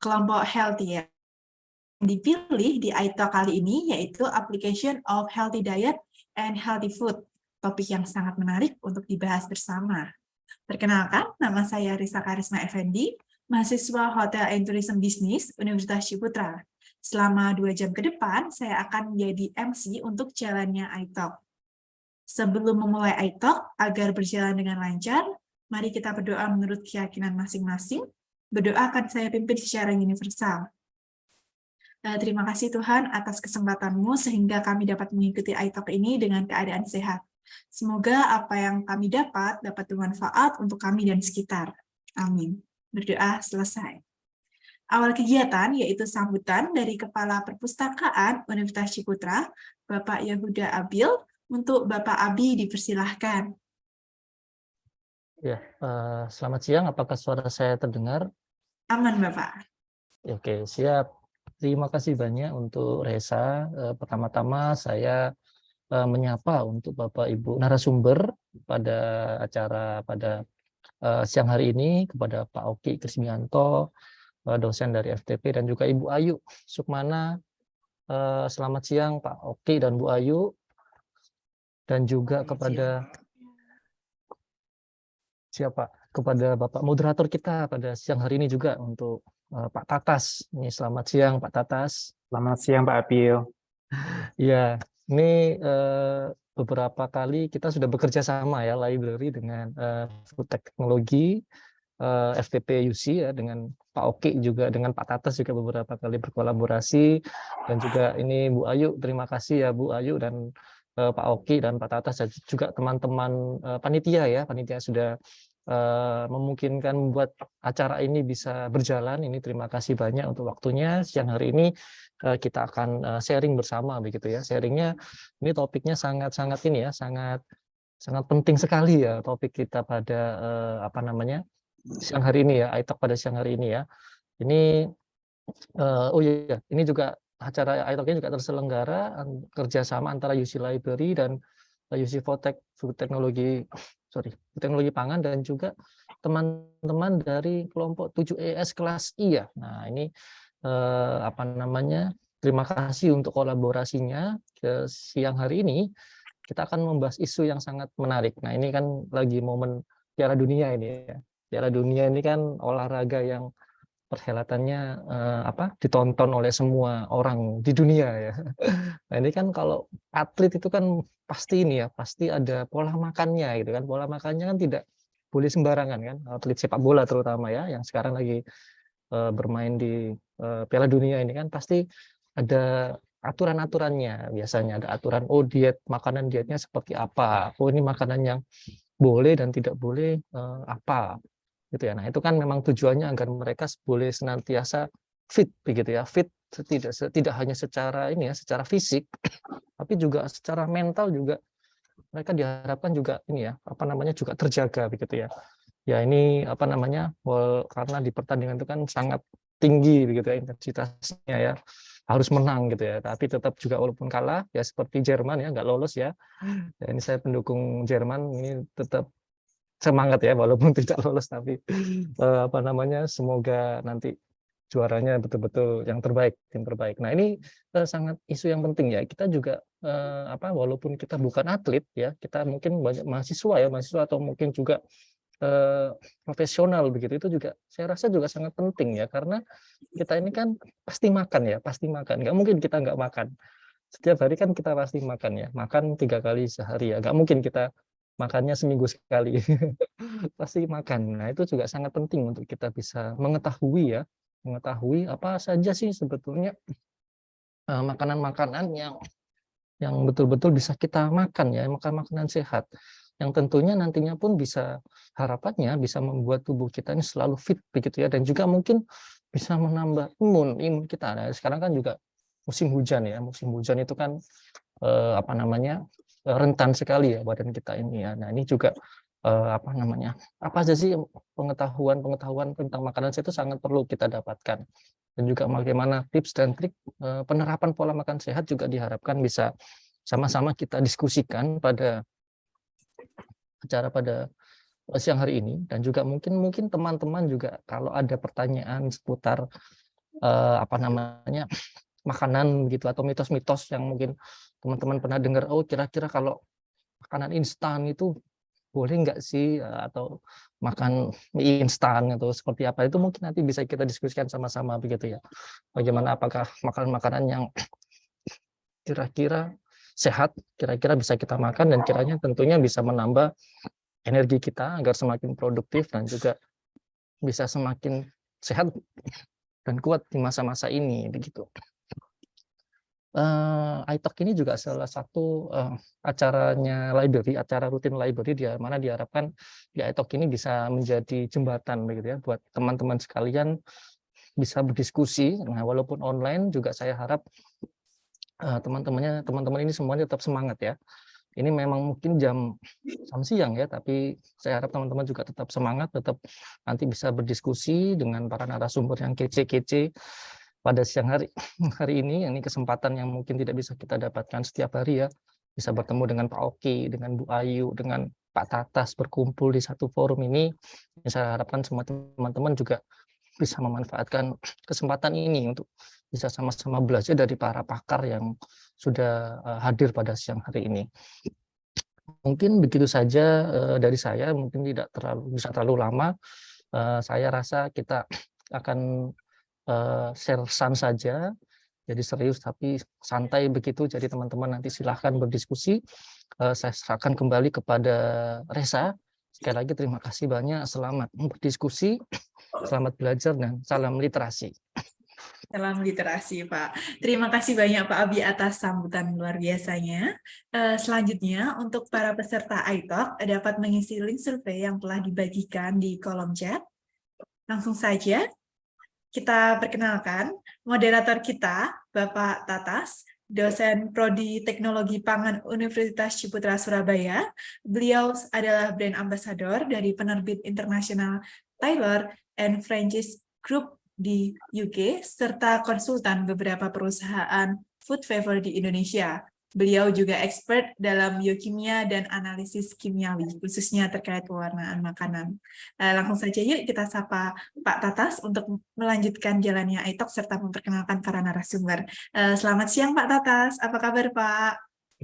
kelompok healthy ya. Dipilih di iTalk kali ini yaitu Application of Healthy Diet and Healthy Food, topik yang sangat menarik untuk dibahas bersama. Perkenalkan, nama saya Risa Karisma Effendi, mahasiswa Hotel and Tourism Business Universitas Ciputra. Selama 2 jam ke depan, saya akan menjadi MC untuk jalannya iTalk. Sebelum memulai iTalk, agar berjalan dengan lancar, mari kita berdoa menurut keyakinan masing-masing. Berdoa akan saya pimpin secara universal. Terima kasih Tuhan atas kesempatan-Mu sehingga kami dapat mengikuti iTalk ini dengan keadaan sehat. Semoga apa yang kami dapat bermanfaat untuk kami dan sekitar. Amin. Berdoa selesai. Awal kegiatan yaitu sambutan dari Kepala Perpustakaan Universitas Ciputra, Bapak Yehuda Abil. Untuk Bapak Abi dipersilahkan. Ya, selamat siang. Apakah suara saya terdengar? Aman, Bapak. Oke, siap. Terima kasih banyak untuk Resa. Pertama-tama saya menyapa untuk Bapak Ibu narasumber pada acara pada siang hari ini, kepada Pak Oki Krismianto, dosen dari FTP, dan juga Ibu Ayu Sukmana. Selamat siang Pak Oki dan Bu Ayu. Dan juga kepada kepada Bapak moderator kita pada siang hari ini juga untuk Pak Tatas. Ini selamat siang Pak Tatas. Selamat siang Pak Abil. Ya, ini beberapa kali kita sudah bekerja sama ya, library dengan Food Technology, FTP UC ya, dengan Pak Oki juga, dengan Pak Tatas juga beberapa kali berkolaborasi, dan juga ini Bu Ayu. Terima kasih ya Bu Ayu dan Pak Oki dan Pak Tatas, dan juga teman-teman panitia ya, panitia sudah memungkinkan membuat acara ini bisa berjalan. Ini terima kasih banyak untuk waktunya. Siang hari ini kita akan sharing bersama begitu ya. Sharingnya ini topiknya sangat-sangat ini ya, sangat penting sekali ya topik kita pada siang hari ini ya, iTalk pada siang hari ini ya. Ini oh iya, ini juga acara iTalk ini juga terselenggara kerjasama antara UC Library dan UC Food Technology Pangan, dan juga teman-teman dari kelompok 7ES kelas I ya. Nah, ini terima kasih untuk kolaborasinya. Ke siang hari ini kita akan membahas isu yang sangat menarik. Nah, ini kan lagi momen Piala Dunia ini ya. Piala Dunia ini kan olahraga yang perhelatannya ditonton oleh semua orang di dunia ya. Nah, ini kan kalau atlet itu kan pasti ini ya, pasti ada pola makannya gitu kan. Pola makannya kan tidak boleh sembarangan kan. Atlet sepak bola terutama ya, yang sekarang lagi bermain di Piala Dunia ini kan pasti ada aturan-aturannya. Biasanya ada aturan, makanan dietnya seperti apa. Oh, ini makanan yang boleh dan tidak boleh apa gitu ya. Nah, itu kan memang tujuannya agar mereka boleh senantiasa fit begitu ya. Fit tidak hanya secara ini ya, secara fisik, tapi juga secara mental juga mereka diharapkan juga ini ya, juga terjaga begitu ya. Ya, ini karena di pertandingan itu kan sangat tinggi begitu ya intensitasnya ya. Harus menang gitu ya. Tapi tetap juga walaupun kalah ya, seperti Jerman ya, nggak lolos ya. Ya, ini saya pendukung Jerman, ini tetap semangat ya walaupun tidak lolos, tapi semoga nanti juaranya betul-betul yang terbaik, tim terbaik. Nah, ini sangat isu yang penting ya. Kita juga walaupun kita bukan atlet ya, kita mungkin banyak mahasiswa atau mungkin juga profesional begitu, itu juga saya rasa juga sangat penting ya, karena kita ini kan pasti makan. Nggak mungkin kita nggak makan. Setiap hari kan kita pasti makan ya, makan 3 kali sehari ya, nggak mungkin kita makannya seminggu sekali. Pasti makan. Nah, itu juga sangat penting untuk kita bisa mengetahui apa saja sih sebetulnya makanan-makanan yang betul-betul bisa kita makan ya, makanan sehat, yang tentunya nantinya pun harapannya bisa membuat tubuh kita ini selalu fit begitu ya, dan juga mungkin bisa menambah imun kita. Nah, sekarang kan juga musim hujan ya, musim hujan itu kan rentan sekali ya badan kita ini ya. Nah, ini juga apa aja sih pengetahuan tentang makanan sehat itu sangat perlu kita dapatkan, dan juga bagaimana tips dan trik penerapan pola makan sehat juga diharapkan bisa sama-sama kita diskusikan pada acara pada siang hari ini. Dan juga mungkin teman-teman juga kalau ada pertanyaan seputar apa namanya, makanan gitu atau mitos-mitos yang mungkin teman-teman pernah dengar, oh kira-kira kalau makanan instan itu boleh nggak sih, atau makan mie instan atau seperti apa, itu mungkin nanti bisa kita diskusikan sama-sama begitu ya. Bagaimana, apakah makanan-makanan yang kira-kira sehat, kira-kira bisa kita makan dan kiranya tentunya bisa menambah energi kita agar semakin produktif dan juga bisa semakin sehat dan kuat di masa-masa ini begitu. iTalk ini juga salah satu acaranya library, acara rutin library, di mana diharapkan di iTalk ini bisa menjadi jembatan begitu ya buat teman-teman sekalian bisa berdiskusi. Nah, walaupun online juga saya harap teman-teman ini semuanya tetap semangat ya. Ini memang mungkin jam siang ya, tapi saya harap teman-teman juga tetap semangat, tetap nanti bisa berdiskusi dengan para narasumber yang kece-kece pada siang hari ini. Ini kesempatan yang mungkin tidak bisa kita dapatkan setiap hari ya. Bisa bertemu dengan Pak Oki, dengan Bu Ayu, dengan Pak Tatas, berkumpul di satu forum ini. Saya harapkan semua teman-teman juga bisa memanfaatkan kesempatan ini untuk bisa sama-sama belajar dari para pakar yang sudah hadir pada siang hari ini. Mungkin begitu saja dari saya, mungkin tidak bisa terlalu lama. Saya rasa kita akan share pesan saja, jadi serius tapi santai begitu. Jadi teman-teman nanti silahkan berdiskusi. Saya serahkan kembali kepada Reza. Sekali lagi terima kasih banyak, selamat berdiskusi, selamat belajar, dan salam literasi. Salam literasi, Pak. Terima kasih banyak Pak Abi atas sambutan luar biasanya. Selanjutnya, untuk para peserta iTalk dapat mengisi link survei yang telah dibagikan di kolom chat. Langsung saja, kita perkenalkan moderator kita, Bapak Tatas, dosen Prodi Teknologi Pangan Universitas Ciputra Surabaya. Beliau adalah brand ambassador dari penerbit internasional Taylor and Francis Group di UK, serta konsultan beberapa perusahaan food favor di Indonesia. Beliau juga expert dalam biokimia dan analisis kimiawi, khususnya terkait pewarnaan makanan. Langsung saja yuk kita sapa Pak Tatas untuk melanjutkan jalannya iTalk serta memperkenalkan para narasumber. Selamat siang Pak Tatas, apa kabar Pak?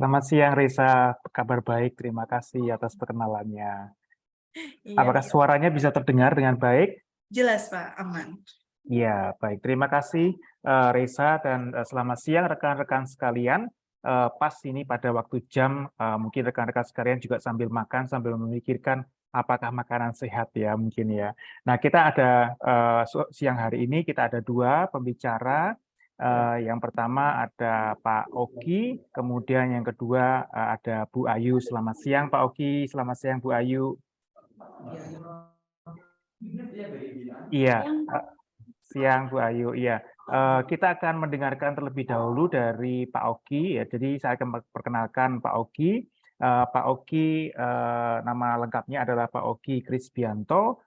Selamat siang Reza, kabar baik, terima kasih atas perkenalannya. Iya, Apakah suaranya bisa terdengar dengan baik? jelas Pak, aman. Ya, baik. Terima kasih Reza, dan selamat siang rekan-rekan sekalian. Pas ini pada waktu jam, mungkin rekan-rekan sekalian juga sambil makan, sambil memikirkan apakah makanan sehat ya mungkin ya. Nah, kita ada siang hari ini kita ada dua pembicara. Yang pertama ada Pak Oki, kemudian yang kedua ada Bu Ayu. Selamat siang Pak Oki, selamat siang Bu Ayu. Iya. Siang Bu Ayu, iya. Kita akan mendengarkan terlebih dahulu dari Pak Oki, ya. Jadi saya akan perkenalkan Pak Oki. Pak Oki, nama lengkapnya adalah Pak Oki Krisbianto,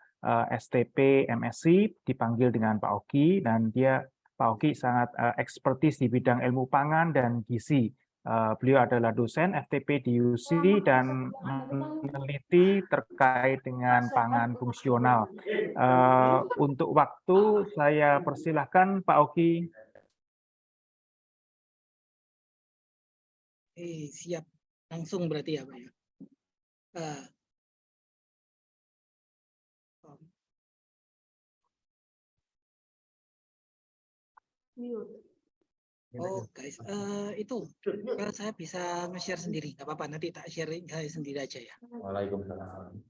STP MSc, dipanggil dengan Pak Oki, dan Pak Oki sangat ekspertis di bidang ilmu pangan dan gizi. Beliau adalah dosen FTP di UC dan meneliti terkait dengan pangan fungsional. Untuk waktu saya persilahkan Pak Oki. Siap, langsung berarti ya Pak ya. Oh guys, itu saya bisa nge-share sendiri, nggak apa-apa, nanti tak share saya sendiri aja ya. Waalaikumsalam.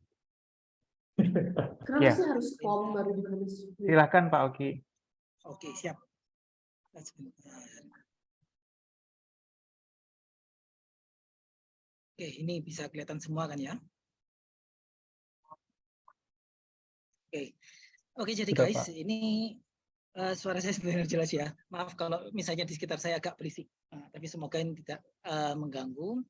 Kenapa Ya. sih harus form baru juga? Silakan Pak Oki. Oke, siap. Sebentar. Oke, ini bisa kelihatan semua kan ya? Oke, jadi Sudah, guys, Pak. ini suara saya sebenarnya jelas ya. Maaf kalau misalnya di sekitar saya agak berisik, tapi semoga ini tidak mengganggu.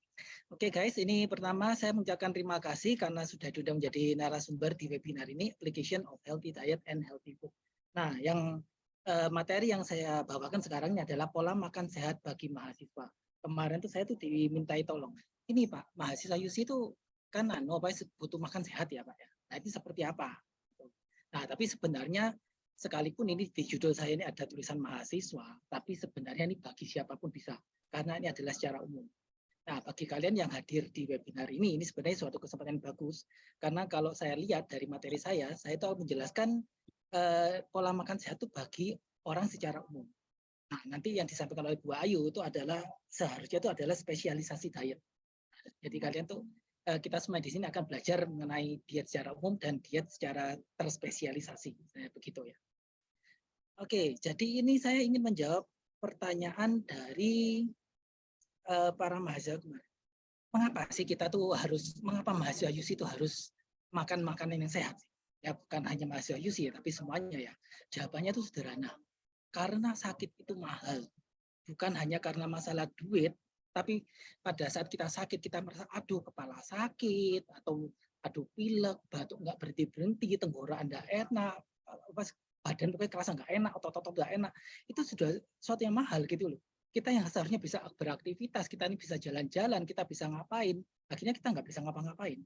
Oke guys, ini pertama saya mengucapkan terima kasih karena sudah menjadi narasumber di webinar ini, Application of Healthy Diet and Healthy Food. Nah, yang materi yang saya bawakan sekarang ini adalah pola makan sehat bagi mahasiswa. Kemarin tuh saya tuh dimintai tolong, ini Pak, mahasiswa UC itu kan butuh makan sehat ya Pak ya. Nah, itu seperti apa? Nah, tapi sebenarnya Sekalipun ini di judul saya ini ada tulisan mahasiswa, tapi sebenarnya ini bagi siapapun bisa, karena ini adalah secara umum. Nah, bagi kalian yang hadir di webinar ini sebenarnya suatu kesempatan yang bagus, karena kalau saya lihat dari materi saya tahu menjelaskan pola makan sehat itu bagi orang secara umum. Nah, nanti yang disampaikan oleh Bu Ayu itu adalah seharusnya itu adalah spesialisasi diet. Jadi kalian tuh kita semua di sini akan belajar mengenai diet secara umum dan diet secara terspesialisasi, begitu ya. Oke, jadi ini saya ingin menjawab pertanyaan dari para mahasiswa kemarin. Mengapa sih mengapa mahasiswa UC itu harus makan makanan yang sehat? Ya bukan hanya mahasiswa UC ya, tapi semuanya ya. Jawabannya itu sederhana. Karena sakit itu mahal. Bukan hanya karena masalah duit, tapi pada saat kita sakit kita merasa aduh kepala sakit atau aduh pilek, batuk nggak berhenti-berhenti, tenggorokan nggak enak, badan pokoknya kerasa nggak enak, otot-otot nggak enak. Itu sudah sesuatu yang mahal gitu loh. Kita yang seharusnya bisa beraktivitas, kita ini bisa jalan-jalan, kita bisa ngapain, akhirnya kita nggak bisa ngapa-ngapain.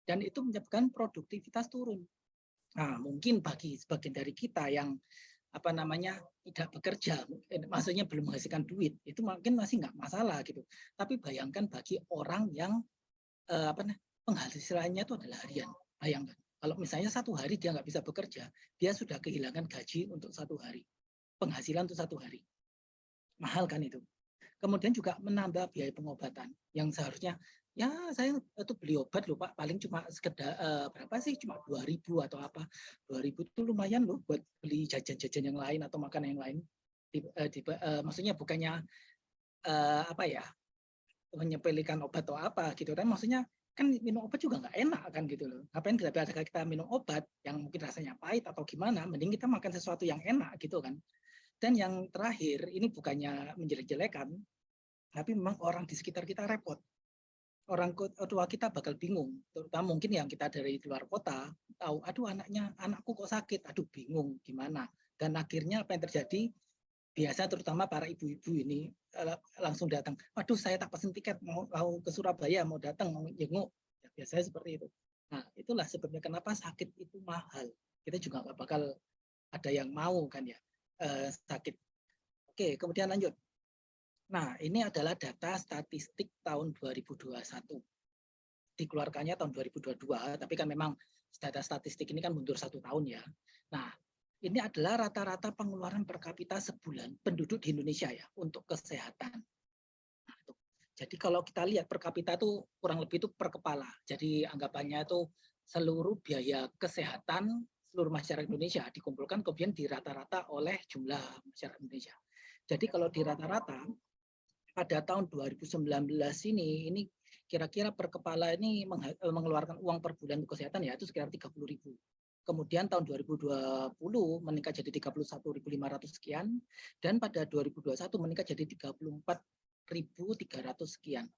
Dan itu menyebabkan produktivitas turun. Nah, mungkin bagi sebagian dari kita yang tidak bekerja, maksudnya belum menghasilkan duit, itu mungkin masih nggak masalah gitu. Tapi bayangkan bagi orang yang penghasilannya itu adalah harian. Bayangkan, kalau misalnya satu hari dia nggak bisa bekerja, dia sudah kehilangan gaji untuk satu hari, penghasilan untuk satu hari. Mahal kan itu. Kemudian juga menambah biaya pengobatan yang seharusnya ya saya itu beli obat loh Pak, paling cuma sekedar berapa sih, cuma 2.000 atau apa. 2.000 itu lumayan loh buat beli jajan-jajan yang lain atau makanan yang lain. Maksudnya bukannya menyepelekan obat atau apa gitu kan, maksudnya kan minum obat juga nggak enak kan gitu loh. Ngapain kita minum obat yang mungkin rasanya pahit atau gimana, mending kita makan sesuatu yang enak gitu kan. Dan yang terakhir, ini bukannya menjelek-jelekan, tapi memang orang di sekitar kita repot. Orang tua kita bakal bingung, terutama mungkin yang kita dari luar kota, tahu, aduh anakku kok sakit, aduh bingung gimana. Dan akhirnya apa yang terjadi, biasa terutama para ibu-ibu ini langsung datang, aduh saya tak pesen tiket, mau ke Surabaya, mau datang, mau jenguk. Ya, biasanya seperti itu. Nah, itulah sebabnya kenapa sakit itu mahal. Kita juga nggak bakal ada yang mau kan ya, sakit. Oke, kemudian lanjut. Nah, ini adalah data statistik tahun 2021. Dikeluarkannya tahun 2022, tapi kan memang data statistik ini kan mundur 1 tahun ya. Nah, ini adalah rata-rata pengeluaran per kapita sebulan penduduk di Indonesia ya untuk kesehatan. Nah, jadi kalau kita lihat per kapita itu kurang lebih itu per kepala. Jadi anggapannya itu seluruh biaya kesehatan seluruh masyarakat Indonesia dikumpulkan kemudian dirata-rata oleh jumlah masyarakat Indonesia. Jadi kalau di rata-rata pada tahun 2019 ini kira-kira per kepala ini mengeluarkan uang per bulan untuk kesehatan ya itu sekitar 30.000. Kemudian tahun 2020 meningkat jadi 31.500 sekian dan pada 2021 meningkat jadi 34.300 sekian.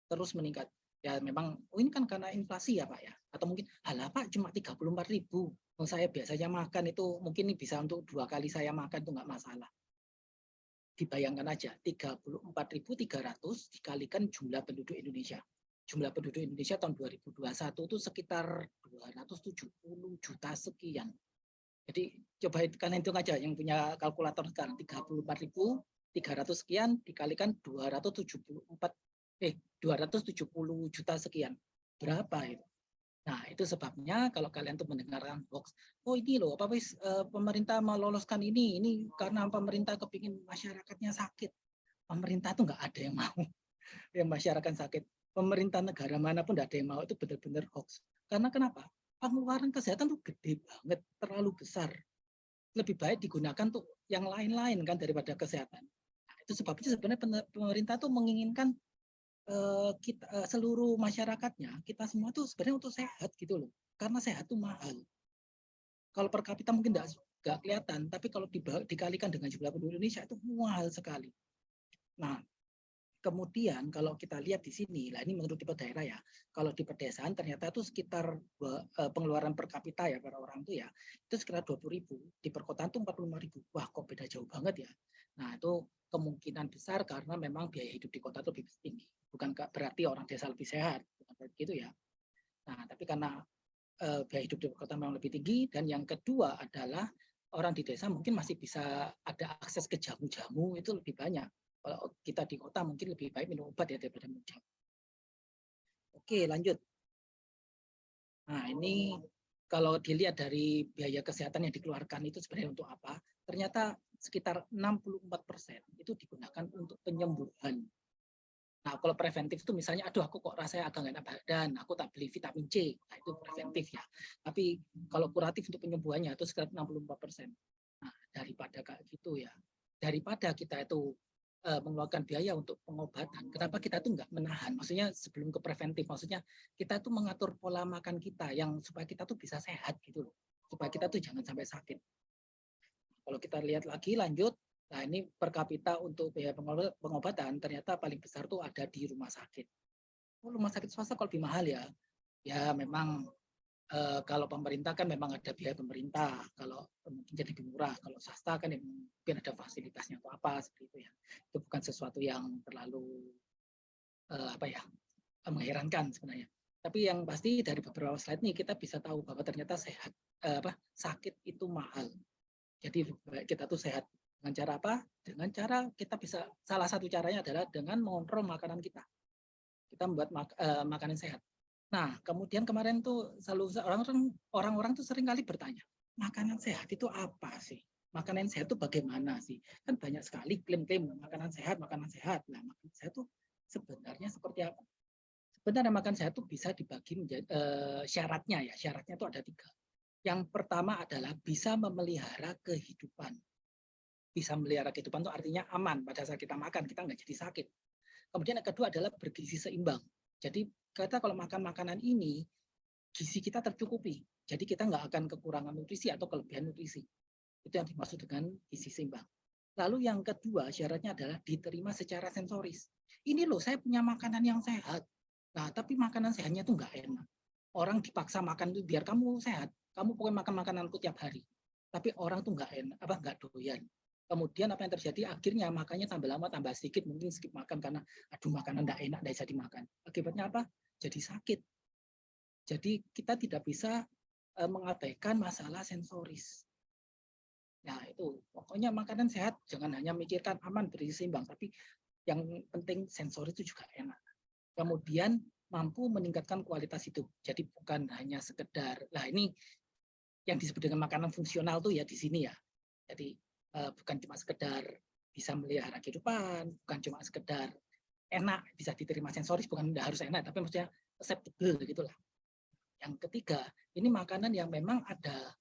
Terus meningkat. Ya memang ini kan karena inflasi ya Pak ya. Atau mungkin Pak cuma 34.000. Saya biasanya makan itu mungkin ini bisa untuk 2 kali saya makan itu nggak masalah. Dibayangkan aja 34.300 dikalikan jumlah penduduk Indonesia. Jumlah penduduk Indonesia tahun 2021 itu sekitar 270 juta sekian. Jadi coba kalian hitung aja yang punya kalkulator sekarang 34.300 sekian dikalikan 270 juta sekian. Berapa itu? Nah, itu sebabnya kalau kalian tuh mendengarkan hoax, oh ini loh, pemerintah meloloskan ini karena pemerintah kepingin masyarakatnya sakit. Pemerintah tuh nggak ada yang mau yang masyarakat sakit. Pemerintah negara manapun nggak ada yang mau, itu benar-benar hoax. Karena kenapa? Pengeluaran kesehatan tuh gede banget, terlalu besar. Lebih baik digunakan untuk yang lain-lain kan daripada kesehatan. Nah, itu sebabnya sebenarnya pemerintah tuh menginginkan kita seluruh masyarakatnya kita semua tuh sebenarnya untuk sehat gitu loh, karena sehat tuh mahal. Kalau per kapita mungkin nggak kelihatan, tapi kalau dikalikan dengan jumlah penduduk Indonesia itu mahal sekali. Nah, kemudian kalau kita lihat di sini, lah ini menurut tipe daerah ya, kalau di pedesaan ternyata itu sekitar pengeluaran per kapita ya para orang tuh ya, itu sekitar 20.000, di perkotaan tuh 45.000. Wah kok beda jauh banget ya. Nah itu kemungkinan besar karena memang biaya hidup di kota itu lebih tinggi. Bukan berarti orang desa lebih sehat, bukan begitu ya. Nah tapi karena biaya hidup di kota memang lebih tinggi, dan yang kedua adalah orang di desa mungkin masih bisa ada akses ke jamu-jamu itu lebih banyak. Kalau kita di kota mungkin lebih baik minum obat ya daripada minum jamu. Oke, lanjut. Nah, ini kalau dilihat dari biaya kesehatan yang dikeluarkan itu sebenarnya untuk apa? Ternyata sekitar 64% itu digunakan untuk penyembuhan. Nah, kalau preventif itu misalnya, aduh aku kok rasanya agak nggak enak badan, aku tak beli vitamin C, nah itu preventif ya. Tapi kalau kuratif untuk penyembuhannya itu sekitar 64%. Nah, daripada kayak gitu ya, daripada kita itu mengeluarkan biaya untuk pengobatan, kenapa kita tuh nggak menahan? Maksudnya sebelum ke preventif, maksudnya kita tuh mengatur pola makan kita yang supaya kita tuh bisa sehat gitu loh, supaya kita tuh jangan sampai sakit. Kalau kita lihat lagi lanjut, nah ini per kapita untuk biaya pengobatan ternyata paling besar tuh ada di rumah sakit. Oh, rumah sakit swasta kalau lebih mahal ya. Ya memang kalau pemerintah kan memang ada biaya pemerintah. Kalau mungkin jadi lebih murah. Kalau swasta kan ya mungkin ada fasilitasnya atau apa seperti itu ya. Itu bukan sesuatu yang terlalu mengherankan sebenarnya. Tapi yang pasti dari beberapa slide ini kita bisa tahu bahwa ternyata sakit itu mahal. Jadi kita tuh sehat dengan cara apa? Dengan cara kita bisa, salah satu caranya adalah dengan mengontrol makanan kita. Kita membuat makanan sehat. Nah, kemudian kemarin tuh selalu orang-orang tuh sering kali bertanya, makanan sehat itu apa sih? Makanan sehat itu bagaimana sih? Kan banyak sekali klaim-klaim makanan sehat, makanan sehat. Nah, makanan sehat itu sebenarnya seperti apa? Sebenarnya makan sehat itu bisa dibagi menjadi syaratnya ya. Syaratnya itu ada 3. Yang pertama adalah bisa memelihara kehidupan. Bisa memelihara kehidupan itu artinya aman pada saat kita makan, kita nggak jadi sakit. Kemudian yang kedua adalah bergizi seimbang. Jadi kita kalau makan makanan ini, gizi kita tercukupi. Jadi kita nggak akan kekurangan nutrisi atau kelebihan nutrisi. Itu yang dimaksud dengan gizi seimbang. Lalu yang kedua syaratnya adalah diterima secara sensoris. Ini loh saya punya makanan yang sehat. Nah, tapi makanan sehatnya tuh nggak enak. Orang dipaksa makan tuh biar kamu sehat. Kamu pokoknya makan makananku tiap hari. Tapi orang tuh nggak doyan. Kemudian apa yang terjadi? Akhirnya makannya tambah lama tambah sedikit, mungkin skip makan karena aduh makanan nggak enak, nggak bisa dimakan. Akibatnya apa? Jadi sakit. Jadi kita tidak bisa mengabaikan masalah sensoris. Nah itu pokoknya makanan sehat jangan hanya mikirkan aman bergizi seimbang, tapi yang penting sensoris itu juga enak. Kemudian mampu meningkatkan kualitas hidup. Jadi bukan hanya sekedar, nah ini yang disebut dengan makanan fungsional tuh ya di sini ya. Jadi bukan cuma sekedar bisa melihara kehidupan, bukan cuma sekedar enak, bisa diterima sensoris, bukan harus enak, tapi maksudnya acceptable gitulah. Yang ketiga, ini makanan yang memang ada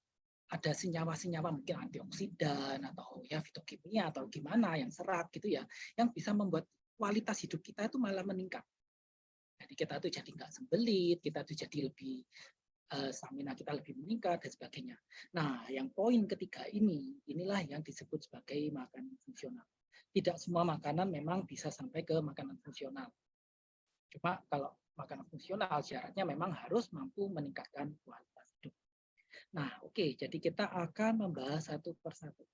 senyawa-senyawa mungkin antioksidan atau ya fitokimia atau gimana yang serat gitu ya, yang bisa membuat kualitas hidup kita itu malah meningkat. Jadi kita tuh jadi nggak sembelit, kita tuh jadi lebih stamina kita lebih meningkat dan sebagainya. Nah, yang poin ketiga inilah yang disebut sebagai makanan fungsional. Tidak semua makanan memang bisa sampai ke makanan fungsional. Cuma kalau makanan fungsional syaratnya memang harus mampu meningkatkan kualitas hidup. Nah, oke, jadi kita akan membahas satu persatu.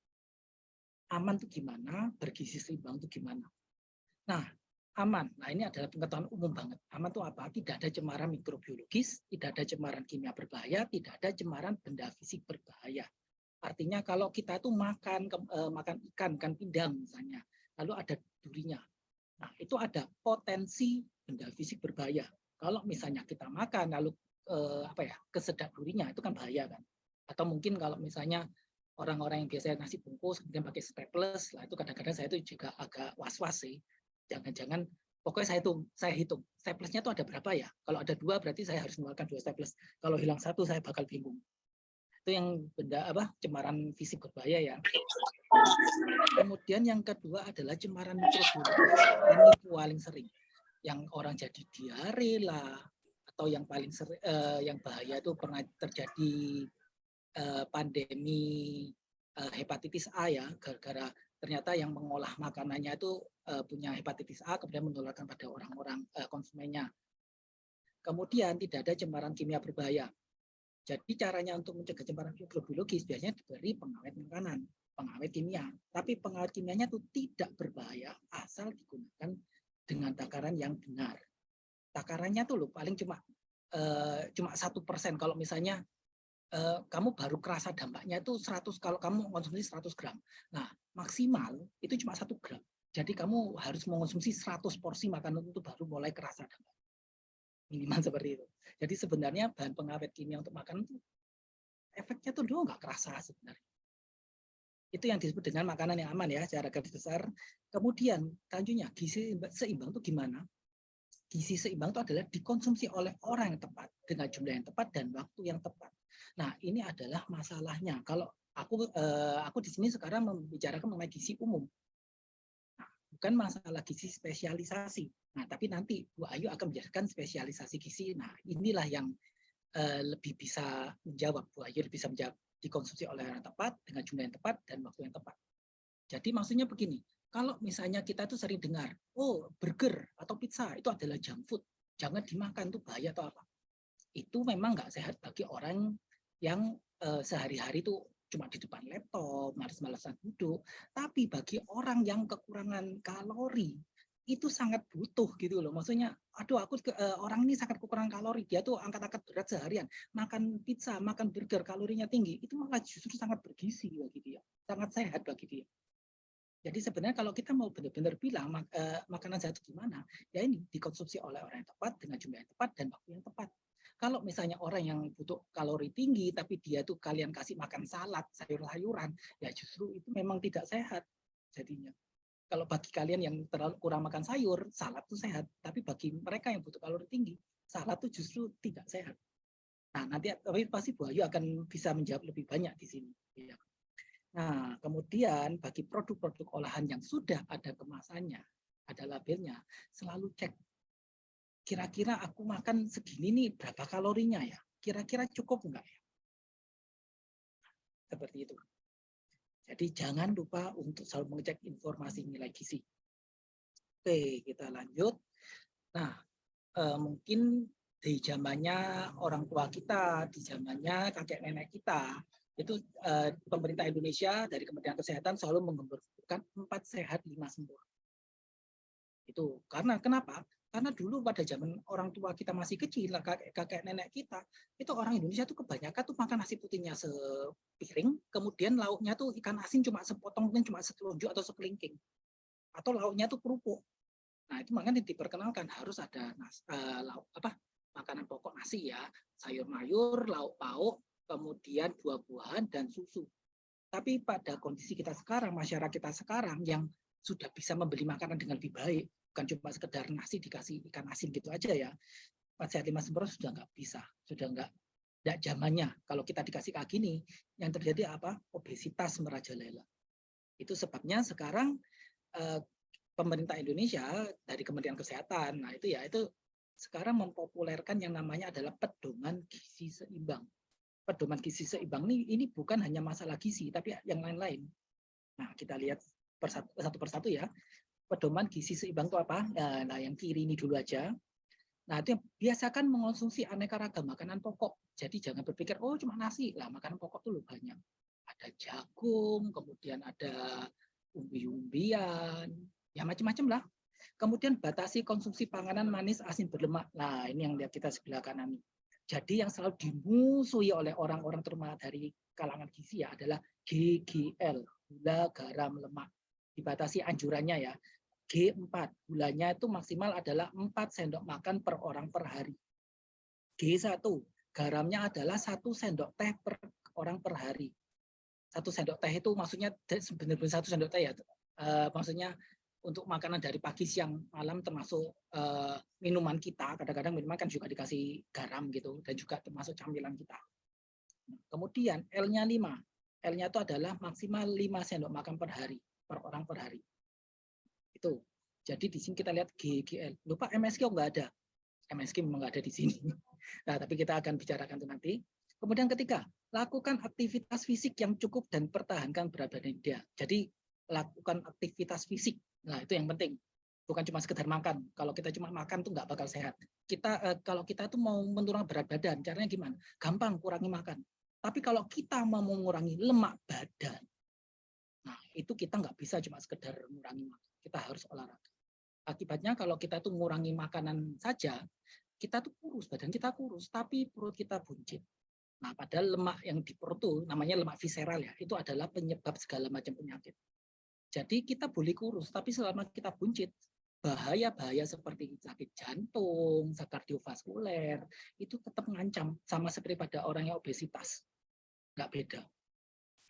Aman itu gimana, bergizi seimbang itu gimana. Nah, aman. Nah, ini adalah pengetahuan umum banget. Aman itu apa? Tidak ada cemaran mikrobiologis, tidak ada cemaran kimia berbahaya, tidak ada cemaran benda fisik berbahaya. Artinya kalau kita itu makan ikan pindang misalnya, lalu ada durinya. Nah, itu ada potensi benda fisik berbahaya. Kalau misalnya kita makan lalu kesedap durinya itu kan bahaya kan. Atau mungkin kalau misalnya orang-orang yang biasanya nasi bungkus kemudian pakai staples, lah itu kadang-kadang saya itu juga agak was-was sih. Jangan-jangan pokoknya saya hitung staplesnya itu ada berapa ya? Kalau ada 2 berarti saya harus mengeluarkan 2 staples. Kalau hilang 1 saya bakal bingung. Itu yang benda cemaran fisik berbahaya ya. Kemudian yang kedua adalah cemaran mikrobiologis. Ini paling sering. Yang orang jadi diare lah, atau yang paling sering, yang bahaya itu pernah terjadi pandemi hepatitis A ya, gara-gara ternyata yang mengolah makanannya itu punya hepatitis A, kemudian menularkan pada orang-orang konsumennya. Kemudian tidak ada cemaran kimia berbahaya. Jadi caranya untuk mencegah cemaran mikrobiologis biasanya diberi pengawet makanan, pengawet kimia. Tapi pengawet kimianya itu tidak berbahaya asal digunakan dengan takaran yang benar. Takarannya tuh loh paling cuma 1%. Kalau misalnya kamu baru kerasa dampaknya itu 100 kalau kamu konsumsi 100 gram. Nah, maksimal itu cuma 1 gram. Jadi kamu harus mengonsumsi 100 porsi makanan itu baru mulai kerasa dampak. Minimal seperti itu. Jadi sebenarnya bahan pengawet kimia untuk makanan itu efeknya tuh dulu nggak kerasa sebenarnya. Itu yang disebut dengan makanan yang aman ya, secara garis besar. Kemudian selanjutnya gizi seimbang itu gimana? Gizi seimbang itu adalah dikonsumsi oleh orang yang tepat dengan jumlah yang tepat dan waktu yang tepat. Nah, ini adalah masalahnya. Kalau aku di sini sekarang membicarakan mengenai gizi umum. Nah, bukan masalah gizi spesialisasi. Nah, tapi nanti Bu Ayu akan menjelaskan spesialisasi gizi. Nah, inilah yang lebih bisa menjawab. Bu Ayu bisa menjawab dikonsumsi oleh orang tepat dengan jumlah yang tepat dan waktu yang tepat. Jadi maksudnya begini, kalau misalnya kita tuh sering dengar, oh burger atau pizza itu adalah junk food, jangan dimakan, itu bahaya atau apa. Itu memang nggak sehat bagi orang yang sehari-hari tuh cuma di depan laptop, malas-malasan duduk. Tapi bagi orang yang kekurangan kalori, itu sangat butuh gitu loh. Maksudnya, aduh orang ini sangat kekurangan kalori, dia tuh angkat-angkat berat seharian, makan pizza, makan burger, kalorinya tinggi, itu malah justru sangat bergizi bagi dia, sangat sehat bagi dia. Jadi sebenarnya kalau kita mau benar-benar bilang makanan sehat gimana, ya ini dikonsumsi oleh orang yang tepat dengan jumlah yang tepat dan waktu yang tepat. Kalau misalnya orang yang butuh kalori tinggi, tapi dia tuh kalian kasih makan salad, sayur-sayuran, ya justru itu memang tidak sehat jadinya. Kalau bagi kalian yang terlalu kurang makan sayur, salad itu sehat. Tapi bagi mereka yang butuh kalori tinggi, salad itu justru tidak sehat. Nah, nanti tapi pasti Bu Ayu akan bisa menjawab lebih banyak di sini. Ya. Nah, kemudian bagi produk-produk olahan yang sudah ada kemasannya, ada labelnya, selalu cek. Kira-kira aku makan segini nih, berapa kalorinya ya? Kira-kira cukup enggak ya? Seperti itu. Jadi jangan lupa untuk selalu mengecek informasi nilai gizi. Oke, kita lanjut. Nah, mungkin di zamannya orang tua kita, di zamannya kakek nenek kita, itu pemerintah Indonesia dari Kementerian Kesehatan selalu menggemburkan 4 sehat 5 sempurna. Itu karena kenapa? Karena dulu pada zaman orang tua kita masih kecil, kakek nenek kita, itu orang Indonesia tuh kebanyakan tuh makan nasi putihnya sepiring, kemudian lauknya tuh ikan asin cuma sepotong, mungkin cuma setelunjuk atau sekelingking, atau lauknya tuh kerupuk. Nah, itu makanya diperkenalkan harus ada lauk makanan pokok nasi ya, sayur mayur, lauk pauk, kemudian buah-buahan dan susu. Tapi pada kondisi kita sekarang, masyarakat kita sekarang yang sudah bisa membeli makanan dengan lebih baik, bukan cuma sekedar nasi dikasih ikan asin gitu aja ya. 4 sehat 5 sempurna sudah nggak bisa, sudah nggak zamannya. Kalau kita dikasih kayak gini, yang terjadi apa? Obesitas merajalela. Itu sebabnya sekarang pemerintah Indonesia dari Kementerian Kesehatan, nah itu sekarang mempopulerkan yang namanya adalah pedoman gizi seimbang. Pedoman gizi seimbang ini bukan hanya masalah gizi, tapi yang lain-lain. Nah, kita lihat satu persatu ya. Pedoman gizi seimbang itu apa? Nah, yang kiri ini dulu aja. Nah, itu biasakan mengonsumsi aneka ragam makanan pokok. Jadi jangan berpikir, oh cuma nasi. Lah, makanan pokok itu banyak. Ada jagung, kemudian ada umbi-umbian, ya macam-macam lah. Kemudian batasi konsumsi panganan manis, asin, berlemak. Nah, ini yang lihat kita sebelah kanan. Jadi yang selalu dimusuhi oleh orang-orang terutama dari kalangan gizi ya adalah GGL, gula, garam, lemak. Dibatasi anjurannya ya. G4, gulanya itu maksimal adalah 4 sendok makan per orang per hari. G1, garamnya adalah 1 sendok teh per orang per hari. 1 sendok teh itu maksudnya benar-benar 1 sendok teh ya. Maksudnya untuk makanan dari pagi, siang, malam termasuk minuman kita. Kadang-kadang minuman kan juga dikasih garam gitu dan juga termasuk camilan kita. Kemudian L-nya 5. L-nya itu adalah maksimal 5 sendok makan per hari, per orang per hari. Itu. Jadi di sini kita lihat GGL. Lupa MSG nggak ada. MSG memang nggak ada di sini. Nah, tapi kita akan bicarakan itu nanti. Kemudian ketiga, lakukan aktivitas fisik yang cukup dan pertahankan berat badan ideal. Jadi lakukan aktivitas fisik. Nah, itu yang penting. Bukan cuma sekedar makan. Kalau kita cuma makan tuh nggak bakal sehat. Kalau kita tuh mau menurunkan berat badan, caranya gimana? Gampang, kurangi makan. Tapi kalau kita mau mengurangi lemak badan, nah itu kita nggak bisa cuma sekedar mengurangi makan. Kita harus olahraga. Akibatnya kalau kita tuh mengurangi makanan saja, kita tuh kurus, badan kita kurus, tapi perut kita buncit. Nah, padahal lemak yang di perut itu namanya lemak visceral ya, itu adalah penyebab segala macam penyakit. Jadi kita boleh kurus, tapi selama kita buncit, bahaya-bahaya seperti sakit jantung, sakit kardiovaskuler, itu tetap mengancam, sama seperti pada orang yang obesitas. Nggak beda.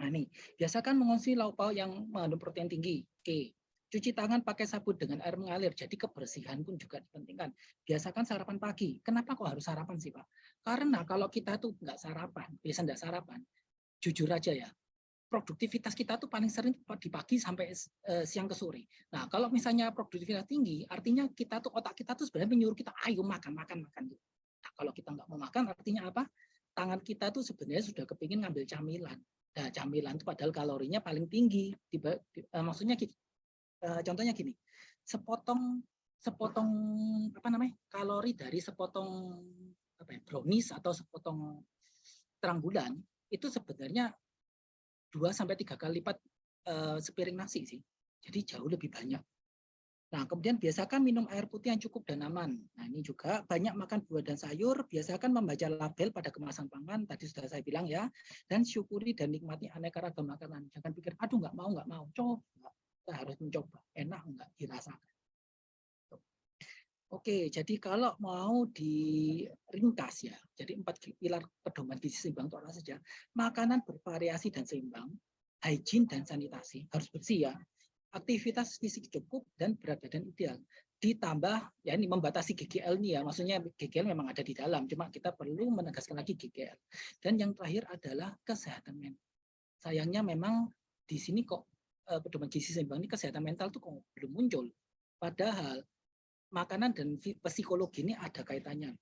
Nah ini, biasakan mengonsumsi lauk pauk yang mengandung protein tinggi. Oke. Cuci tangan pakai sabun dengan air mengalir, jadi kebersihan pun juga dipentingkan. Biasakan sarapan pagi. Kenapa kok harus sarapan sih Pak? Karena kalau kita tuh nggak sarapan, biasa nggak sarapan, jujur aja ya, produktivitas kita tuh paling sering di pagi sampai siang ke sore. Nah kalau misalnya produktivitas tinggi, artinya kita tuh otak kita tuh sebenarnya menyuruh kita ayo makan. Nah kalau kita nggak mau makan, artinya apa? Tangan kita tuh sebenarnya sudah kepingin ngambil camilan. Nah camilan itu padahal kalorinya paling tinggi. Maksudnya contohnya gini, sepotong apa namanya kalori dari sepotong brownies atau sepotong terang bulan itu sebenarnya 2-3 kali lipat sepiring nasi sih, jadi jauh lebih banyak. Nah kemudian biasakan minum air putih yang cukup dan aman. Nah ini juga banyak makan buah dan sayur, biasakan membaca label pada kemasan pangan, tadi sudah saya bilang ya, dan syukuri dan nikmati aneka ragam makanan. Jangan pikir aduh nggak mau, coba. Kita harus mencoba, enak enggak dirasakan. Oke, jadi kalau mau diringkas ya, jadi 4 pilar pedoman gizi seimbang itu apa saja? Makanan bervariasi dan seimbang, hygiene dan sanitasi, harus bersih ya, aktivitas fisik cukup dan berat badan ideal. Ditambah, ya ini membatasi GGL nih ya, maksudnya GGL memang ada di dalam, cuma kita perlu menegaskan lagi GGL. Dan yang terakhir adalah kesehatan mental. Sayangnya memang di sini kok pedoman gizi seimbang ini kesehatan mental tuh kok belum muncul. Padahal makanan dan psikologi ini ada kaitannya.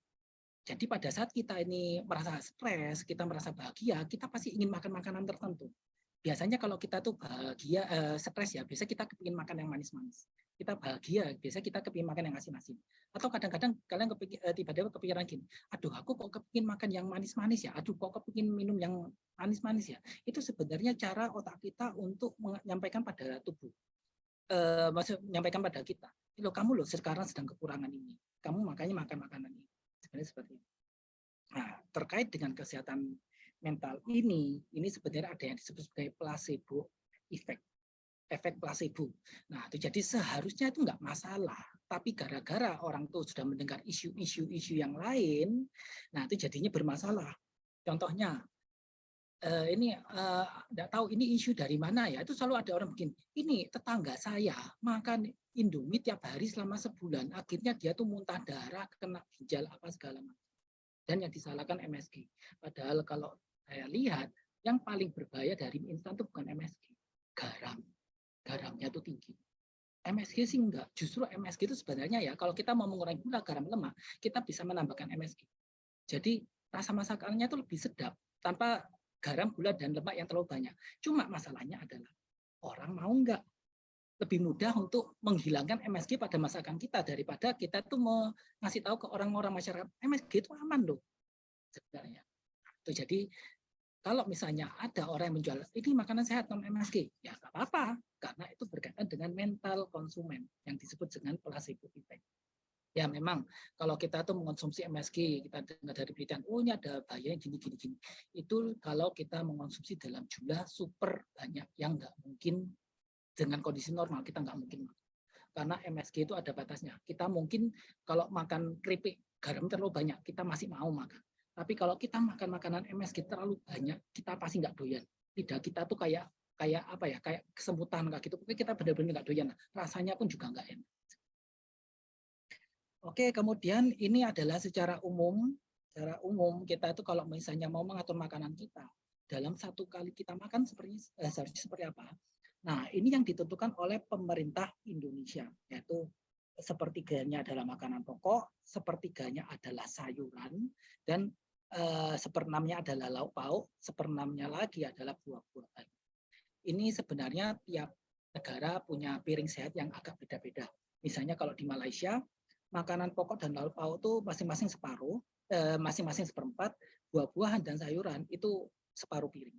Jadi pada saat kita ini merasa stres, kita merasa bahagia, kita pasti ingin makan makanan tertentu. Biasanya kalau kita tuh bahagia, stres ya, biasanya kita kepingin makan yang manis-manis. Kita bahagia, biasanya kita kepingin makan yang asin-asin. Atau kadang-kadang kalian tiba-tiba kepikiran gini, aduh aku kok kepingin makan yang manis-manis ya, aduh kok kepingin minum yang manis-manis ya. Itu sebenarnya cara otak kita untuk menyampaikan pada tubuh. Menyampaikan pada kita, loh kamu loh sekarang sedang kekurangan ini, kamu makanya makan makanan ini, sebenarnya seperti itu. Nah terkait dengan kesehatan mental ini sebenarnya ada yang disebut sebagai placebo effect, efek placebo. Nah itu jadi seharusnya itu nggak masalah, tapi gara-gara orang tuh sudah mendengar isu-isu yang lain, nah itu jadinya bermasalah. Contohnya nggak tahu ini isu dari mana ya, itu selalu ada orang bikin, ini tetangga saya makan Indomie tiap hari selama sebulan, akhirnya dia tuh muntah darah, kena ginjal apa segala macam, dan yang disalahkan MSG. Padahal kalau saya lihat yang paling berbahaya dari mie instan itu bukan MSG, garamnya tuh tinggi. MSG sih enggak, justru MSG itu sebenarnya ya kalau kita mau mengurangi gula, garam, lemak, kita bisa menambahkan MSG. Jadi rasa masakannya itu lebih sedap tanpa garam, gula, dan lemak yang terlalu banyak. Cuma masalahnya adalah orang mau nggak, lebih mudah untuk menghilangkan MSG pada masakan kita daripada kita tuh mau ngasih tahu ke orang-orang masyarakat MSG itu aman loh sebenarnya. Tuh, jadi kalau misalnya ada orang yang menjual ini makanan sehat non MSG, ya nggak apa-apa karena itu berkaitan dengan mental konsumen yang disebut dengan placebo effect. Ya memang kalau kita tuh mengonsumsi MSG, kita dengar dari berita, oh ini ada bahayanya gini. Itu kalau kita mengonsumsi dalam jumlah super banyak yang nggak mungkin dengan kondisi normal kita nggak mungkin. Karena MSG itu ada batasnya. Kita mungkin kalau makan keripik garam terlalu banyak, kita masih mau makan. Tapi kalau kita makan makanan MSG terlalu banyak, kita pasti nggak doyan. Lidah kita tuh kayak apa ya, kayak kesemutan kayak gitu. Pokoknya kita benar-benar nggak doyan. Rasanya pun juga nggak enak. Oke, kemudian ini adalah secara umum kita itu kalau misalnya mau mengatur makanan kita dalam satu kali kita makan seharusnya seperti apa? Nah, ini yang ditentukan oleh pemerintah Indonesia, yaitu sepertiganya adalah makanan pokok, sepertiganya adalah sayuran, dan seperenamnya adalah lauk pauk, seperenamnya lagi adalah buah-buahan. Ini sebenarnya tiap negara punya piring sehat yang agak beda-beda. Misalnya kalau di Malaysia, makanan pokok dan lauk pauk itu masing-masing separuh, masing-masing seperempat, buah-buahan dan sayuran itu separuh piring.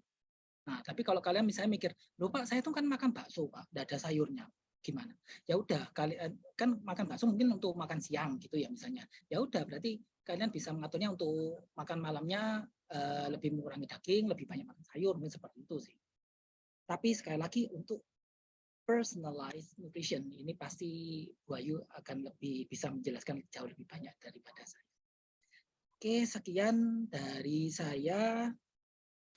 Nah, tapi kalau kalian misalnya mikir, loh Pak, saya tuh kan makan bakso Pak, nggak ada sayurnya, gimana? Ya udah, kalian kan makan bakso mungkin untuk makan siang gitu ya misalnya. Ya udah, berarti kalian bisa mengaturnya untuk makan malamnya lebih mengurangi daging, lebih banyak makan sayur, mungkin seperti itu sih. Tapi sekali lagi untuk personalized nutrition ini pasti Bu Ayu akan lebih bisa menjelaskan jauh lebih banyak daripada saya. Oke, sekian dari saya.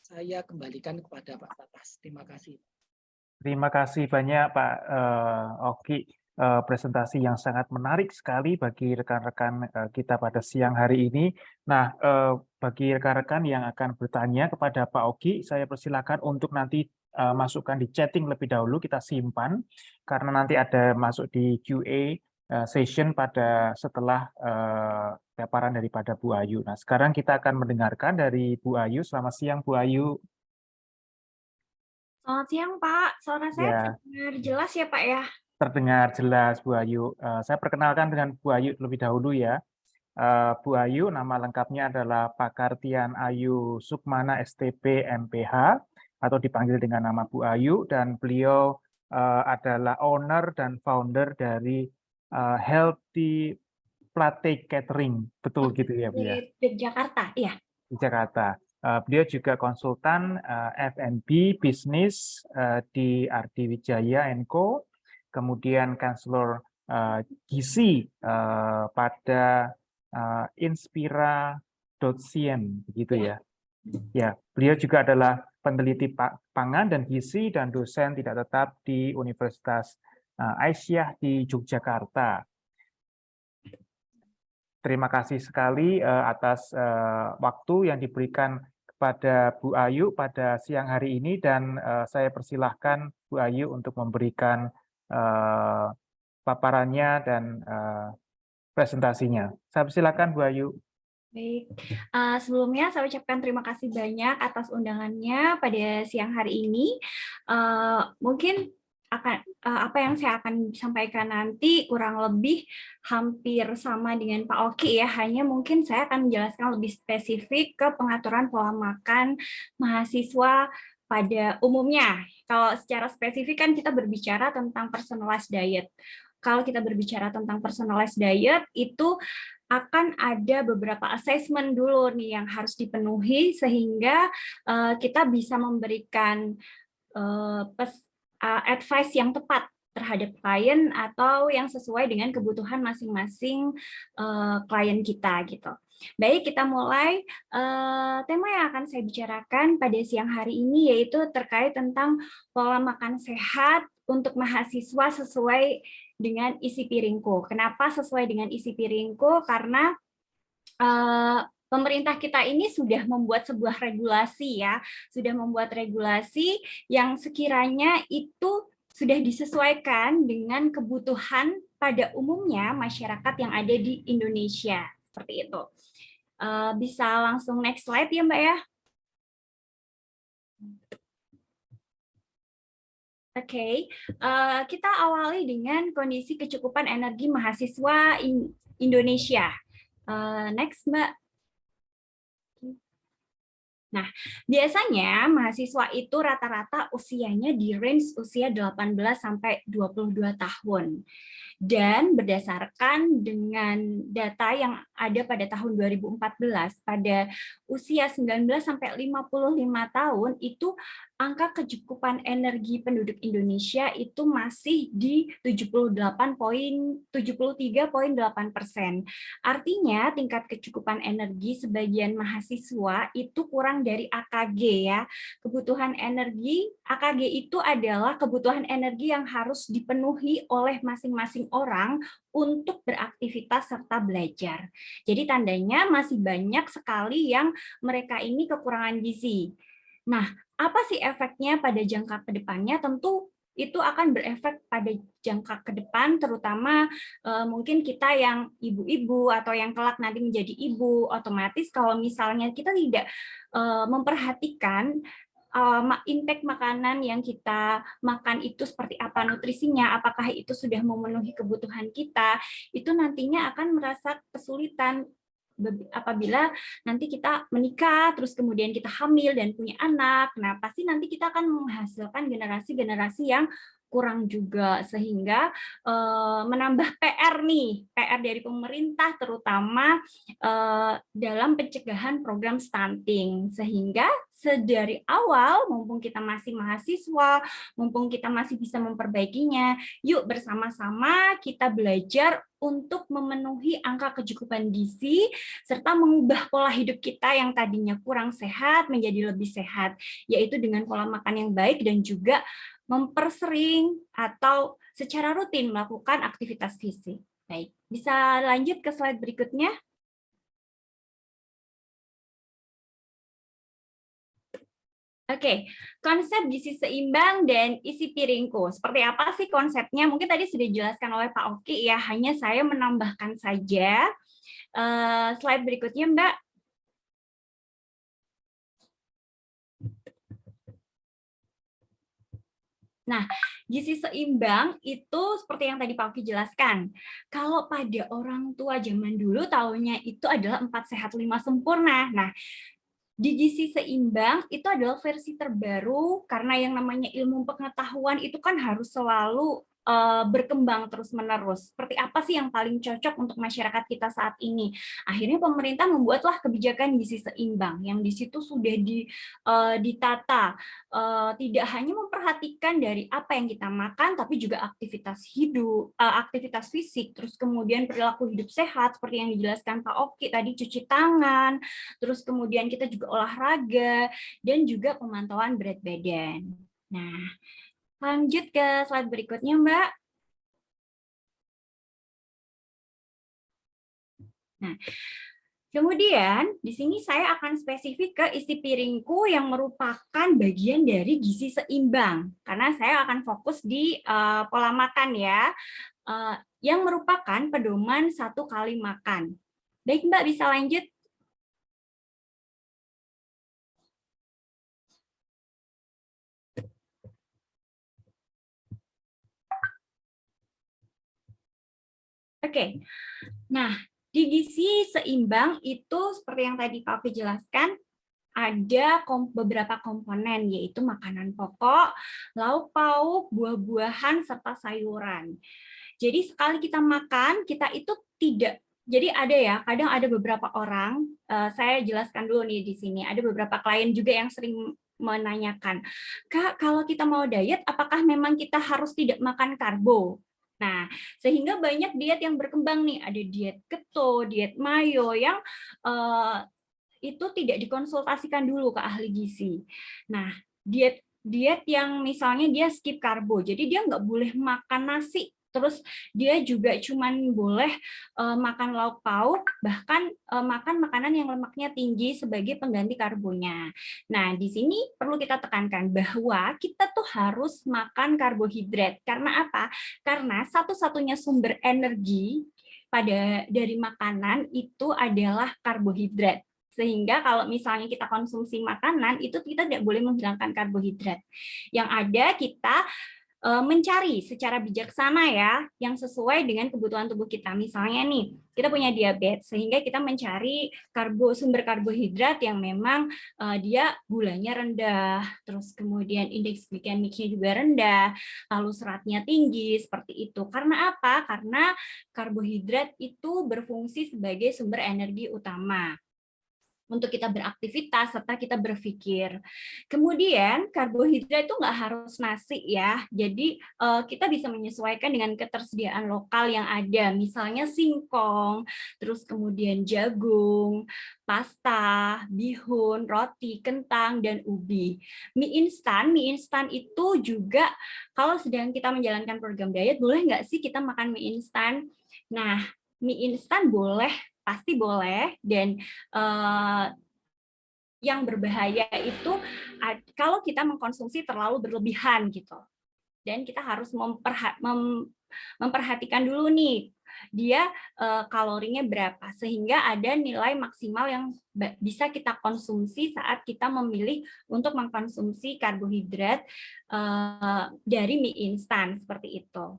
Saya kembalikan kepada Pak Tatas. Terima kasih. Terima kasih banyak Pak Oki. Presentasi yang sangat menarik sekali bagi rekan-rekan kita pada siang hari ini. Nah, bagi rekan-rekan yang akan bertanya kepada Pak Oki, saya persilakan untuk nanti masukkan di chatting lebih dahulu, kita simpan, karena nanti ada masuk di QA session pada setelah paparan daripada Bu Ayu. Nah, sekarang kita akan mendengarkan dari Bu Ayu. Selamat siang, Bu Ayu. Selamat siang, Pak. Suara saya Ya. terdengar jelas ya, Pak ya? Terdengar jelas, Bu Ayu. Saya perkenalkan dengan Bu Ayu lebih dahulu ya. Bu Ayu, nama lengkapnya adalah Pakartian Ayu Sukmana STP MPH, atau dipanggil dengan nama Bu Ayu, dan beliau adalah owner dan founder dari Healthy Plate Catering. Betul gitu ya, Bu ya? Di Jakarta, iya. Di Jakarta. Beliau juga konsultan F&B bisnis di Ardi Wijaya & Co. Kemudian konselor gizi pada Inspira.cien, begitu ya. Ya, beliau juga adalah peneliti pangan dan gizi dan dosen tidak tetap di Universitas Aisyah di Yogyakarta. Terima kasih sekali atas waktu yang diberikan kepada Bu Ayu pada siang hari ini, dan saya persilahkan Bu Ayu untuk memberikan paparannya dan presentasinya. Saya persilakan Bu Ayu. Baik, sebelumnya saya ucapkan terima kasih banyak atas undangannya pada siang hari ini. Mungkin apa yang saya akan sampaikan nanti kurang lebih hampir sama dengan Pak Oki ya, hanya mungkin saya akan menjelaskan lebih spesifik ke pengaturan pola makan mahasiswa pada umumnya. Kalau secara spesifik kan kita berbicara tentang personalized diet. Kalau kita berbicara tentang personalized diet, itu akan ada beberapa assessment dulu nih yang harus dipenuhi sehingga kita bisa memberikan advice yang tepat terhadap klien atau yang sesuai dengan kebutuhan masing-masing klien kita gitu. Baik, kita mulai. Tema yang akan saya bicarakan pada siang hari ini yaitu terkait tentang pola makan sehat untuk mahasiswa sesuai dengan isi piringku. Kenapa sesuai dengan isi piringku? Karena pemerintah kita ini sudah membuat sebuah regulasi ya, sudah membuat regulasi yang sekiranya itu sudah disesuaikan dengan kebutuhan pada umumnya masyarakat yang ada di Indonesia. Seperti itu. Bisa langsung next slide ya Mbak ya. Oke, kita awali dengan kondisi kecukupan energi mahasiswa Indonesia. Next Mbak. Nah, biasanya mahasiswa itu rata-rata usianya di range usia 18 sampai 22 tahun. Dan berdasarkan dengan data yang ada pada tahun 2014, pada usia 19 sampai 55 tahun itu angka kecukupan energi penduduk Indonesia itu masih di 73,8%. Artinya tingkat kecukupan energi sebagian mahasiswa itu kurang dari AKG ya. Kebutuhan energi, AKG itu adalah kebutuhan energi yang harus dipenuhi oleh masing-masing orang untuk beraktivitas serta belajar. Jadi tandanya masih banyak sekali yang mereka ini kekurangan gizi. Nah, apa sih efeknya pada jangka ke depannya? Tentu itu akan berefek pada jangka ke depan, terutama mungkin kita yang ibu-ibu atau yang kelak nanti menjadi ibu, otomatis kalau misalnya kita tidak memperhatikan intake makanan yang kita makan itu seperti apa nutrisinya, apakah itu sudah memenuhi kebutuhan kita, itu nantinya akan merasa kesulitan apabila nanti kita menikah, terus kemudian kita hamil dan punya anak. Nah, pasti nanti kita akan menghasilkan generasi-generasi yang kurang juga, sehingga menambah PR nih, PR dari pemerintah terutama dalam pencegahan program stunting, sehingga sedari awal mumpung kita masih mahasiswa, mumpung kita masih bisa memperbaikinya, yuk bersama-sama kita belajar untuk memenuhi angka kecukupan gizi serta mengubah pola hidup kita yang tadinya kurang sehat menjadi lebih sehat, yaitu dengan pola makan yang baik dan juga mempersering atau secara rutin melakukan aktivitas fisik. Baik, bisa lanjut ke slide berikutnya. Oke, konsep gizi seimbang dan isi piringku. Seperti apa sih konsepnya? Mungkin tadi sudah dijelaskan oleh Pak Oki ya, hanya saya menambahkan saja. Slide berikutnya, Mbak. Nah, gizi seimbang itu seperti yang tadi Pak Oki jelaskan. Kalau pada orang tua zaman dulu taunya itu adalah 4 sehat 5 sempurna. Nah, di gizi seimbang itu adalah versi terbaru karena yang namanya ilmu pengetahuan itu kan harus selalu berkembang terus-menerus. Seperti apa sih yang paling cocok untuk masyarakat kita saat ini? Akhirnya pemerintah membuatlah kebijakan gizi seimbang yang di situ sudah ditata, tidak hanya memperhatikan dari apa yang kita makan, tapi juga aktivitas hidup, aktivitas fisik, terus kemudian perilaku hidup sehat seperti yang dijelaskan Pak Oki tadi, cuci tangan, terus kemudian kita juga olahraga dan juga pemantauan berat badan. Nah, lanjut ke slide berikutnya, Mbak. Nah, kemudian di sini saya akan spesifik ke isi piringku yang merupakan bagian dari gizi seimbang, karena saya akan fokus di pola makan ya, yang merupakan pedoman 1 kali makan. Baik, Mbak, bisa lanjut. Oke, nah di gizi seimbang itu seperti yang tadi Pak Oki jelaskan, ada beberapa komponen, yaitu makanan pokok, lauk pauk, buah-buahan, serta sayuran. Jadi sekali kita makan, kita itu tidak, jadi ada ya, kadang ada beberapa orang, saya jelaskan dulu nih di sini, ada beberapa klien juga yang sering menanyakan, Kak, kalau kita mau diet, apakah memang kita harus tidak makan karbo? Nah, sehingga banyak diet yang berkembang nih, ada diet keto, diet mayo yang itu tidak dikonsultasikan dulu ke ahli gizi. Nah, diet yang misalnya dia skip karbo, jadi dia nggak boleh makan nasi, terus dia juga cuman boleh makan lauk pauk, bahkan makan makanan yang lemaknya tinggi sebagai pengganti karbonya. Nah, di sini perlu kita tekankan bahwa kita tuh harus makan karbohidrat. Karena apa? Karena satu-satunya sumber energi dari makanan itu adalah karbohidrat. Sehingga kalau misalnya kita konsumsi makanan, itu kita tidak boleh menghilangkan karbohidrat. Yang ada kita mencari secara bijaksana ya, yang sesuai dengan kebutuhan tubuh kita. Misalnya nih, kita punya diabetes, sehingga kita mencari sumber karbohidrat yang memang dia gulanya rendah, terus kemudian indeks glikemiknya juga rendah, lalu seratnya tinggi, seperti itu. Karena apa? Karena karbohidrat itu berfungsi sebagai sumber energi utama untuk kita beraktivitas serta kita berpikir. Kemudian karbohidrat itu nggak harus nasi ya, jadi kita bisa menyesuaikan dengan ketersediaan lokal yang ada, misalnya singkong, terus kemudian jagung, pasta, bihun, roti, kentang, dan ubi. Mie instan itu juga kalau sedang kita menjalankan program diet, boleh nggak sih kita makan mie instan? Nah, mie instan boleh, pasti boleh, dan yang berbahaya itu kalau kita mengkonsumsi terlalu berlebihan gitu. Dan kita harus memperhatikan dulu nih, dia kalorinya berapa, sehingga ada nilai maksimal yang bisa kita konsumsi saat kita memilih untuk mengkonsumsi karbohidrat dari mie instan, seperti itu.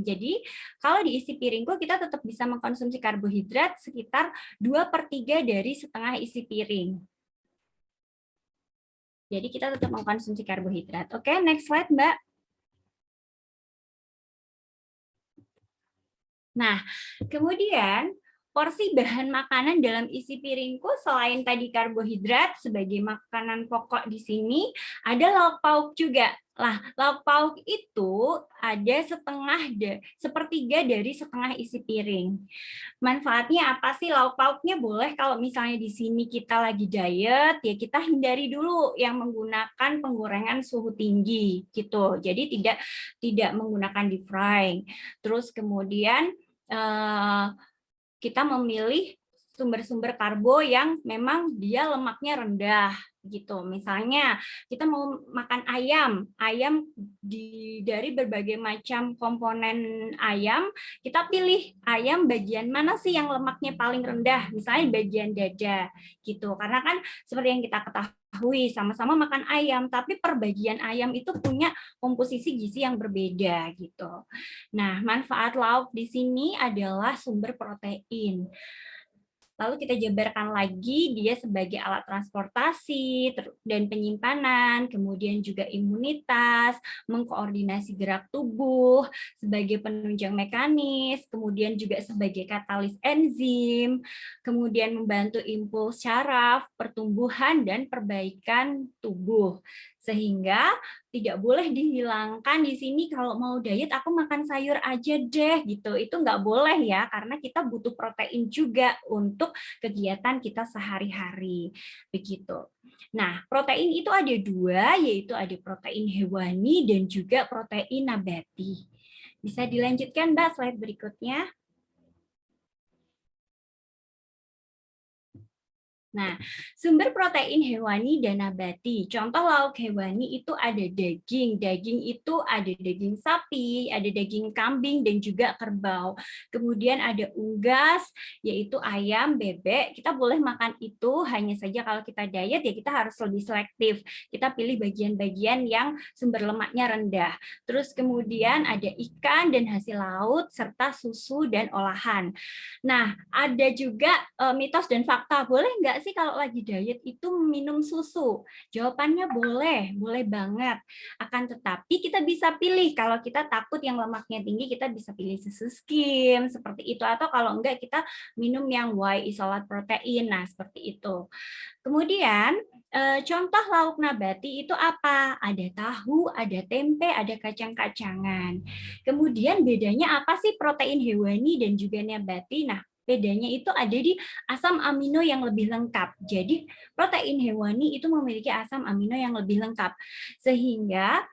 Jadi kalau diisi piringku kita tetap bisa mengkonsumsi karbohidrat sekitar 2/3 dari setengah isi piring. Jadi kita tetap mengkonsumsi karbohidrat. Oke, next slide, Mbak. Nah, kemudian porsi bahan makanan dalam isi piringku selain tadi karbohidrat sebagai makanan pokok di sini, ada lauk pauk juga. Lah, lauk pauk itu ada sepertiga dari setengah isi piring. Manfaatnya apa sih lauk pauknya? Boleh kalau misalnya di sini kita lagi diet, ya kita hindari dulu yang menggunakan penggorengan suhu tinggi gitu. Jadi tidak menggunakan deep frying. Terus kemudian kita memilih sumber-sumber karbo yang memang dia lemaknya rendah gitu. Misalnya kita mau makan ayam dari berbagai macam komponen ayam, kita pilih ayam bagian mana sih yang lemaknya paling rendah, misalnya bagian dada gitu. Karena kan seperti yang kita ketahui sama-sama makan ayam, tapi per bagian ayam itu punya komposisi gizi yang berbeda gitu. Nah, manfaat lauk di sini adalah sumber protein. Lalu kita jabarkan lagi dia sebagai alat transportasi dan penyimpanan, kemudian juga imunitas, mengkoordinasi gerak tubuh, sebagai penunjang mekanis, kemudian juga sebagai katalis enzim, kemudian membantu impuls syaraf, pertumbuhan, dan perbaikan tubuh. Sehingga tidak boleh dihilangkan di sini kalau mau diet aku makan sayur aja deh gitu. Itu nggak boleh ya, karena kita butuh protein juga untuk kegiatan kita sehari-hari. Begitu. Nah, protein itu ada dua, yaitu ada protein hewani dan juga protein nabati. Bisa dilanjutkan, Mbak, slide berikutnya. Nah, sumber protein hewani dan nabati. Contoh lauk hewani itu ada daging. Daging itu ada daging sapi, ada daging kambing, dan juga kerbau. Kemudian ada unggas, yaitu ayam, bebek. Kita boleh makan itu, hanya saja kalau kita diet ya kita harus lebih selektif. Kita pilih bagian-bagian yang sumber lemaknya rendah. Terus kemudian ada ikan dan hasil laut, serta susu dan olahan. Nah, ada juga mitos dan fakta. Boleh nggak sih kalau lagi diet itu minum susu? Jawabannya boleh, boleh banget. Akan tetapi kita bisa pilih, kalau kita takut yang lemaknya tinggi, kita bisa pilih susu skim, seperti itu. Atau kalau enggak, kita minum yang whey isolat protein, nah seperti itu. Kemudian, contoh lauk nabati itu apa? Ada tahu, ada tempe, ada kacang-kacangan. Kemudian bedanya apa sih protein hewani dan juga nabati? Nah, bedanya itu ada di asam amino yang lebih lengkap. Jadi protein hewani itu memiliki asam amino yang lebih lengkap. Sehingga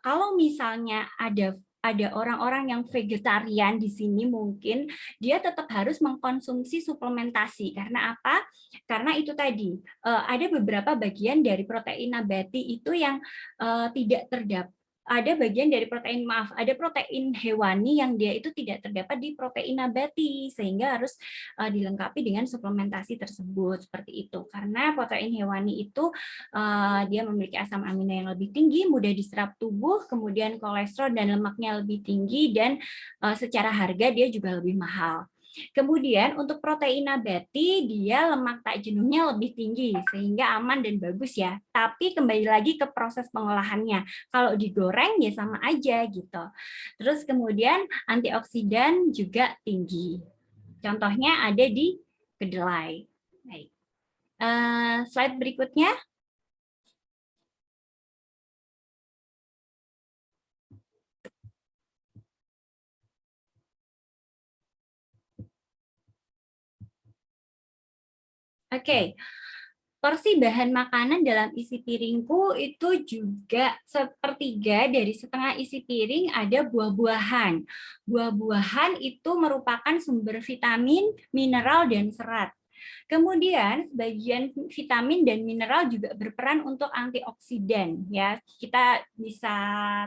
kalau misalnya ada orang-orang yang vegetarian di sini, mungkin dia tetap harus mengkonsumsi suplementasi. Karena apa? Karena itu tadi ada beberapa bagian dari protein nabati itu yang tidak terdapat. Ada bagian dari ada protein hewani yang dia itu tidak terdapat di protein nabati, sehingga harus dilengkapi dengan suplementasi tersebut seperti itu. Karena protein hewani itu dia memiliki asam amino yang lebih tinggi, mudah diserap tubuh, kemudian kolesterol dan lemaknya lebih tinggi, dan secara harga dia juga lebih mahal. Kemudian untuk protein nabati dia lemak tak jenuhnya lebih tinggi sehingga aman dan bagus ya. Tapi kembali lagi ke proses pengolahannya. Kalau digoreng ya sama aja gitu. Terus kemudian antioksidan juga tinggi. Contohnya ada di kedelai. Baik. Slide berikutnya. Oke, porsi bahan makanan dalam isi piringku itu juga sepertiga dari setengah isi piring ada buah-buahan. Buah-buahan itu merupakan sumber vitamin, mineral, dan serat. Kemudian bagian vitamin dan mineral juga berperan untuk antioksidan ya. Kita bisa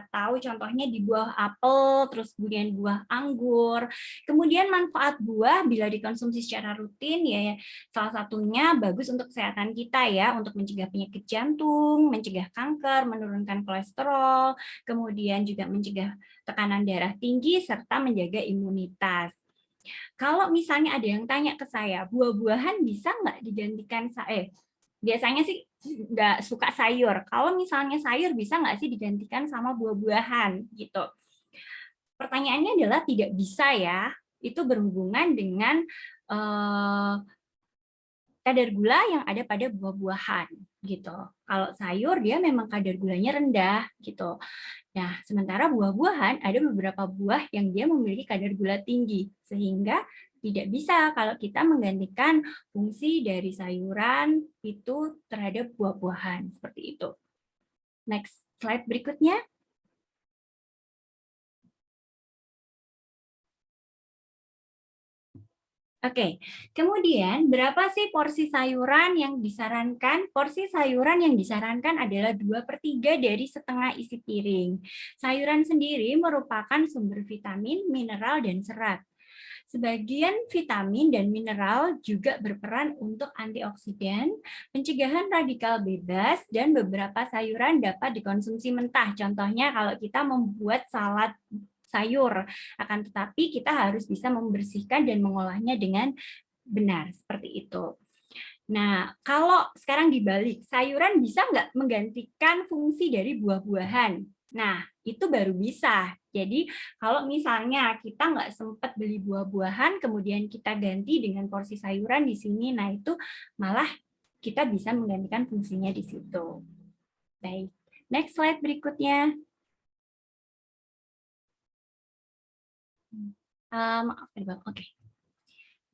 tahu contohnya di buah apel, terus kemudian buah anggur. Kemudian manfaat buah bila dikonsumsi secara rutin ya salah satunya bagus untuk kesehatan kita ya, untuk mencegah penyakit jantung, mencegah kanker, menurunkan kolesterol, kemudian juga mencegah tekanan darah tinggi serta menjaga imunitas. Kalau misalnya ada yang tanya ke saya, buah-buahan bisa nggak digantikan biasanya sih nggak suka sayur. Kalau misalnya sayur bisa nggak sih digantikan sama buah-buahan gitu? Pertanyaannya adalah tidak bisa ya. itu berhubungan dengan kadar gula yang ada pada buah-buahan gitu. Kalau sayur dia memang kadar gulanya rendah gitu. Nah, sementara buah-buahan ada beberapa buah yang dia memiliki kadar gula tinggi sehingga tidak bisa kalau kita menggantikan fungsi dari sayuran itu terhadap buah-buahan seperti itu. Next slide berikutnya. Oke, kemudian berapa sih porsi sayuran yang disarankan? Porsi sayuran yang disarankan adalah 2/3 dari setengah isi piring. Sayuran sendiri merupakan sumber vitamin, mineral, dan serat. Sebagian vitamin dan mineral juga berperan untuk antioksidan, pencegahan radikal bebas, dan beberapa sayuran dapat dikonsumsi mentah. Contohnya kalau kita membuat salad sayur, akan tetapi kita harus bisa membersihkan dan mengolahnya dengan benar, seperti itu. Nah, kalau sekarang dibalik, sayuran bisa nggak menggantikan fungsi dari buah-buahan? Nah, itu baru bisa. Jadi, kalau misalnya kita nggak sempat beli buah-buahan, kemudian kita ganti dengan porsi sayuran di sini, nah itu malah kita bisa menggantikan fungsinya di situ. Baik, next slide berikutnya. Oke.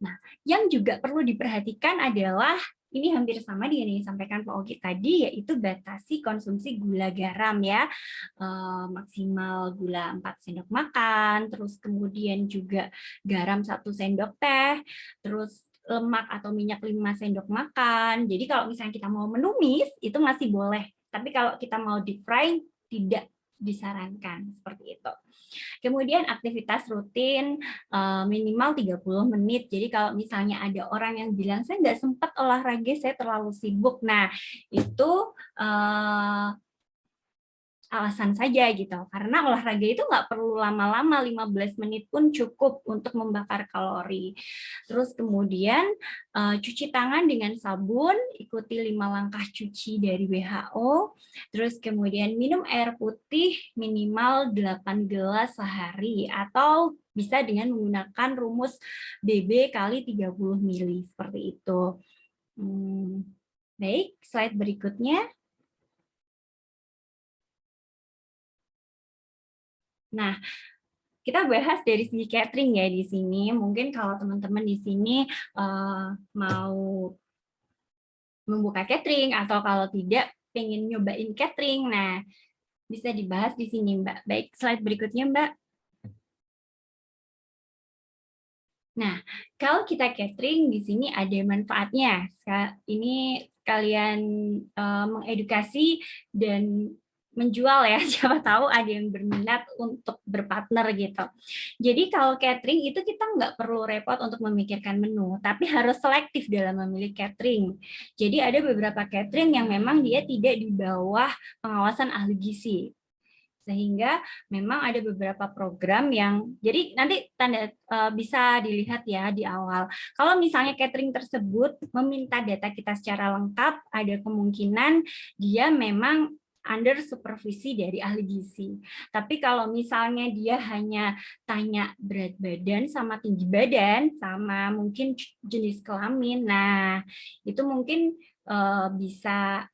Nah, yang juga perlu diperhatikan adalah ini hampir sama dengan yang disampaikan Pak Ogi tadi, yaitu batasi konsumsi gula garam ya, maksimal gula 4 sendok makan, terus kemudian juga garam 1 sendok teh, terus lemak atau minyak 5 sendok makan. Jadi kalau misalnya kita mau menumis itu masih boleh, tapi kalau kita mau deep fry tidak disarankan seperti itu. Kemudian aktivitas rutin minimal 30 menit. Jadi kalau misalnya ada orang yang bilang, saya nggak sempat olahraga, saya terlalu sibuk. Nah, itu alasan saja gitu. Karena olahraga itu nggak perlu lama-lama, 15 menit pun cukup untuk membakar kalori. Terus kemudian cuci tangan dengan sabun, ikuti 5 langkah cuci dari WHO. Terus kemudian minum air putih minimal 8 gelas sehari atau bisa dengan menggunakan rumus BB kali 30 ml seperti itu. Baik, slide berikutnya. Nah, kita bahas dari segi catering ya di sini. Mungkin kalau teman-teman di sini mau membuka catering atau kalau tidak pengen nyobain catering, nah bisa dibahas di sini, Mbak. Baik, slide berikutnya, Mbak. Nah, kalau kita catering di sini ada manfaatnya. Ini sekalian mengedukasi dan menjual ya, siapa tahu ada yang berminat untuk berpartner gitu. Jadi kalau catering itu kita nggak perlu repot untuk memikirkan menu, tapi harus selektif dalam memilih catering. Jadi ada beberapa catering yang memang dia tidak di bawah pengawasan ahli gizi. Sehingga memang ada beberapa program yang, jadi nanti bisa dilihat ya di awal. Kalau misalnya catering tersebut meminta data kita secara lengkap, ada kemungkinan dia memang under supervisi dari ahli gizi. Tapi kalau misalnya dia hanya tanya berat badan sama tinggi badan, sama mungkin jenis kelamin, nah itu mungkin bisa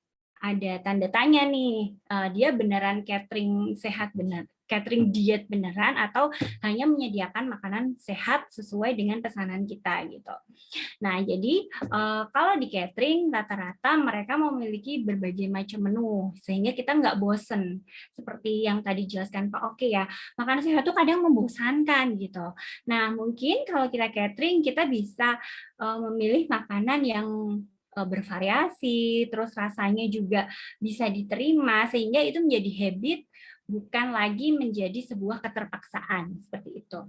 ada tanda tanya nih, dia beneran catering sehat benar, catering diet beneran atau hanya menyediakan makanan sehat sesuai dengan pesanan kita gitu. Nah, jadi kalau di catering rata-rata mereka memiliki berbagai macam menu sehingga kita nggak bosen. Seperti yang tadi dijelaskan Pak Oke ya, makanan sehat itu kadang membosankan gitu. Nah, mungkin kalau kita catering kita bisa memilih makanan yang bervariasi, terus rasanya juga bisa diterima, sehingga itu menjadi habit, bukan lagi menjadi sebuah keterpaksaan, seperti itu.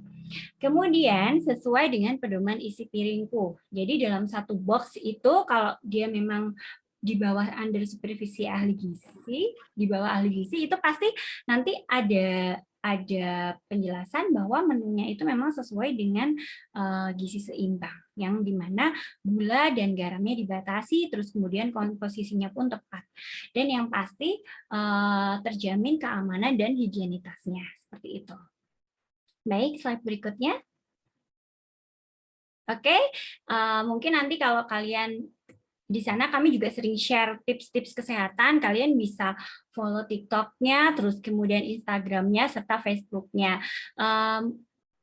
Kemudian, sesuai dengan pedoman isi piringku. Jadi dalam satu box itu, kalau dia memang di bawah under supervisi ahli gizi, di bawah ahli gizi, itu pasti nanti ada penjelasan bahwa menunya itu memang sesuai dengan gizi seimbang, yang dimana gula dan garamnya dibatasi, terus kemudian komposisinya pun tepat. Dan yang pasti terjamin keamanan dan higienitasnya, seperti itu. Baik, slide berikutnya. Oke, mungkin nanti kalau kalian di sana kami juga sering share tips-tips kesehatan, kalian bisa follow TikTok-nya, terus kemudian Instagram-nya, serta Facebook-nya.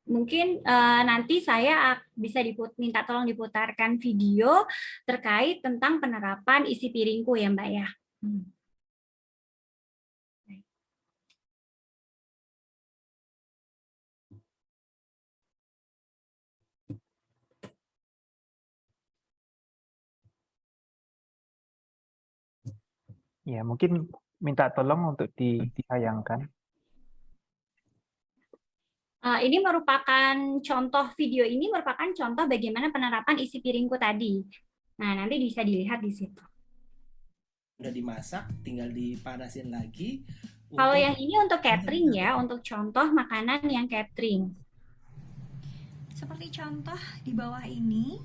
Mungkin nanti saya bisa minta tolong diputarkan video terkait tentang penerapan isi piringku ya Mbak ya. Ya, mungkin minta tolong untuk ditayangkan. Ini merupakan contoh video ini merupakan contoh bagaimana penerapan isi piringku tadi. Nah, nanti bisa dilihat di situ. Udah dimasak, tinggal dipanasin lagi. Kalau yang ini untuk catering ya, untuk contoh makanan yang catering. Seperti contoh di bawah ini,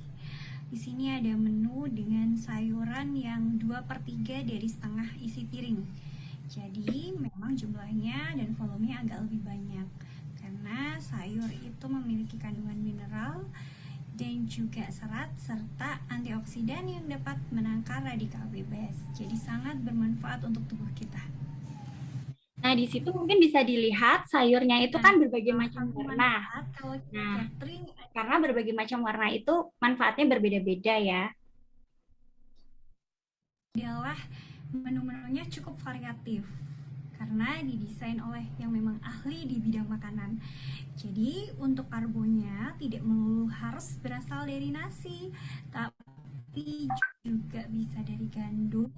di sini ada menu dengan sayuran yang 2/3 dari setengah isi piring. Jadi memang jumlahnya dan volumenya agak lebih banyak karena sayur itu memiliki kandungan mineral dan juga serat serta antioksidan yang dapat menangkal radikal bebas. Jadi sangat bermanfaat untuk tubuh kita. Nah, di situ mungkin bisa dilihat sayurnya itu kan berbagai macam warna. Nah, karena berbagai macam warna itu manfaatnya berbeda-beda ya. Adalah menu-menunya cukup variatif karena didesain oleh yang memang ahli di bidang makanan. Jadi untuk karbonya tidak melulu harus berasal dari nasi, tapi juga bisa dari gandum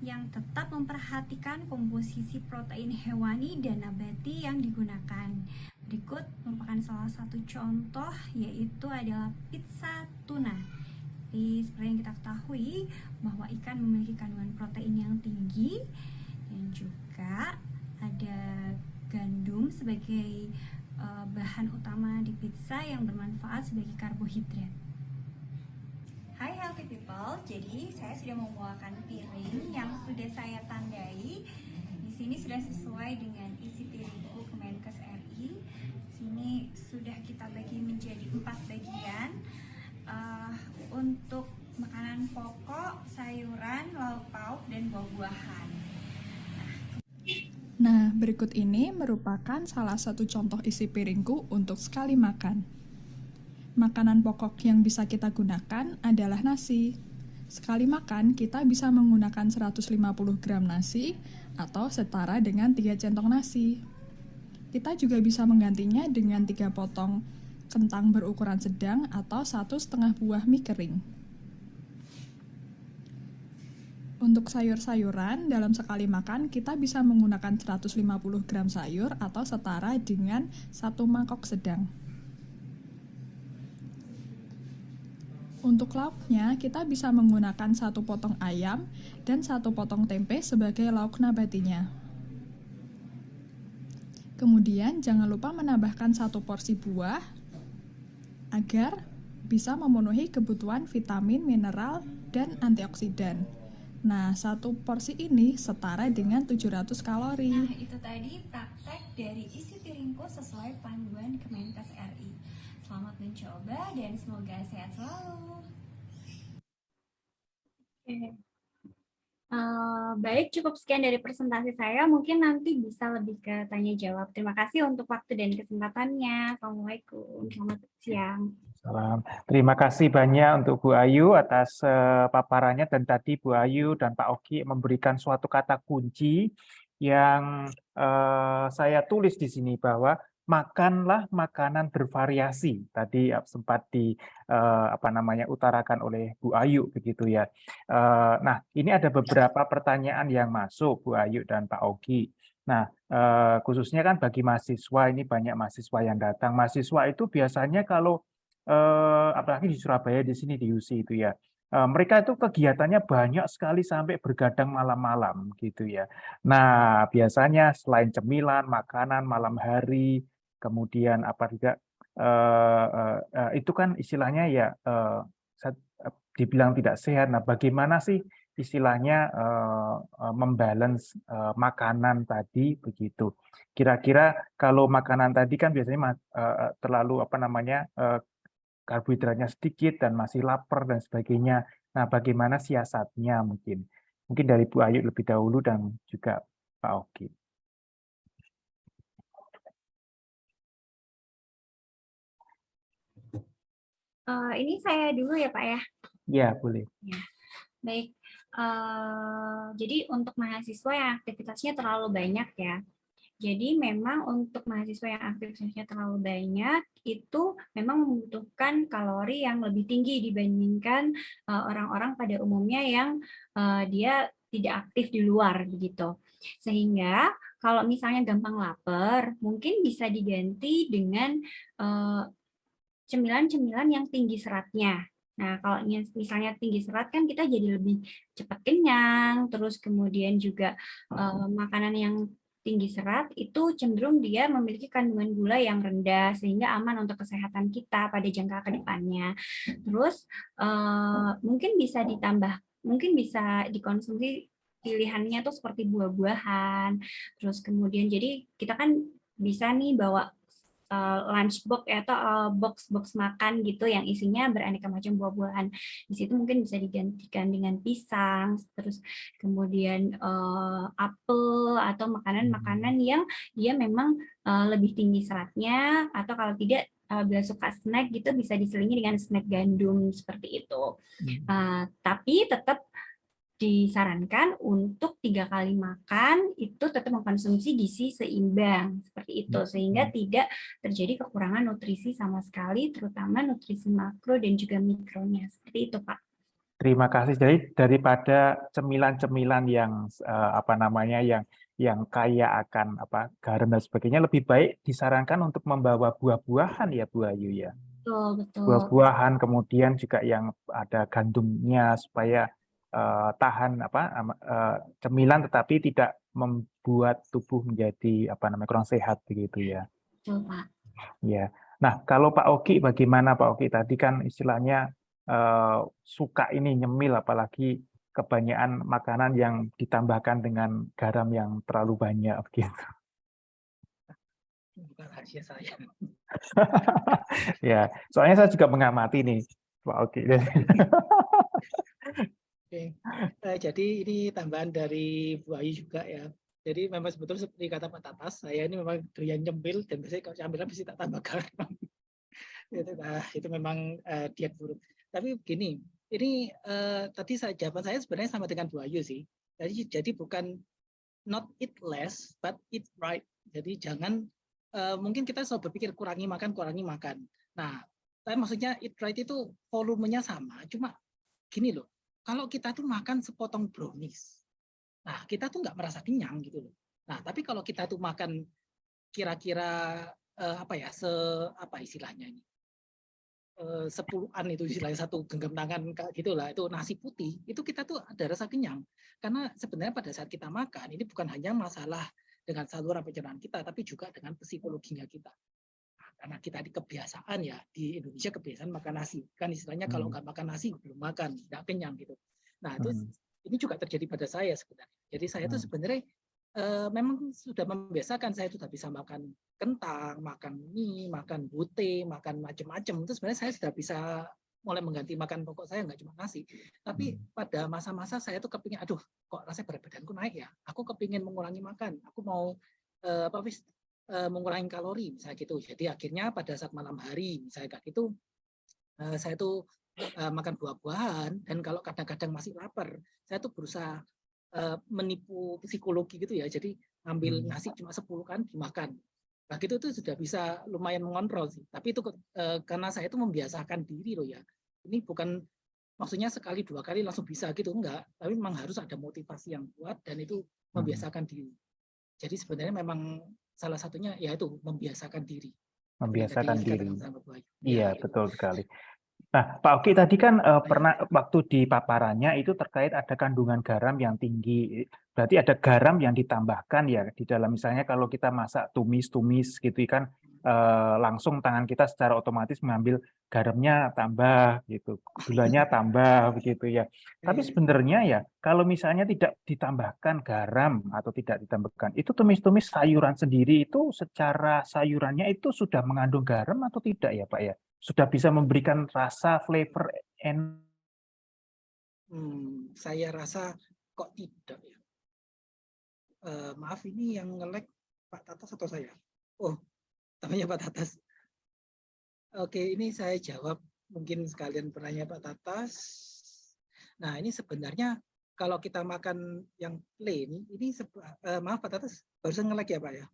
yang tetap memperhatikan komposisi protein hewani dan nabati yang digunakan. Berikut merupakan salah satu contoh, yaitu adalah pizza tuna. Jadi, seperti yang kita ketahui bahwa ikan memiliki kandungan protein yang tinggi dan juga ada gandum sebagai bahan utama di pizza yang bermanfaat sebagai karbohidrat. Hai healthy people, jadi saya sudah membawakan piring yang sudah saya tandai. Di sini sudah sesuai dengan isi piringku Kemenkes RI. Sini sudah kita bagi menjadi 4 bagian. Untuk makanan pokok, sayuran, lauk pauk, dan buah-buahan. Nah, berikut ini merupakan salah satu contoh isi piringku untuk sekali makan. Makanan pokok yang bisa kita gunakan adalah nasi. Sekali makan, kita bisa menggunakan 150 gram nasi atau setara dengan 3 centong nasi. Kita juga bisa menggantinya dengan 3 potong kentang berukuran sedang atau 1,5 buah mie kering. Untuk sayur-sayuran, dalam sekali makan kita bisa menggunakan 150 gram sayur atau setara dengan 1 mangkok sedang. Untuk lauknya, kita bisa menggunakan 1 potong ayam dan 1 potong tempe sebagai lauk nabatinya. Kemudian, jangan lupa menambahkan 1 porsi buah agar bisa memenuhi kebutuhan vitamin, mineral, dan antioksidan. Nah, 1 porsi ini setara dengan 700 kalori. Nah, itu tadi praktek dari isi piringku sesuai panduan Kemenkes RI. Selamat mencoba dan semoga sehat selalu. Baik, cukup sekian dari presentasi saya. Mungkin nanti bisa lebih ke tanya jawab. Terima kasih untuk waktu dan kesempatannya. Assalamualaikum. Selamat siang. Salam. Terima kasih banyak untuk Bu Ayu atas paparannya, dan tadi Bu Ayu dan Pak Oki memberikan suatu kata kunci yang saya tulis di sini bahwa makanlah makanan bervariasi. Tadi sempat utarakan oleh Bu Ayu begitu ya. Nah, ini ada beberapa pertanyaan yang masuk Bu Ayu dan Pak Oki. Nah, khususnya kan bagi mahasiswa, ini banyak mahasiswa yang datang. Mahasiswa itu biasanya kalau apalagi di Surabaya di sini di UC itu ya, mereka itu kegiatannya banyak sekali sampai bergadang malam-malam gitu ya. Nah, biasanya selain cemilan, makanan malam hari, kemudian apa juga itu kan istilahnya ya dibilang tidak sehat. Nah, bagaimana sih istilahnya membalance makanan tadi begitu? Kira-kira kalau makanan tadi kan biasanya terlalu karbohidratnya sedikit dan masih lapar dan sebagainya. Nah, bagaimana siasatnya mungkin? Mungkin dari Bu Ayu lebih dahulu dan juga Pak Oki. Ini saya dulu ya Pak ya? Ya, boleh. Ya. Baik, jadi untuk mahasiswa yang aktivitasnya terlalu banyak ya, jadi memang untuk mahasiswa yang aktivitasnya terlalu banyak itu memang membutuhkan kalori yang lebih tinggi dibandingkan orang-orang pada umumnya yang dia tidak aktif di luar begitu. Sehingga kalau misalnya gampang lapar, mungkin bisa diganti dengan cemilan-cemilan yang tinggi seratnya. Nah, kalau misalnya tinggi serat kan kita jadi lebih cepat kenyang, terus kemudian juga makanan yang tinggi serat itu cenderung dia memiliki kandungan gula yang rendah sehingga aman untuk kesehatan kita pada jangka ke depannya. Terus mungkin bisa dikonsumsi pilihannya tuh seperti buah-buahan. Terus kemudian jadi kita kan bisa nih bawa lunchbox atau box makan gitu yang isinya beraneka macam buah-buahan. Di situ mungkin bisa digantikan dengan pisang, terus kemudian apel atau makanan-makanan yang dia memang lebih tinggi seratnya, atau kalau tidak bila suka snack gitu bisa diselingi dengan snack gandum seperti itu. Tapi tetap disarankan untuk 3 kali makan itu tetap mengkonsumsi gizi seimbang seperti itu sehingga tidak terjadi kekurangan nutrisi sama sekali, terutama nutrisi makro dan juga mikronya seperti itu Pak. Terima kasih. Jadi daripada cemilan-cemilan yang yang kaya akan garam dan sebagainya, lebih baik disarankan untuk membawa buah-buahan ya Bu Ayu ya. Betul. Buah-buahan, kemudian juga yang ada gandumnya supaya tahan cemilan tetapi tidak membuat tubuh menjadi kurang sehat begitu ya. Betul Pak. Ya. Nah, kalau Pak Oki bagaimana Pak Oki? Tadi kan istilahnya suka ini nyemil, apalagi kebanyakan makanan yang ditambahkan dengan garam yang terlalu banyak begitu. Bukan rahasia saya. Ya, soalnya saya juga mengamati nih Pak Oki. Oke. Jadi ini tambahan dari Bu Ayu juga ya. Jadi memang sebetulnya seperti kata Pak Tatas, saya ini memang doyan nyemil dan biasanya kalau camilan mesti tak tambah garam. Itu memang diet buruk. Tapi begini, ini tadi jawaban saya sebenarnya sama dengan Bu Ayu sih. Jadi bukan not eat less, but eat right. Jadi jangan mungkin kita selalu berpikir kurangi makan. Nah, saya maksudnya eat right itu volumenya sama, cuma gini loh. Kalau kita tuh makan sepotong brownies, nah kita tuh nggak merasa kenyang gitu loh. Nah, tapi kalau kita tuh makan kira-kira istilahnya ini, 10-an itu istilahnya, satu genggam tangan gitulah, itu nasi putih, itu kita tuh ada rasa kenyang. Karena sebenarnya pada saat kita makan, ini bukan hanya masalah dengan saluran pencernaan kita, tapi juga dengan psikologinya kita. Karena kita di kebiasaan ya, di Indonesia kebiasaan makan nasi. Kan istilahnya kalau nggak makan nasi, belum makan, nggak kenyang gitu. Nah, itu ini juga terjadi pada saya sebenarnya. Jadi saya tuh sebenarnya memang sudah membiasakan, saya sudah bisa makan kentang, makan mie, makan bute, makan macam-macam. Itu sebenarnya saya sudah bisa mulai mengganti makan pokok saya, nggak cuma nasi. Tapi pada masa-masa saya tuh kepingin, aduh kok rasanya berat badanku naik ya. Aku kepingin mengurangi makan. Aku mau mengurangi kalori misalnya gitu. Jadi akhirnya pada saat malam hari misalnya kayak gitu, saya tuh makan buah-buahan, dan kalau kadang-kadang masih lapar, saya tuh berusaha menipu psikologi gitu ya. Jadi ngambil nasi cuma 10 kan dimakan. Nah gitu tuh sudah bisa lumayan mengontrol sih. Tapi itu karena saya itu membiasakan diri loh ya. Ini bukan maksudnya sekali 2 kali langsung bisa gitu, enggak. Tapi memang harus ada motivasi yang kuat dan itu membiasakan diri. Jadi sebenarnya memang salah satunya yaitu membiasakan diri. Membiasakan diri. Ya, Iya, betul sekali. Nah, Pak Oki tadi kan pernah waktu di paparannya itu terkait ada kandungan garam yang tinggi. Berarti ada garam yang ditambahkan ya di dalam, misalnya kalau kita masak tumis gitu kan, langsung tangan kita secara otomatis mengambil garamnya tambah gitu, gulanya tambah begitu ya. Tapi sebenarnya ya kalau misalnya tidak ditambahkan garam atau tidak ditambahkan, itu tumis-tumis sayuran sendiri itu secara sayurannya itu sudah mengandung garam atau tidak ya Pak ya? Sudah bisa memberikan rasa flavor Saya rasa kok tidak ya. Maaf ini yang nge-lag Pak Tatas atau saya? Oh, namanya Pak Tatas. Oke, ini saya jawab mungkin sekalian pertanyaan Pak Tatas. Nah, ini sebenarnya kalau kita makan yang plain, ini maaf Pak Tatas, barusan nge-lag ya Pak ya?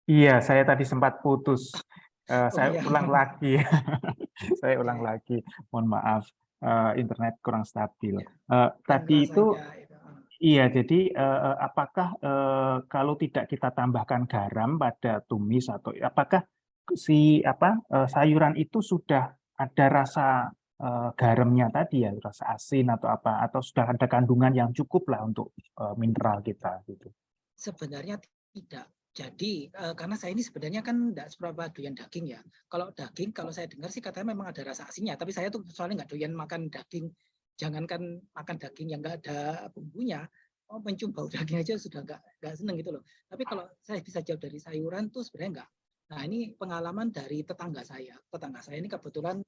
Iya, saya tadi sempat putus. Saya iya. ulang lagi. Saya ulang lagi. Mohon maaf, internet kurang stabil. Tadi itu, iya. Jadi apakah kalau tidak kita tambahkan garam pada tumis atau apakah sayuran itu sudah ada rasa garamnya tadi ya, rasa asin atau apa, atau sudah ada kandungan yang cukup lah untuk mineral kita gitu? Sebenarnya tidak. Jadi karena saya ini sebenarnya kan tidak seberapa doyan daging ya. Kalau daging, kalau saya dengar sih katanya memang ada rasa asinnya. Tapi saya tuh soalnya nggak doyan makan daging. Jangankan makan daging yang nggak ada bumbunya, mencium bau daging aja sudah nggak seneng gitu loh. Tapi kalau saya bisa jawab dari sayuran tuh sebenarnya nggak. Nah ini pengalaman dari tetangga saya. Tetangga saya ini kebetulan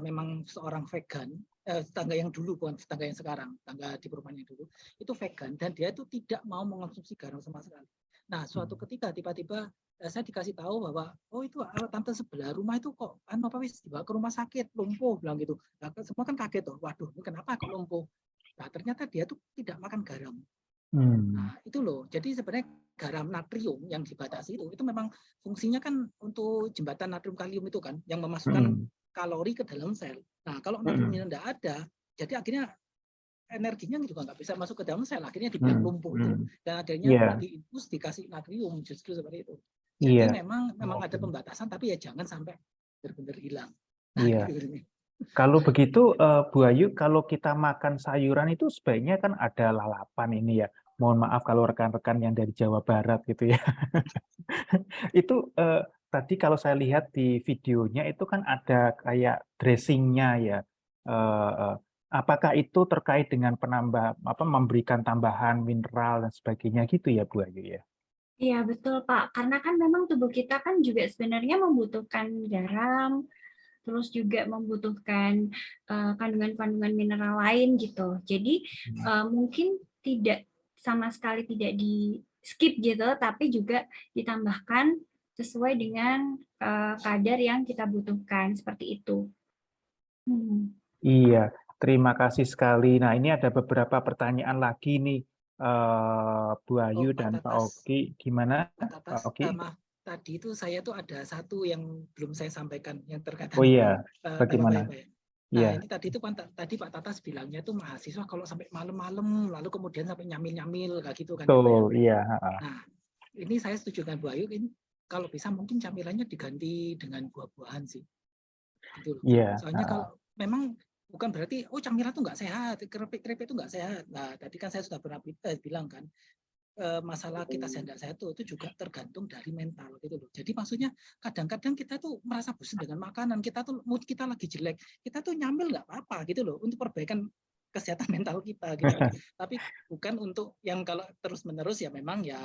memang seorang vegan. Tetangga yang dulu, bukan tetangga yang sekarang. Tetangga di perumahan yang dulu itu vegan dan dia itu tidak mau mengonsumsi garam sama sekali. Nah, suatu ketika tiba-tiba saya dikasih tahu bahwa oh itu tante sebelah rumah itu kok apa wis dibawa ke rumah sakit lumpuh bilang gitu. Nah, semua kan kaget tuh. Waduh, ini kenapa kok lumpuh? Nah, ternyata dia tuh tidak makan garam. Nah, itu loh. Jadi sebenarnya garam natrium yang dibatasi itu memang fungsinya kan untuk jembatan natrium kalium itu kan yang memasukkan kalori ke dalam sel. Nah, kalau natriumnya tidak ada, jadi akhirnya energinya juga nggak bisa masuk ke dalam sel, akhirnya dibilang lumpuh itu, dan akhirnya diinfus dikasih natrium justru seperti itu. Jadi memang ada pembatasan, tapi ya jangan sampai benar-benar hilang. Nah, gitu. Kalau begitu Bu Ayu, kalau kita makan sayuran itu sebaiknya kan ada lalapan ini ya. Mohon maaf kalau rekan-rekan yang dari Jawa Barat gitu ya. Itu tadi kalau saya lihat di videonya itu kan ada kayak dressingnya ya. Apakah itu terkait dengan memberikan tambahan mineral dan sebagainya gitu ya Bu Ayu ya? Iya betul Pak, karena kan memang tubuh kita kan juga sebenarnya membutuhkan garam, terus juga membutuhkan kandungan-kandungan mineral lain gitu. Jadi mungkin tidak sama sekali tidak di skip gitu, tapi juga ditambahkan sesuai dengan kadar yang kita butuhkan seperti itu. Iya. Terima kasih sekali. Nah, ini ada beberapa pertanyaan lagi nih, Bu Ayu dan Pak Oki. Gimana, Pak Oki? Maaf, tadi itu saya tuh ada satu yang belum saya sampaikan, yang terkait oh iya, bagaimana? Nah, ini tadi itu kan tadi Pak Tatas bilangnya itu mahasiswa kalau sampai malam-malam, lalu kemudian sampai nyamil-nyamil kayak gitu kan. Betul, iya. Nah, ini saya setuju dengan Bu Ayu, ini kalau bisa mungkin camilannya diganti dengan buah-buahan sih. Gitu loh. Iya. Soalnya kalau memang bukan berarti camilan itu nggak sehat, keripik-keripik itu nggak sehat. Nah, tadi kan saya sudah pernah bilang kan, masalah kita sehat nggak sehat itu juga tergantung dari mental gitu loh. Jadi maksudnya kadang-kadang kita tuh merasa bosan dengan makanan, kita tuh mood kita lagi jelek, kita tuh nyamil nggak apa-apa gitu loh untuk perbaikan kesehatan mental kita gitu. Tapi bukan untuk yang kalau terus-menerus ya memang ya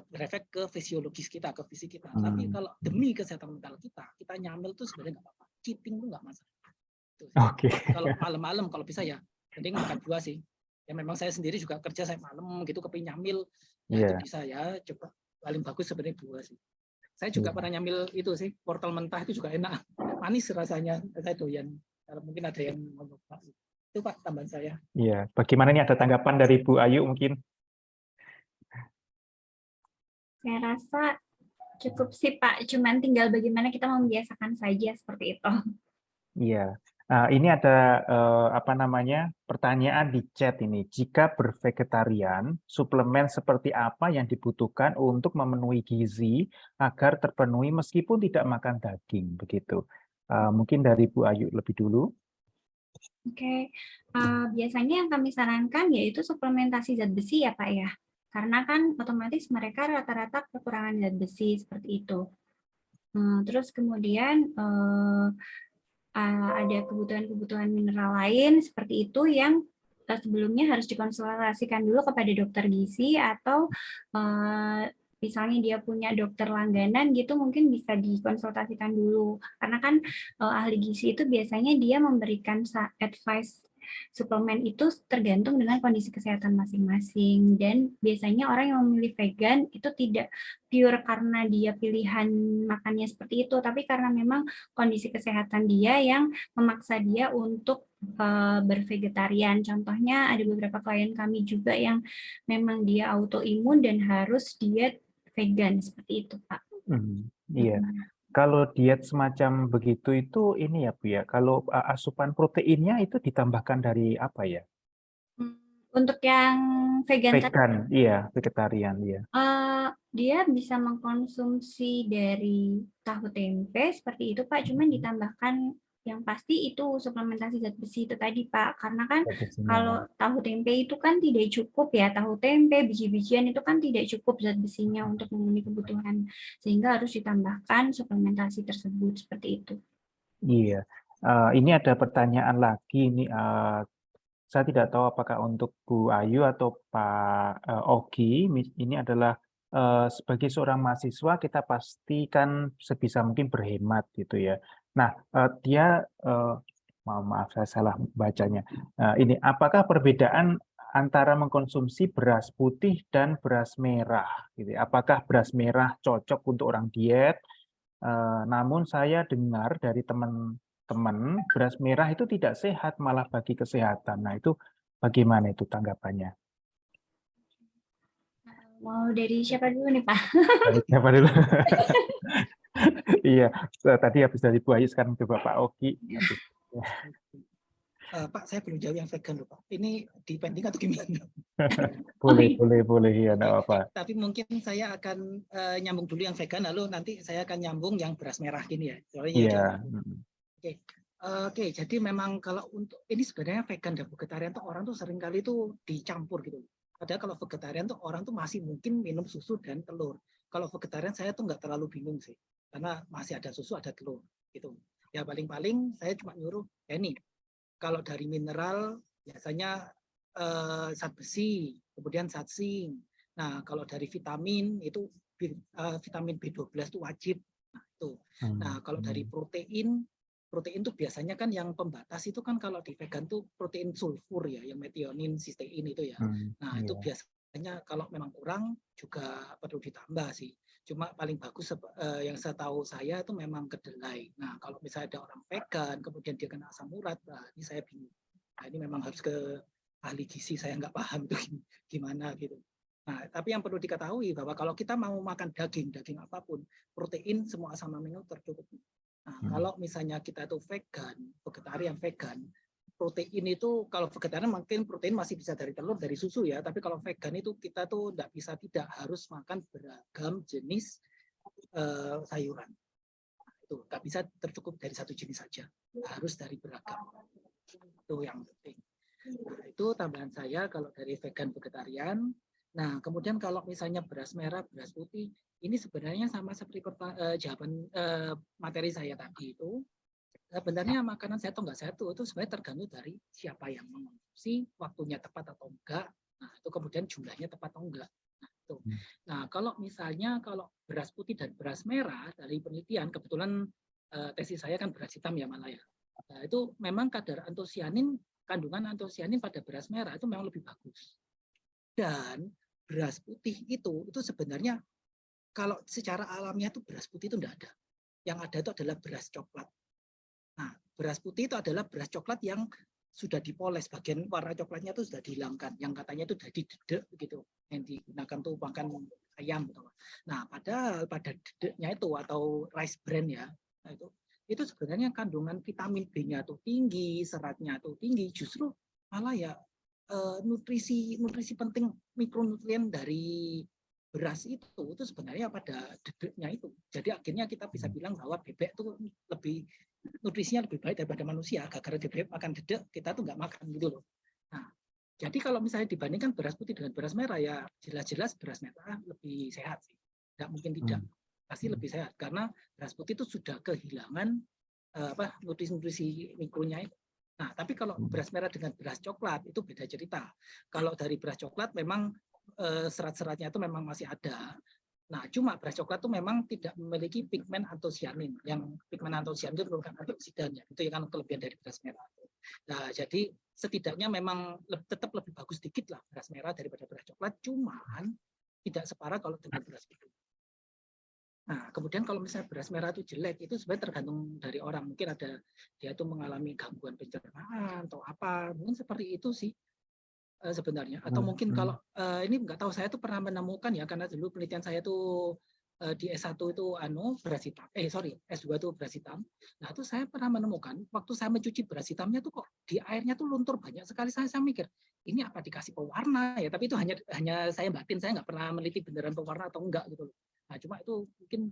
berefek ke fisiologis kita, ke fisik kita. Tapi kalau demi kesehatan mental kita nyamil tuh sebenarnya nggak apa-apa. Cheating tuh nggak masalah. Oke. Kalau malam-malam kalau bisa ya mending makan buah sih. Ya memang saya sendiri juga kerja saya malam gitu kepingin nyamil. Ya itu bisa ya coba paling bagus sebenarnya buah sih. Saya juga pernah nyamil itu sih, wortel mentah itu juga enak. Manis rasanya. Saya doyan. Kalau mungkin ada yang mau coba. Itu Pak tambahan saya. Iya, bagaimana nih ada tanggapan dari Bu Ayu mungkin? Saya rasa cukup sih Pak, cuman tinggal bagaimana kita membiasakan saja seperti itu. Iya. Ini ada pertanyaan di chat ini. Jika bervegetarian, suplemen seperti apa yang dibutuhkan untuk memenuhi gizi agar terpenuhi meskipun tidak makan daging, begitu. Mungkin dari Bu Ayu lebih dulu. Oke, biasanya yang kami sarankan yaitu suplementasi zat besi ya Pak ya. Karena kan otomatis mereka rata-rata kekurangan zat besi seperti itu. Terus kemudian ada kebutuhan-kebutuhan mineral lain seperti itu yang sebelumnya harus dikonsultasikan dulu kepada dokter gizi atau misalnya dia punya dokter langganan gitu mungkin bisa dikonsultasikan dulu karena kan ahli gizi itu biasanya dia memberikan advice suplemen itu tergantung dengan kondisi kesehatan masing-masing dan biasanya orang yang memilih vegan itu tidak pure karena dia pilihan makannya seperti itu tapi karena memang kondisi kesehatan dia yang memaksa dia untuk bervegetarian. Contohnya ada beberapa klien kami juga yang memang dia autoimun dan harus diet vegan seperti itu, Pak. Iya. Kalau diet semacam begitu itu ini ya Bu ya. Kalau asupan proteinnya itu ditambahkan dari apa ya? Untuk yang vegan, iya, vegetarian, iya. Dia bisa mengkonsumsi dari tahu tempe seperti itu, Pak. Cuman ditambahkan yang pasti itu suplementasi zat besi itu tadi, Pak. Karena kan kalau tahu tempe itu kan tidak cukup ya, tahu tempe, biji-bijian itu kan tidak cukup zat besinya untuk memenuhi kebutuhan, sehingga harus ditambahkan suplementasi tersebut seperti itu. Iya, ini ada pertanyaan lagi ini. Saya tidak tahu apakah untuk Bu Ayu atau Pak Ogi. Ini adalah sebagai seorang mahasiswa kita pastikan sebisa mungkin berhemat gitu ya. Nah, dia maaf saya salah bacanya. Ini apakah perbedaan antara mengkonsumsi beras putih dan beras merah? Gitu. Apakah beras merah cocok untuk orang diet? Namun saya dengar dari teman-teman beras merah itu tidak sehat malah bagi kesehatan. Nah itu bagaimana itu tanggapannya? Mau dari siapa dulu nih Pak? Dari siapa dulu? Iya, tadi habis dari Bu Ayu, sekarang coba Pak Ogi. Pak, saya belum jawab yang vegan loh Pak. Ini dipending atau gimana? Boleh, ya enggak apa-apa. Tapi mungkin saya akan nyambung dulu yang vegan, lalu nanti saya akan nyambung yang beras merah gini ya. Iya. Oke, jadi memang kalau untuk ini sebenarnya vegan dan vegetarian tuh orang tuh seringkali tuh dicampur gitu. Padahal kalau vegetarian tuh orang tuh masih mungkin minum susu dan telur. Kalau vegetarian saya tuh nggak terlalu bingung sih, karena masih ada susu ada telur gitu. Ya paling-paling saya cuma nyuruh ya ini. Kalau dari mineral biasanya zat besi, kemudian zat zinc. Nah, kalau dari vitamin itu vitamin B12 itu wajib. Nah, itu. Nah, kalau dari protein itu biasanya kan yang pembatas itu kan kalau di vegan tuh protein sulfur ya, yang metionin, sistein itu ya. Nah, itu biasanya kalau memang kurang juga perlu ditambah sih. Cuma paling bagus yang saya tahu saya itu memang kedelai. Nah, kalau misalnya ada orang vegan, kemudian dia kena asam urat, nah ini saya bingung. Nah, ini memang harus ke ahli gizi, saya nggak paham itu gimana gitu. Nah, tapi yang perlu diketahui bahwa kalau kita mau makan daging apapun, protein semua asam amino tercukupi. Nah, kalau misalnya kita itu vegetarian vegan, protein itu kalau vegetarian mungkin protein masih bisa dari telur, dari susu ya, tapi kalau vegan itu kita tuh tidak harus makan beragam jenis sayuran. Nah, itu nggak bisa tercukup dari satu jenis saja, harus dari beragam. Itu yang penting. Nah, itu tambahan saya kalau dari vegan vegetarian. Nah, kemudian kalau misalnya beras merah, beras putih, ini sebenarnya sama seperti jawaban materi saya tadi itu. Sebenarnya makanan sehat atau enggak sehat itu sebenarnya tergantung dari siapa yang mengonsumsi, waktunya tepat atau enggak. Nah, itu kemudian jumlahnya tepat atau enggak. Nah, itu. Nah, kalau misalnya kalau beras putih dan beras merah dari penelitian, kebetulan tesis saya kan beras hitam ya malah ya. Nah, itu memang kadar kandungan antosianin pada beras merah itu memang lebih bagus. Dan beras putih itu sebenarnya kalau secara alamiah itu beras putih itu enggak ada. Yang ada itu adalah beras coklat. Nah, beras putih itu adalah beras coklat yang sudah dipoles, bagian warna coklatnya itu sudah dihilangkan, yang katanya itu dari dedek begitu, yang digunakan tuh makan ayam gitu. Nah, padahal pada dedeknya itu atau rice bran ya, nah itu sebenarnya kandungan vitamin B-nya tuh tinggi, seratnya tuh tinggi, justru malah ya nutrisi penting mikronutrien dari beras itu sebenarnya pada dedeknya itu. Jadi akhirnya kita bisa bilang bahwa bebek itu nutrisinya lebih baik daripada manusia. Gara-gara bebek makan dedek, kita tuh nggak makan gitu loh. Nah, jadi kalau misalnya dibandingkan beras putih dengan beras merah ya jelas-jelas beras merah lebih sehat sih. Nggak mungkin tidak. pasti lebih sehat karena beras putih itu sudah kehilangan nutrisi mikronya. Nah, tapi kalau beras merah dengan beras coklat itu beda cerita. Kalau dari beras coklat memang serat-seratnya itu memang masih ada. Nah, cuma beras coklat itu memang tidak memiliki pigmen antosianin. Yang pigmen antosianin itu merupakan antioksidan, ya. Itu yang kelebihan dari beras merah. Nah, jadi setidaknya memang tetap lebih bagus dikit lah beras merah daripada beras coklat, cuman tidak separah kalau dengan beras putih. Nah, kemudian kalau misalnya beras merah itu jelek, itu sebenarnya tergantung dari orang. Mungkin ada dia itu mengalami gangguan pencernaan atau apa, mungkin seperti itu sih sebenarnya. Atau mungkin kalau ini nggak tahu, saya tuh pernah menemukan ya, karena dulu penelitian saya tuh di S1 itu beras hitam, S2 itu beras hitam. Nah, itu saya pernah menemukan waktu saya mencuci beras hitamnya tuh kok di airnya tuh luntur banyak sekali. Saya mikir, ini apa dikasih pewarna ya? Tapi itu hanya saya batin, saya nggak pernah meneliti beneran pewarna atau enggak gitu loh. Nah, cuma itu mungkin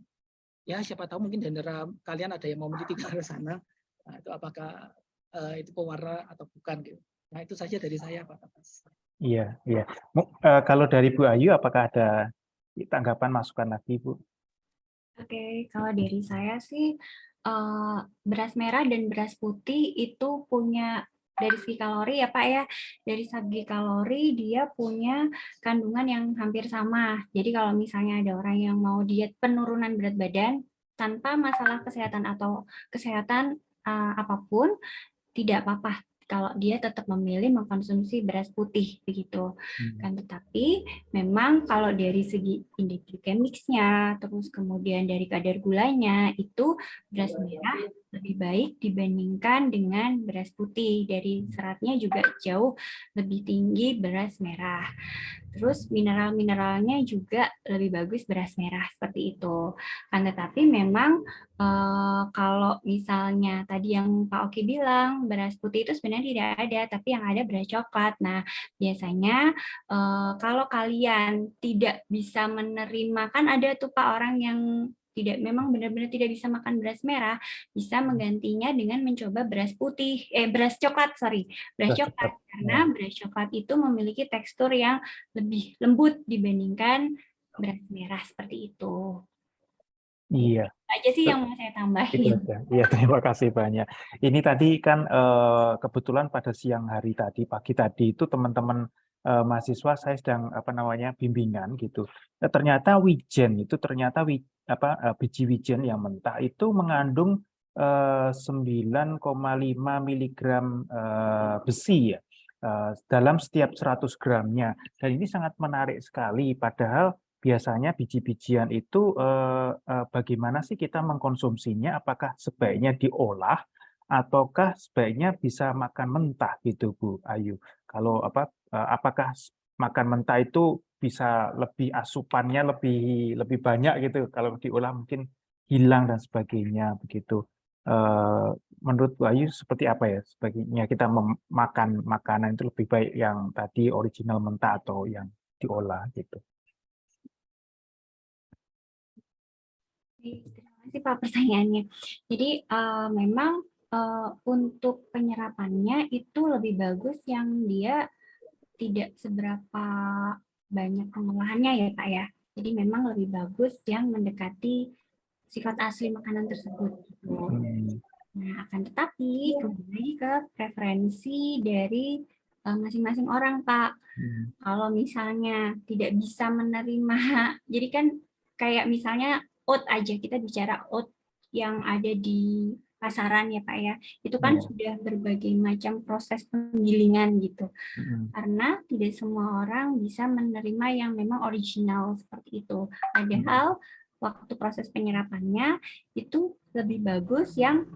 ya siapa tahu mungkin di antara kalian ada yang mau meneliti ke sana. Nah, itu apakah itu pewarna atau bukan gitu. Nah, itu saja dari saya, Pak Tapas. Iya, iya. Kalau dari Bu Ayu, apakah ada tanggapan, masukan lagi, Bu? Oke, kalau dari saya sih beras merah dan beras putih itu punya dari segi kalori ya Pak ya, dari segi kalori dia punya kandungan yang hampir sama. Jadi kalau misalnya ada orang yang mau diet penurunan berat badan tanpa masalah kesehatan atau kesehatan apapun, tidak apa-apa kalau dia tetap memilih mengkonsumsi beras putih begitu kan. Tetapi memang kalau dari segi indeks glikemiknya, terus kemudian dari kadar gulanya, itu beras merah lebih baik dibandingkan dengan beras putih. Dari seratnya juga jauh lebih tinggi beras merah. Terus mineral-mineralnya juga lebih bagus beras merah seperti itu. Kan tetapi memang kalau misalnya tadi yang Pak Oki bilang beras putih itu sebenarnya tidak ada, tapi yang ada beras coklat. Nah, biasanya kalau kalian tidak bisa menerima, kan ada tuh Pak orang yang memang benar-benar tidak bisa makan beras merah, bisa menggantinya dengan mencoba beras coklat, karena beras coklat itu memiliki tekstur yang lebih lembut dibandingkan beras merah seperti itu. Iya. Aja sih yang mau saya tambahin. Iya, terima kasih banyak. Ini tadi kan kebetulan pada siang hari tadi, pagi tadi itu teman-teman mahasiswa saya sedang bimbingan gitu. Ternyata wijen itu biji wijen yang mentah itu mengandung 9,5 mg besi ya dalam setiap 100 gramnya. Dan ini sangat menarik sekali, padahal biasanya biji-bijian itu bagaimana sih kita mengkonsumsinya? Apakah sebaiknya diolah ataukah sebaiknya bisa makan mentah gitu, Bu Ayu? Kalau apakah makan mentah itu bisa lebih asupannya lebih banyak gitu? Kalau diolah mungkin hilang dan sebagainya begitu. Menurut Bu Ayu seperti apa ya? Sebaiknya kita memakan makanan itu lebih baik yang tadi original mentah atau yang diolah gitu? Terima kasih Pak pertanyaannya. Jadi memang untuk penyerapannya itu lebih bagus yang dia tidak seberapa banyak pengolahannya ya Pak ya. Jadi memang lebih bagus yang mendekati sifat asli makanan tersebut. Nah, akan tetapi kembali lagi ke preferensi dari masing-masing orang Pak. Kalau misalnya tidak bisa menerima, jadi kan kayak misalnya oat aja, kita bicara oat yang ada di pasaran ya Pak ya, itu kan sudah berbagai macam proses penggilingan gitu. Karena tidak semua orang bisa menerima yang memang original seperti itu. Padahal waktu proses penyerapannya itu lebih bagus yang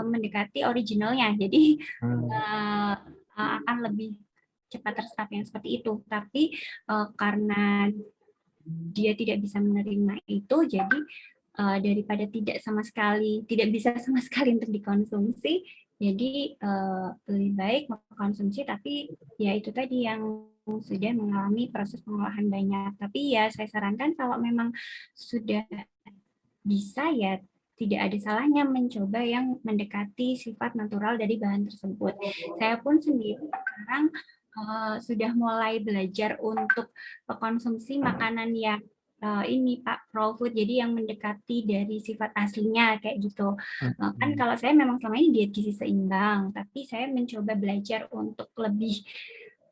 mendekati originalnya. Jadi akan lebih cepat terserap yang seperti itu. Tapi karena dia tidak bisa menerima itu, jadi daripada tidak bisa sama sekali untuk dikonsumsi, jadi lebih baik mengkonsumsi, tapi ya itu tadi yang sudah mengalami proses pengolahan banyak. Tapi ya saya sarankan kalau memang sudah bisa ya tidak ada salahnya mencoba yang mendekati sifat natural dari bahan tersebut. Saya pun sendiri sekarang sudah mulai belajar untuk konsumsi makanan yang ini Pak raw food, jadi yang mendekati dari sifat aslinya kayak gitu. Kan kalau saya memang selama ini diet gizi seimbang, tapi saya mencoba belajar untuk lebih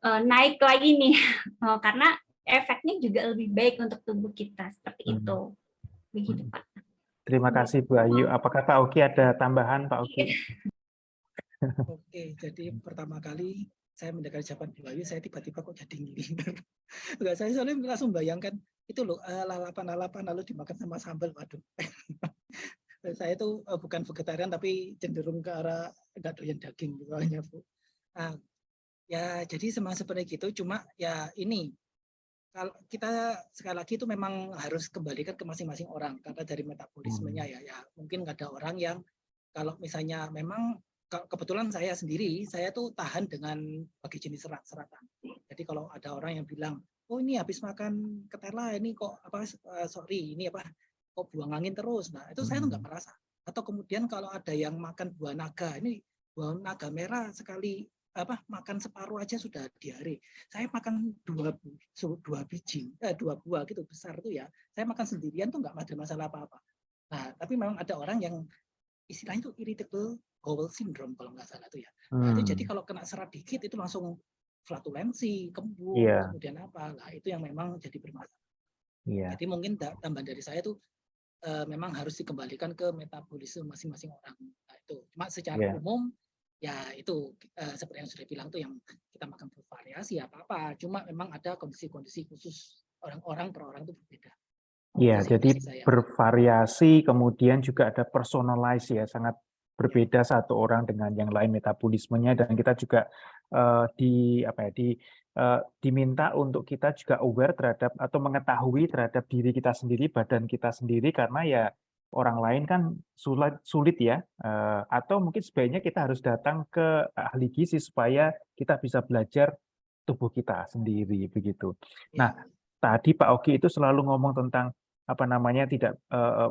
naik lagi nih, karena efeknya juga lebih baik untuk tubuh kita seperti itu. Begitu Pak. Terima kasih Bu Ayu. Apakah Pak Oki ada tambahan, Pak Oki? Oke, jadi pertama kali saya mendengar jawaban Bu Ayu, saya tiba-tiba kok jadi ngiler. Enggak, saya soalnya langsung bayangkan itu loh, lalapan-lalapan lalu dimakan sama sambal, waduh. Saya itu bukan vegetarian tapi cenderung ke arah enggak doyan daging gitu hanya Bu. Nah, ya jadi memang seperti gitu, cuma ya ini kalau kita sekali lagi itu memang harus kembalikan ke masing-masing orang karena dari metabolismenya ya mungkin ada orang yang kalau misalnya memang kebetulan saya sendiri, saya tuh tahan dengan bagi jenis serat-seratan. Jadi kalau ada orang yang bilang, oh ini habis makan ketela ini kok ini kok buang angin terus. Nah itu saya tuh nggak merasa. Atau kemudian kalau ada yang makan buah naga, ini buah naga merah sekali makan separuh aja sudah diare. Saya makan dua buah gitu besar tuh ya. Saya makan sendirian tuh nggak ada masalah apa-apa. Nah tapi memang ada orang yang istilahnya itu irritable bowel syndrome kalau nggak salah tuh ya. Nah, itu jadi kalau kena serat dikit itu langsung flatulensi, kembung, kemudian apa. Nah, itu yang memang jadi bermasalah. Jadi mungkin tambahan dari saya tuh memang harus dikembalikan ke metabolisme masing-masing orang. Nah, itu cuma secara umum ya itu seperti yang sudah bilang tuh yang kita makan bervariasi apa-apa. Cuma memang ada kondisi-kondisi khusus orang-orang per orang itu berbeda. Iya, jadi bervariasi, kemudian juga ada personalize ya, sangat berbeda satu orang dengan yang lain metabolismenya, dan kita juga diminta untuk kita juga aware terhadap atau mengetahui terhadap diri kita sendiri, badan kita sendiri, karena ya orang lain kan sulit ya, atau mungkin sebaiknya kita harus datang ke ahli gizi supaya kita bisa belajar tubuh kita sendiri begitu. Nah, tadi Pak Oki itu selalu ngomong tentang tidak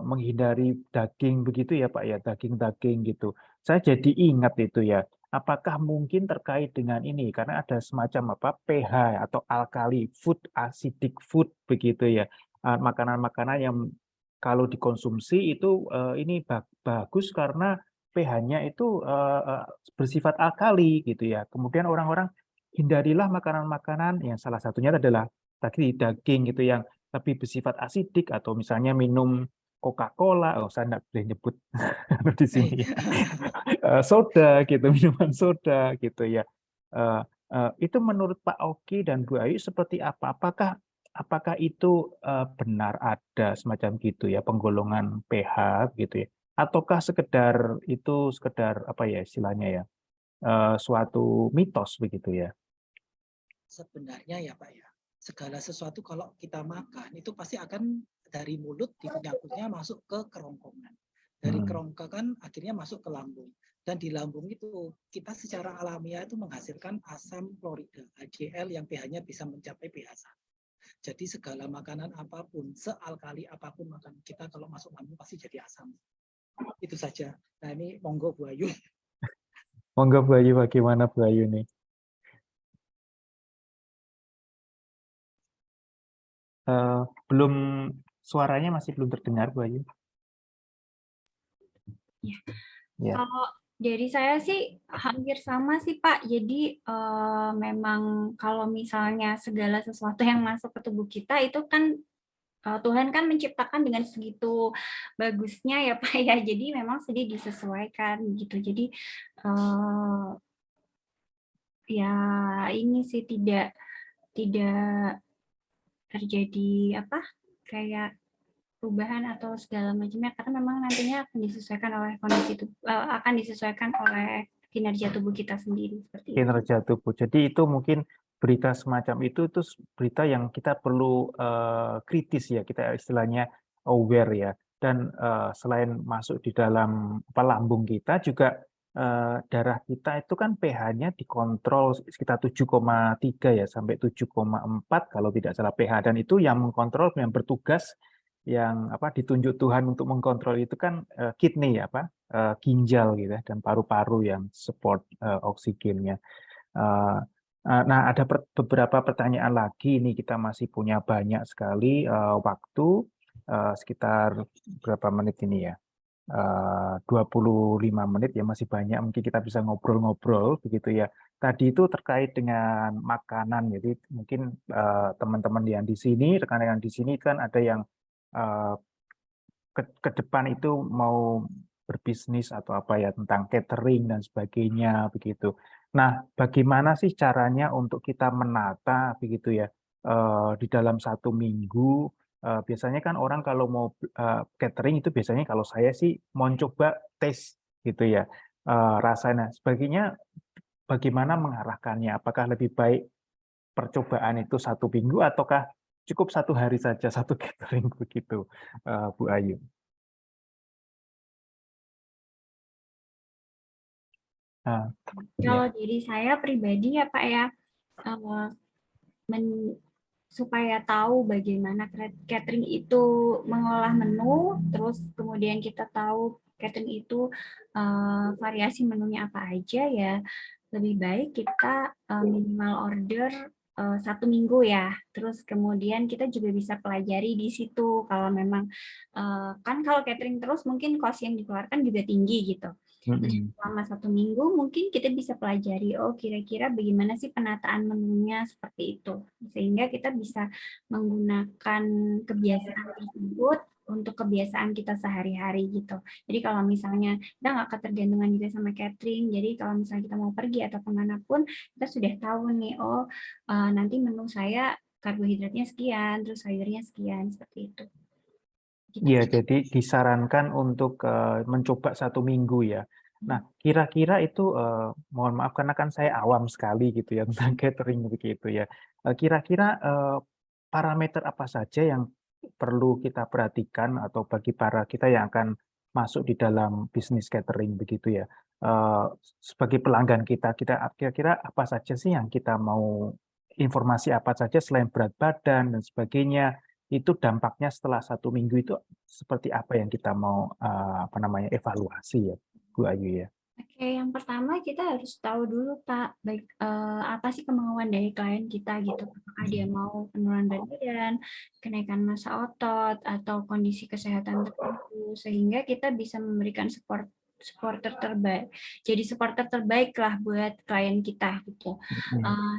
menghindari daging begitu ya Pak ya, daging-daging gitu. Saya jadi ingat itu ya, apakah mungkin terkait dengan ini karena ada semacam pH atau alkali food, acidic food begitu ya, makanan-makanan yang kalau dikonsumsi itu ini bagus karena pH-nya itu bersifat alkali gitu ya. Kemudian orang-orang hindarilah makanan-makanan yang salah satunya adalah tadi daging gitu yang tapi bersifat asidik, atau misalnya minum Coca-Cola, saya nggak boleh nyebut di sini, soda gitu, minuman soda gitu ya. Itu menurut Pak Oki dan Bu Ayu seperti apa? Apakah itu benar ada semacam gitu ya penggolongan pH gitu ya? Ataukah sekedar apa ya istilahnya ya suatu mitos begitu ya? Sebenarnya ya Pak ya, segala sesuatu kalau kita makan itu pasti akan dari mulut nyangkutnya masuk ke kerongkongan. Dari kerongkongan akhirnya masuk ke lambung. Dan di lambung itu kita secara alamiah itu menghasilkan asam klorida, HCl yang pH-nya bisa mencapai pH 1. Jadi segala makanan apapun, sealkali apapun makanan kita kalau masuk lambung pasti jadi asam. Itu saja. Nah ini monggo Bu Ayu. Monggo Bu Ayu, bagaimana Bu Ayu nih? Belum, suaranya masih belum terdengar Bu Ayu. Ya. Kalau dari saya sih hampir sama sih Pak. Jadi memang kalau misalnya segala sesuatu yang masuk ke tubuh kita itu kan Tuhan kan menciptakan dengan segitu bagusnya ya Pak ya. Jadi memang sedih disesuaikan gitu. Jadi ya ini sih tidak terjadi kayak perubahan atau segala macamnya, karena memang nantinya akan disesuaikan oleh kondisi akan disesuaikan oleh kinerja tubuh kita sendiri seperti kinerja tubuh. Jadi itu mungkin berita semacam itu berita yang kita perlu kritis ya, kita istilahnya aware ya. Dan selain masuk di dalam lambung kita juga darah kita itu kan pH-nya dikontrol sekitar 7,3 ya sampai 7,4 kalau tidak salah pH, dan itu yang mengkontrol, yang bertugas, yang ditunjuk Tuhan untuk mengkontrol itu kan kidney ginjal gitu dan paru-paru yang support oksigennya. Nah, ada beberapa pertanyaan lagi nih, kita masih punya banyak sekali waktu, sekitar berapa menit ini ya? 25 menit ya, masih banyak, mungkin kita bisa ngobrol-ngobrol begitu ya. Tadi itu terkait dengan makanan, jadi mungkin teman-teman yang di sini, rekan-rekan di sini kan ada yang ke depan itu mau berbisnis atau apa ya, tentang catering dan sebagainya begitu. Nah, bagaimana sih caranya untuk kita menata begitu ya, di dalam 1 minggu, biasanya kan orang kalau mau catering itu biasanya, kalau saya sih mau coba tes gitu ya, rasanya. Sebagainya, bagaimana mengarahkannya? Apakah lebih baik percobaan itu 1 minggu ataukah cukup 1 hari saja satu catering begitu, Bu Ayu? Kalau Ya. diri saya pribadi ya Pak ya, supaya tahu bagaimana catering itu mengolah menu, terus kemudian kita tahu catering itu variasi menunya apa aja ya, lebih baik kita minimal order 1 minggu ya. Terus kemudian kita juga bisa pelajari di situ kalau memang kan kalau catering terus mungkin cost yang dikeluarkan juga tinggi gitu. Nah, selama 1 minggu mungkin kita bisa pelajari, oh kira-kira bagaimana sih penataan menunya seperti itu. Sehingga kita bisa menggunakan kebiasaan tersebut untuk kebiasaan kita sehari-hari gitu. Jadi kalau misalnya kita nggak ketergantungan juga sama catering, jadi kalau misalnya kita mau pergi atau kemanapun, kita sudah tahu nih, oh nanti menu saya karbohidratnya sekian, terus sayurnya sekian, seperti itu. Iya, jadi disarankan untuk mencoba 1 minggu ya. Nah, kira-kira itu, mohon maaf karena kan saya awam sekali gitu ya tentang catering begitu ya. Kira-kira parameter apa saja yang perlu kita perhatikan atau bagi para kita yang akan masuk di dalam bisnis catering begitu ya. Sebagai pelanggan kita kira-kira apa saja sih yang kita mau, informasi apa saja selain berat badan dan sebagainya, itu dampaknya setelah 1 minggu itu seperti apa yang kita mau evaluasi ya, Bu Ayu ya? Oke, yang pertama kita harus tahu dulu Pak, baik apa sih kemauan dari klien kita gitu. Apakah dia mau penurunan berat badan, kenaikan massa otot, atau kondisi kesehatan tertentu, sehingga kita bisa memberikan supporter terbaik. Jadi supporter terbaik lah buat klien kita gitu.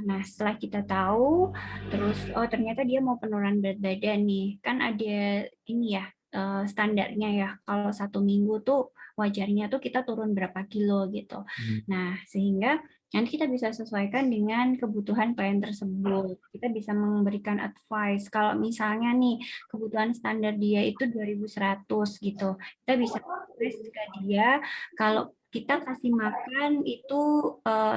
Nah, setelah kita tahu, terus oh ternyata dia mau penurunan berat badan nih, kan ada ini ya standarnya ya. Kalau 1 minggu tuh wajarnya tuh kita turun berapa kilo gitu. Nah, sehingga nanti kita bisa sesuaikan dengan kebutuhan klien tersebut. Kita bisa memberikan advice. Kalau misalnya nih kebutuhan standar dia itu 2100 gitu. Kita bisa advice ke dia kalau kita kasih makan itu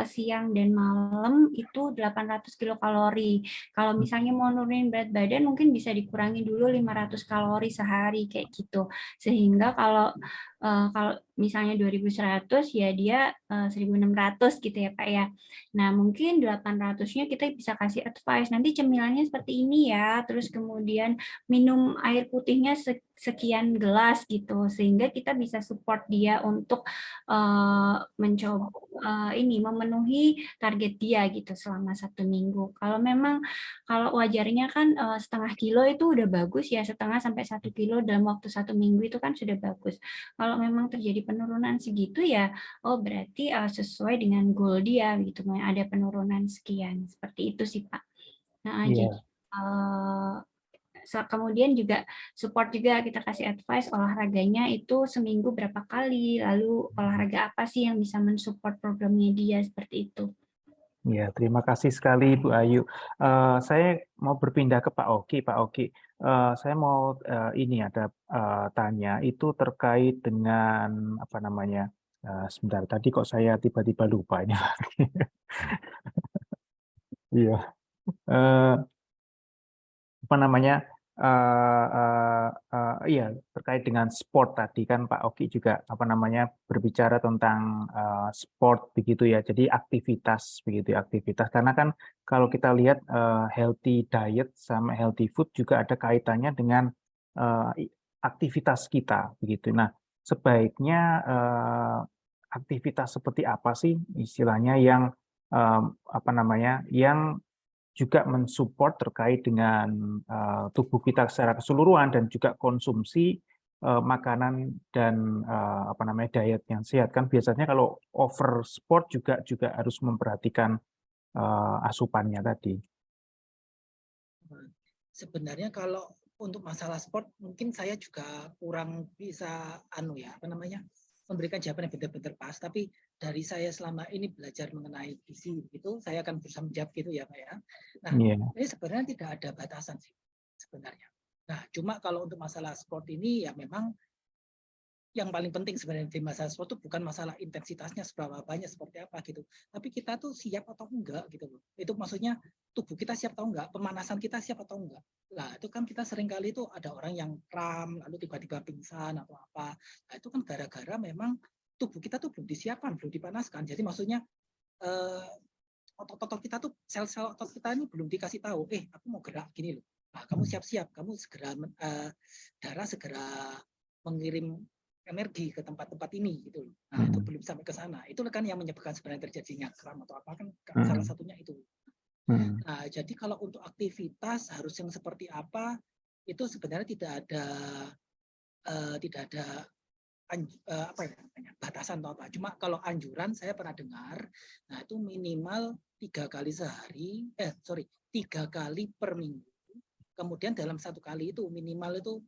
siang dan malam itu 800 kilokalori. Kalau misalnya mau nurunin berat badan mungkin bisa dikurangi dulu 500 kalori sehari kayak gitu. Sehingga kalau misalnya 2100 ya dia 1600 gitu ya Pak ya. Nah, mungkin 800-nya kita bisa kasih advice. Nanti cemilannya seperti ini ya. Terus kemudian minum air putihnya sekian gelas gitu. Sehingga kita bisa support dia untuk mencoba memenuhi target dia gitu selama 1 minggu. Kalau memang kalau wajarnya kan 0,5 kilo itu udah bagus ya, 0,5 sampai 1 kilo dalam waktu 1 minggu itu kan sudah bagus. Kalau memang terjadi penurunan segitu ya, oh berarti sesuai dengan goal dia gitu, ada penurunan sekian, seperti itu sih Pak. Nah, jadi kemudian juga support juga kita kasih advice olahraganya itu seminggu berapa kali, lalu olahraga apa sih yang bisa mensupport programnya dia seperti itu. Ya, terima kasih sekali Bu Ayu. Saya mau berpindah ke Pak Oki. Pak Oki, saya mau ini ada tanya itu terkait dengan apa namanya? Sebentar, tadi kok saya tiba-tiba lupa ini. Iya. Apa namanya? Iya, terkait dengan sport tadi kan Pak Oki juga apa namanya berbicara tentang sport begitu ya. Jadi aktivitas begitu ya, aktivitas karena kan kalau kita lihat healthy diet sama healthy food juga ada kaitannya dengan aktivitas kita begitu. Nah, sebaiknya aktivitas seperti apa sih istilahnya yang yang juga mensupport terkait dengan tubuh kita secara keseluruhan dan juga konsumsi makanan dan diet yang sehat. Kan biasanya kalau over sport juga harus memperhatikan asupannya tadi. Sebenarnya kalau untuk masalah sport mungkin saya juga kurang bisa memberikan jawaban yang benar-benar pas, tapi dari saya selama ini belajar mengenai gizi itu saya akan berusaha menjawab gitu ya Pak ya. Nah, ini sebenarnya tidak ada batasan sih sebenarnya. Nah, cuma kalau untuk masalah sport ini ya memang yang paling penting sebenarnya di masalah sport itu bukan masalah intensitasnya seberapa banyak seperti apa gitu, tapi kita tuh siap atau enggak gitu loh. Itu maksudnya tubuh kita siap atau enggak, pemanasan kita siap atau enggak. Nah itu kan kita seringkali itu ada orang yang kram lalu tiba-tiba pingsan atau apa. Nah itu kan gara-gara memang tubuh kita tuh belum disiapkan, belum dipanaskan. Jadi maksudnya otot-otot kita tuh, sel-sel otot kita ini belum dikasih tahu, aku mau gerak gini loh. Nah kamu siap-siap, kamu segera darah segera mengirim energi ke tempat-tempat ini gitu. Nah, itu belum sampai ke sana. Itu kan yang menyebabkan sebenarnya terjadinya kram atau apa kan salah satunya itu. Nah, jadi kalau untuk aktivitas harus yang seperti apa itu sebenarnya tidak ada batasan atau apa. Cuma kalau anjuran saya pernah dengar, nah itu minimal 3 kali per minggu. Kemudian dalam 1 kali itu minimal itu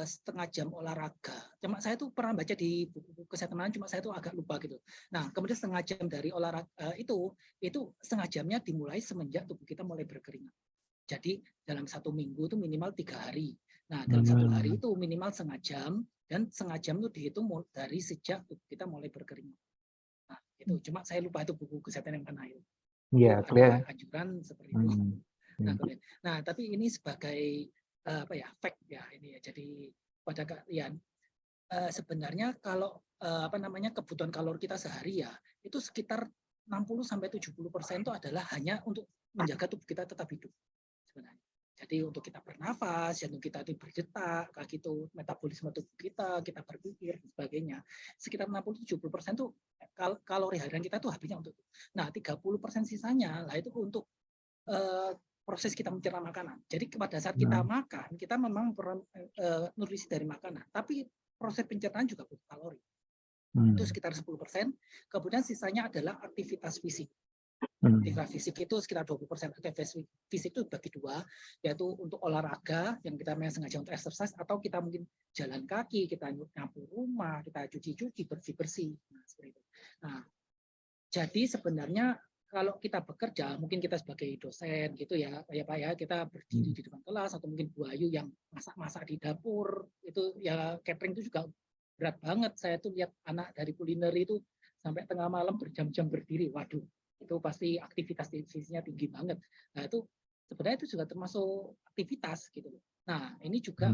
setengah jam olahraga. Cuma saya tuh pernah baca di buku kesehatan, cuma saya tuh agak lupa gitu. Nah, kemudian setengah jam dari olahraga itu setengah jamnya dimulai semenjak tubuh kita mulai berkeringat. Jadi dalam 1 minggu itu minimal 3 hari. Nah, dalam 1 hari itu minimal setengah jam, dan setengah jam itu dihitung dari sejak tubuh kita mulai berkeringat. Nah, itu cuma saya lupa itu buku kesehatan yang mana itu. Iya, ada anjuran seperti itu. Nah, tapi ini sebagai fact ya ini ya. Jadi pada kalian sebenarnya kalau kebutuhan kalori kita sehari ya itu sekitar 60-70% itu adalah hanya untuk menjaga tubuh kita tetap hidup sebenarnya. Jadi untuk kita bernafas, jantung kita itu berdetak, kayak gitu, metabolisme tubuh kita berpikir dan sebagainya. Sekitar 60-70% itu kalori harian kita tuh habisnya untuk itu. Nah, 30% sisanya lah itu untuk proses kita mencerna makanan. Jadi pada saat kita makan, kita memang nutrisi dari makanan, tapi proses pencernaan juga butuh kalori. Itu sekitar 10%. Kemudian sisanya adalah aktivitas fisik. Aktivitas fisik itu sekitar 20%. Aktivitas fisik itu bagi 2, yaitu untuk olahraga yang kita sengaja untuk exercise, atau kita mungkin jalan kaki, kita nyapu rumah, kita cuci-cuci, bersih-bersih. Nah, seperti itu. Nah, jadi sebenarnya kalau kita bekerja, mungkin kita sebagai dosen gitu ya Pak ya, kita berdiri di depan kelas, atau mungkin Bu Ayu yang masak-masak di dapur, itu ya catering itu juga berat banget. Saya tuh lihat anak dari kuliner itu sampai tengah malam berjam-jam berdiri, waduh, itu pasti aktivitas fisiknya tinggi banget. Nah itu sebenarnya itu juga termasuk aktivitas gitu. Nah ini juga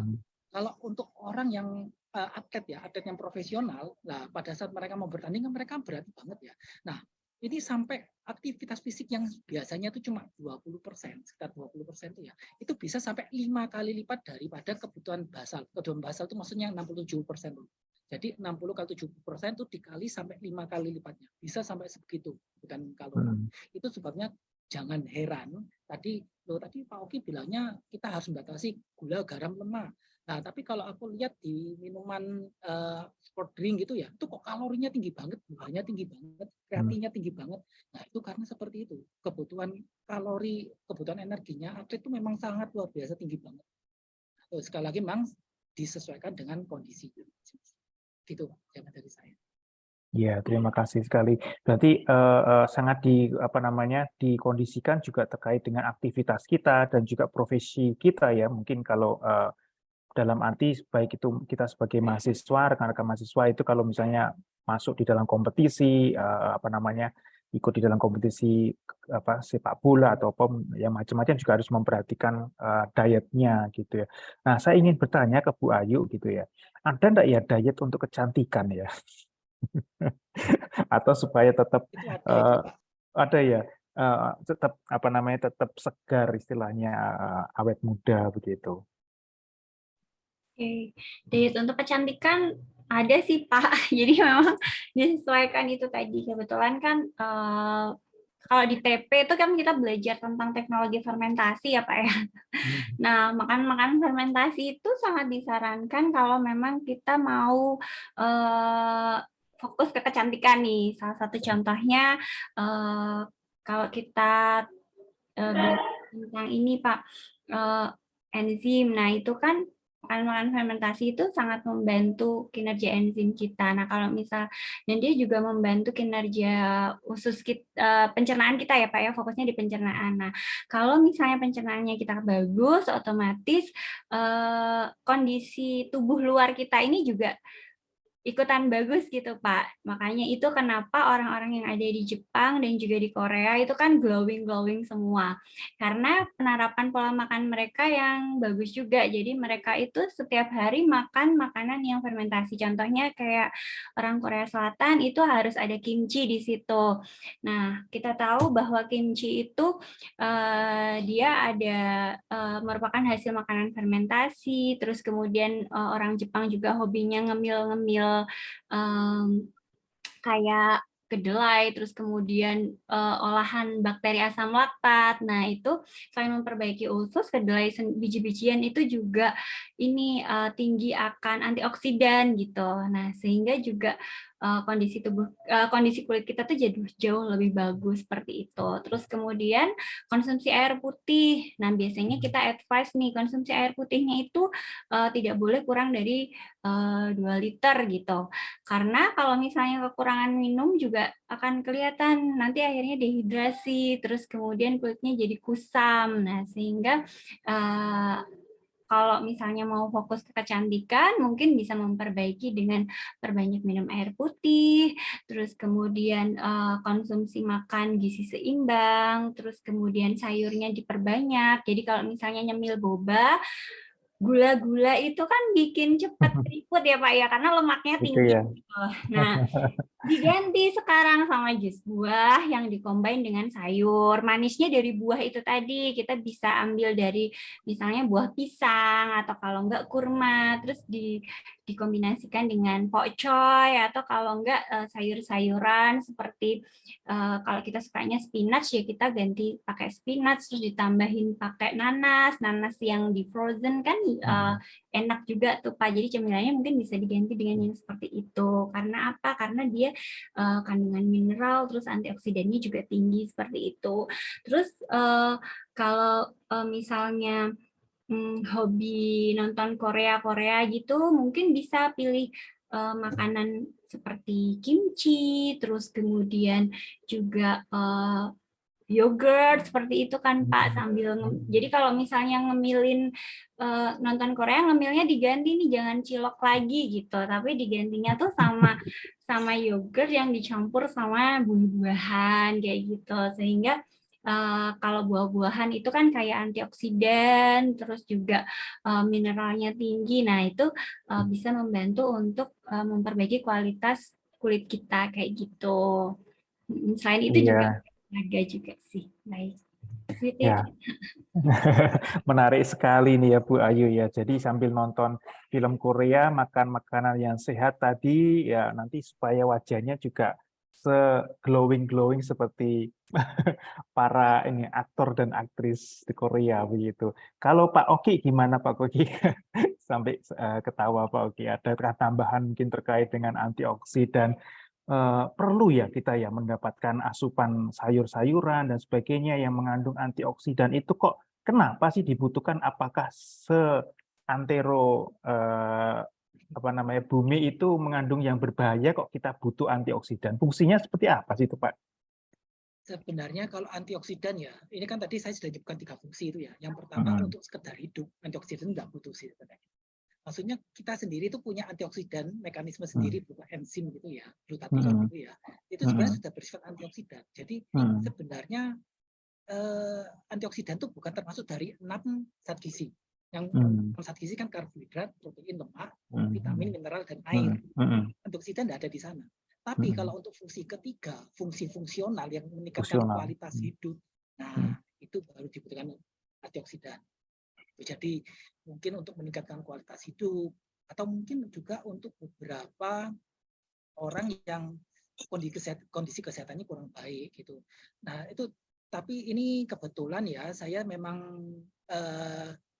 kalau untuk orang yang atlet yang profesional, nah pada saat mereka mau bertanding mereka berat banget ya. Nah ini sampai aktivitas fisik yang biasanya itu cuma 20%, sekitar 20% itu ya, itu bisa sampai 5 kali lipat daripada kebutuhan basal. Kebutuhan basal itu maksudnya 67%. Jadi 60 kali 70% itu dikali sampai 5 kali lipatnya. Bisa sampai sebegitu, bukan kalori. Itu sebabnya jangan heran. Tadi Pak Oki bilangnya kita harus membatasi gula, garam, lemak. Nah, tapi kalau aku lihat di minuman sport drink gitu ya, itu kok kalorinya tinggi banget, gulanya tinggi banget, kreatinnya tinggi banget. Nah, itu karena seperti itu. Kebutuhan kalori, kebutuhan energinya atlet itu memang sangat luar biasa tinggi banget. Sekali lagi memang disesuaikan dengan kondisi. Gitu, jangan dari saya. Ya, terima kasih sekali. Berarti sangat dikondisikan juga terkait dengan aktivitas kita dan juga profesi kita ya. Mungkin kalau dalam arti baik itu kita sebagai mahasiswa, rekan-rekan mahasiswa itu kalau misalnya masuk di dalam kompetisi ikut di dalam kompetisi sepak bola atau yang macam-macam juga harus memperhatikan dietnya gitu ya. Nah, saya ingin bertanya ke Bu Ayu gitu ya. Ada enggak ya diet untuk kecantikan ya? Atau supaya tetap ada ya tetap tetap segar istilahnya, awet muda begitu. Oke, diet untuk kecantikan ada sih Pak. Jadi memang disesuaikan itu tadi. Kebetulan kan kalau di TP itu kan kita belajar tentang teknologi fermentasi ya Pak ya. Nah, makan fermentasi itu sangat disarankan kalau memang kita mau fokus ke kecantikan nih. Salah satu contohnya kalau kita belajar tentang ini Pak, enzim. Nah, itu kan makan fermentasi itu sangat membantu kinerja enzim kita. Nah, kalau misal dan dia juga membantu kinerja usus kita, pencernaan kita ya Pak ya, fokusnya di pencernaan. Nah, kalau misalnya pencernaannya kita bagus, otomatis kondisi tubuh luar kita ini juga ikutan bagus gitu Pak. Makanya itu kenapa orang-orang yang ada di Jepang dan juga di Korea itu kan glowing semua. Karena penerapan pola makan mereka yang bagus juga. Jadi mereka itu setiap hari makan makanan yang fermentasi. Contohnya kayak orang Korea Selatan itu harus ada kimchi di situ. Nah, kita tahu bahwa kimchi itu dia ada merupakan hasil makanan fermentasi. Terus kemudian orang Jepang juga hobinya ngemil kayak kedelai, terus kemudian olahan bakteri asam laktat. Nah, itu selain memperbaiki usus, kedelai biji-bijian itu juga ini tinggi akan antioksidan gitu. Nah, sehingga juga kondisi kulit kita tuh jadi jauh lebih bagus seperti itu. Terus kemudian konsumsi air putih. Nah, biasanya kita advice nih konsumsi air putihnya itu tidak boleh kurang dari 2 liter gitu. Karena kalau misalnya kekurangan minum juga akan kelihatan nanti akhirnya dehidrasi, terus kemudian kulitnya jadi kusam. Nah, sehingga kalau misalnya mau fokus ke kecantikan, mungkin bisa memperbaiki dengan perbanyak minum air putih, terus kemudian konsumsi makan gizi seimbang, terus kemudian sayurnya diperbanyak. Jadi kalau misalnya nyemil boba, gula-gula itu kan bikin cepat keriput ya Pak ya, karena lemaknya tinggi. Gitu ya. Nah, diganti sekarang sama jus buah yang dikombin dengan sayur. Manisnya dari buah itu tadi, kita bisa ambil dari misalnya buah pisang atau kalau enggak kurma, terus dikombinasikan dengan pokcoy atau kalau enggak sayur-sayuran seperti kalau kita sukanya spinach ya kita ganti pakai spinach, terus ditambahin pakai nanas yang di frozen kan enak juga tuh Pak. Jadi cemilannya mungkin bisa diganti dengan yang seperti itu. Karena apa? Karena dia kandungan mineral, terus antioksidannya juga tinggi seperti itu. Terus kalau misalnya hobi nonton Korea gitu, mungkin bisa pilih makanan seperti kimchi, terus kemudian juga yogurt seperti itu kan Pak, sambil jadi kalau misalnya ngemilin nonton Korea, ngemilnya diganti nih, jangan cilok lagi gitu, tapi digantinya tuh sama yogurt yang dicampur sama buah-buahan kayak gitu, sehingga kalau buah-buahan itu kan kayak antioksidan, terus juga mineralnya tinggi, nah itu bisa membantu untuk memperbaiki kualitas kulit kita kayak gitu. Selain itu juga olahraga juga sih. Baik. Ya. Menarik sekali nih ya Bu Ayu ya. Jadi sambil nonton film Korea, makan makanan yang sehat tadi ya, nanti supaya wajahnya juga se-glowing seperti para ini aktor dan aktris di Korea begitu. Kalau Pak Oki gimana Pak Oki? Sampai ketawa Pak Oki. Ada tambahan mungkin terkait dengan antioksidan? Perlu ya kita ya mendapatkan asupan sayur-sayuran dan sebagainya yang mengandung antioksidan itu kok kenapa sih dibutuhkan? Apakah seantero bumi itu mengandung yang berbahaya kok kita butuh antioksidan? Fungsinya seperti apa sih itu Pak? Sebenarnya kalau antioksidan ya, ini kan tadi saya sudah nyebutkan 3 fungsi itu ya. Yang pertama untuk sekedar hidup, antioksidan nggak butuh sih sebenarnya. Maksudnya kita sendiri itu punya antioksidan, mekanisme sendiri berupa enzim gitu ya, glutathione gitu ya. Itu sebenarnya sudah bersifat antioksidan. Jadi sebenarnya antioksidan itu bukan termasuk dari 6 zat gizi. Yang 6 zat gizi kan karbohidrat, protein, lemak, vitamin, mineral, dan air. Antioksidan tidak ada di sana. Tapi kalau untuk fungsi ketiga, fungsi fungsional yang meningkatkan kualitas hidup, nah itu baru dibutuhkan antioksidan. Jadi mungkin untuk meningkatkan kualitas hidup atau mungkin juga untuk beberapa orang yang kondisi kesehatannya kurang baik gitu. Nah itu, tapi ini kebetulan ya saya memang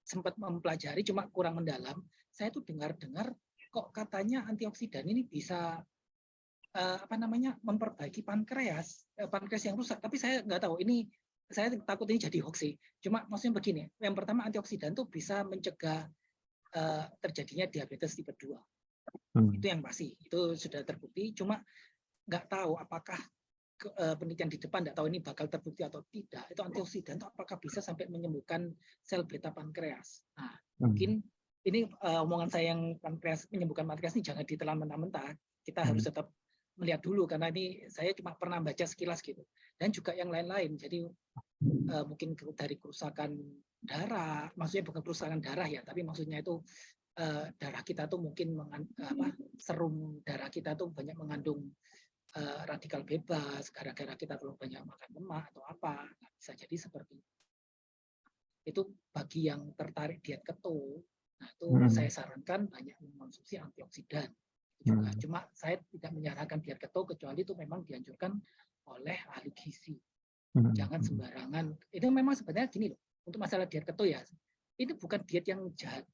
sempat mempelajari, cuma kurang mendalam. Saya tuh dengar-dengar kok katanya antioksidan ini bisa memperbaiki pankreas yang rusak. Tapi saya nggak tahu, ini saya takut ini jadi hoax sih. Cuma maksudnya begini, yang pertama antioksidan tuh bisa mencegah terjadinya diabetes tipe 2. Itu yang pasti, itu sudah terbukti. Cuma nggak tahu apakah penelitian di depan, nggak tahu ini bakal terbukti atau tidak. Itu antioksidan itu apakah bisa sampai menyembuhkan sel beta pankreas. Nah, mungkin ini omongan saya yang menyembuhkan pankreas ini jangan ditelan mentah-mentah. Kita harus tetap melihat dulu, karena ini saya cuma pernah baca sekilas gitu. Dan juga yang lain-lain. Jadi mungkin dari kerusakan darah, maksudnya bukan kerusakan darah ya, tapi maksudnya itu darah kita tuh mungkin serum darah kita tuh banyak mengandung radikal bebas gara-gara kita terlalu banyak makan lemak atau apa. Nah, bisa jadi seperti itu. Bagi yang tertarik diet keto, nah itu saya sarankan banyak mengkonsumsi antioksidan juga. Cuma saya tidak menyarankan diet keto kecuali itu memang dianjurkan oleh ahli gizi. Jangan sembarangan. Itu memang sebenarnya gini loh, untuk masalah diet keto ya, ini bukan diet yang jahat.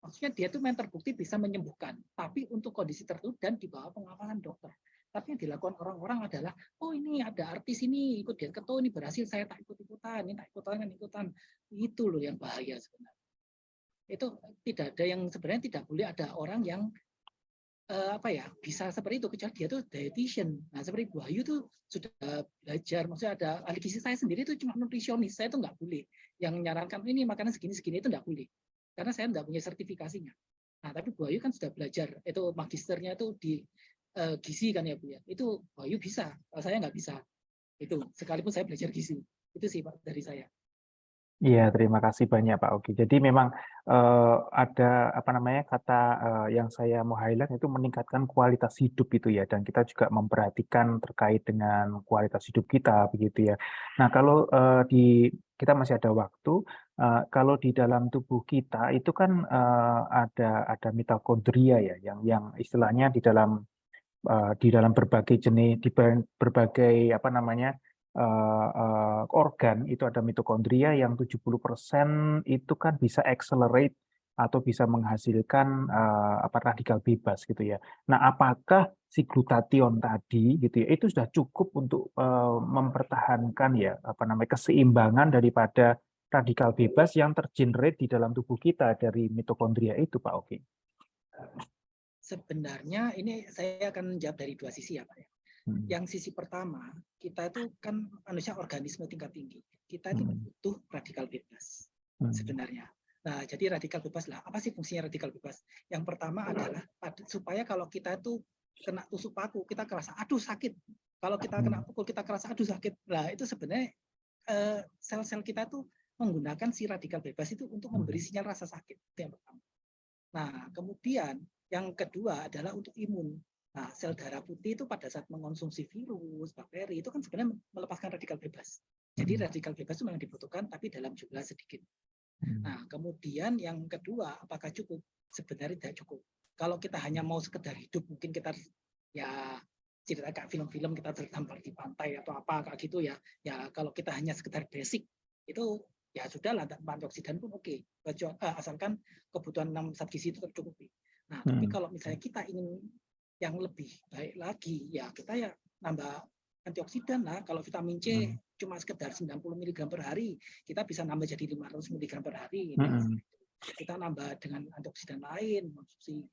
Maksudnya diet itu memang terbukti bisa menyembuhkan, tapi untuk kondisi tertentu dan di bawah pengawasan dokter. Tapi yang dilakukan orang-orang adalah, oh ini ada artis ini ikut diet keto, ini berhasil, saya tak ikut-ikutan, ini tak ikutan. Itu loh yang bahaya sebenarnya. Itu tidak ada yang sebenarnya tidak boleh ada orang yang bisa seperti itu, kecuali dia tuh dietitian. Nah seperti Bu Ayu tuh sudah belajar, maksudnya ada ahli gizi. Saya sendiri itu cuma nutrisionis, saya tuh nggak boleh yang menyarankan ini makanan segini-segini itu nggak boleh, karena saya nggak punya sertifikasinya. Nah tapi Bu Ayu kan sudah belajar, itu magisternya itu di gizi kan ya Bu ya, itu Bu Ayu bisa, saya nggak bisa. Itu sekalipun saya belajar gizi. Itu sih Pak dari saya. Iya, terima kasih banyak Pak Ogi. Jadi memang ada kata yang saya mau highlight itu meningkatkan kualitas hidup itu ya, dan kita juga memperhatikan terkait dengan kualitas hidup kita begitu ya. Nah kalau kita masih ada waktu, kalau di dalam tubuh kita itu kan ada mitokondria ya, yang istilahnya di dalam berbagai jenis, di berbagai organ itu ada mitokondria yang 70% itu kan bisa accelerate atau bisa menghasilkan radikal bebas gitu ya. Nah, apakah si glutathione tadi gitu ya itu sudah cukup untuk mempertahankan ya keseimbangan daripada radikal bebas yang tergenerate di dalam tubuh kita dari mitokondria itu, Pak Ogi? Sebenarnya ini saya akan jawab dari dua sisi ya Pak ya. Yang sisi pertama, kita itu kan manusia organisme tingkat tinggi. Kita itu butuh radikal bebas sebenarnya. Nah, jadi radikal bebas lah. Apa sih fungsinya radikal bebas? Yang pertama adalah supaya kalau kita itu kena tusuk paku, kita kerasa aduh sakit. Kalau kita kena pukul, kita kerasa aduh sakit. Nah, itu sebenarnya sel-sel kita tuh menggunakan si radikal bebas itu untuk memberi sinyal rasa sakit. Itu yang pertama. Nah, kemudian yang kedua adalah untuk imun. Nah, sel darah putih itu pada saat mengonsumsi virus, bakteri, itu kan sebenarnya melepaskan radikal bebas. Jadi radikal bebas itu memang dibutuhkan, tapi dalam jumlah sedikit. Nah, kemudian yang kedua, apakah cukup? Sebenarnya tidak cukup. Kalau kita hanya mau sekedar hidup, mungkin kita ya cerita kayak film-film kita terdampar di pantai atau apa kayak gitu ya. Ya kalau kita hanya sekedar basic, itu ya sudahlah, antioksidan pun oke. Asalkan kebutuhan 6 zat gizi itu tercukupi. Nah, tapi kalau misalnya kita ingin yang lebih baik lagi, ya kita ya nambah antioksidan lah. Kalau vitamin C cuma sekedar 90 mg per hari, kita bisa nambah jadi 500 mg per hari. Kita nambah dengan antioksidan lain, konsumsi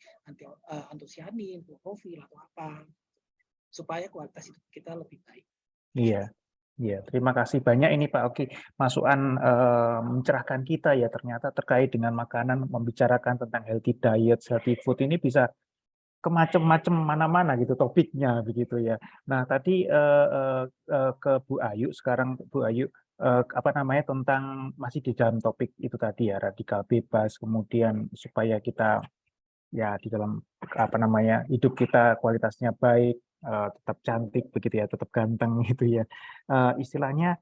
antosianin, klorofil atau apa, supaya kualitas hidup kita lebih baik. Iya. Ya, terima kasih banyak ini Pak Ogi, masukan mencerahkan kita ya, ternyata terkait dengan makanan, membicarakan tentang healthy diet, healthy food ini bisa ke macam-macam mana-mana gitu topiknya begitu ya. Nah, tadi ke Bu Ayu, sekarang Bu Ayu tentang masih di dalam topik itu tadi ya, radikal bebas, kemudian supaya kita ya di dalam hidup kita kualitasnya baik, tetap cantik begitu ya, tetap ganteng gitu ya. Istilahnya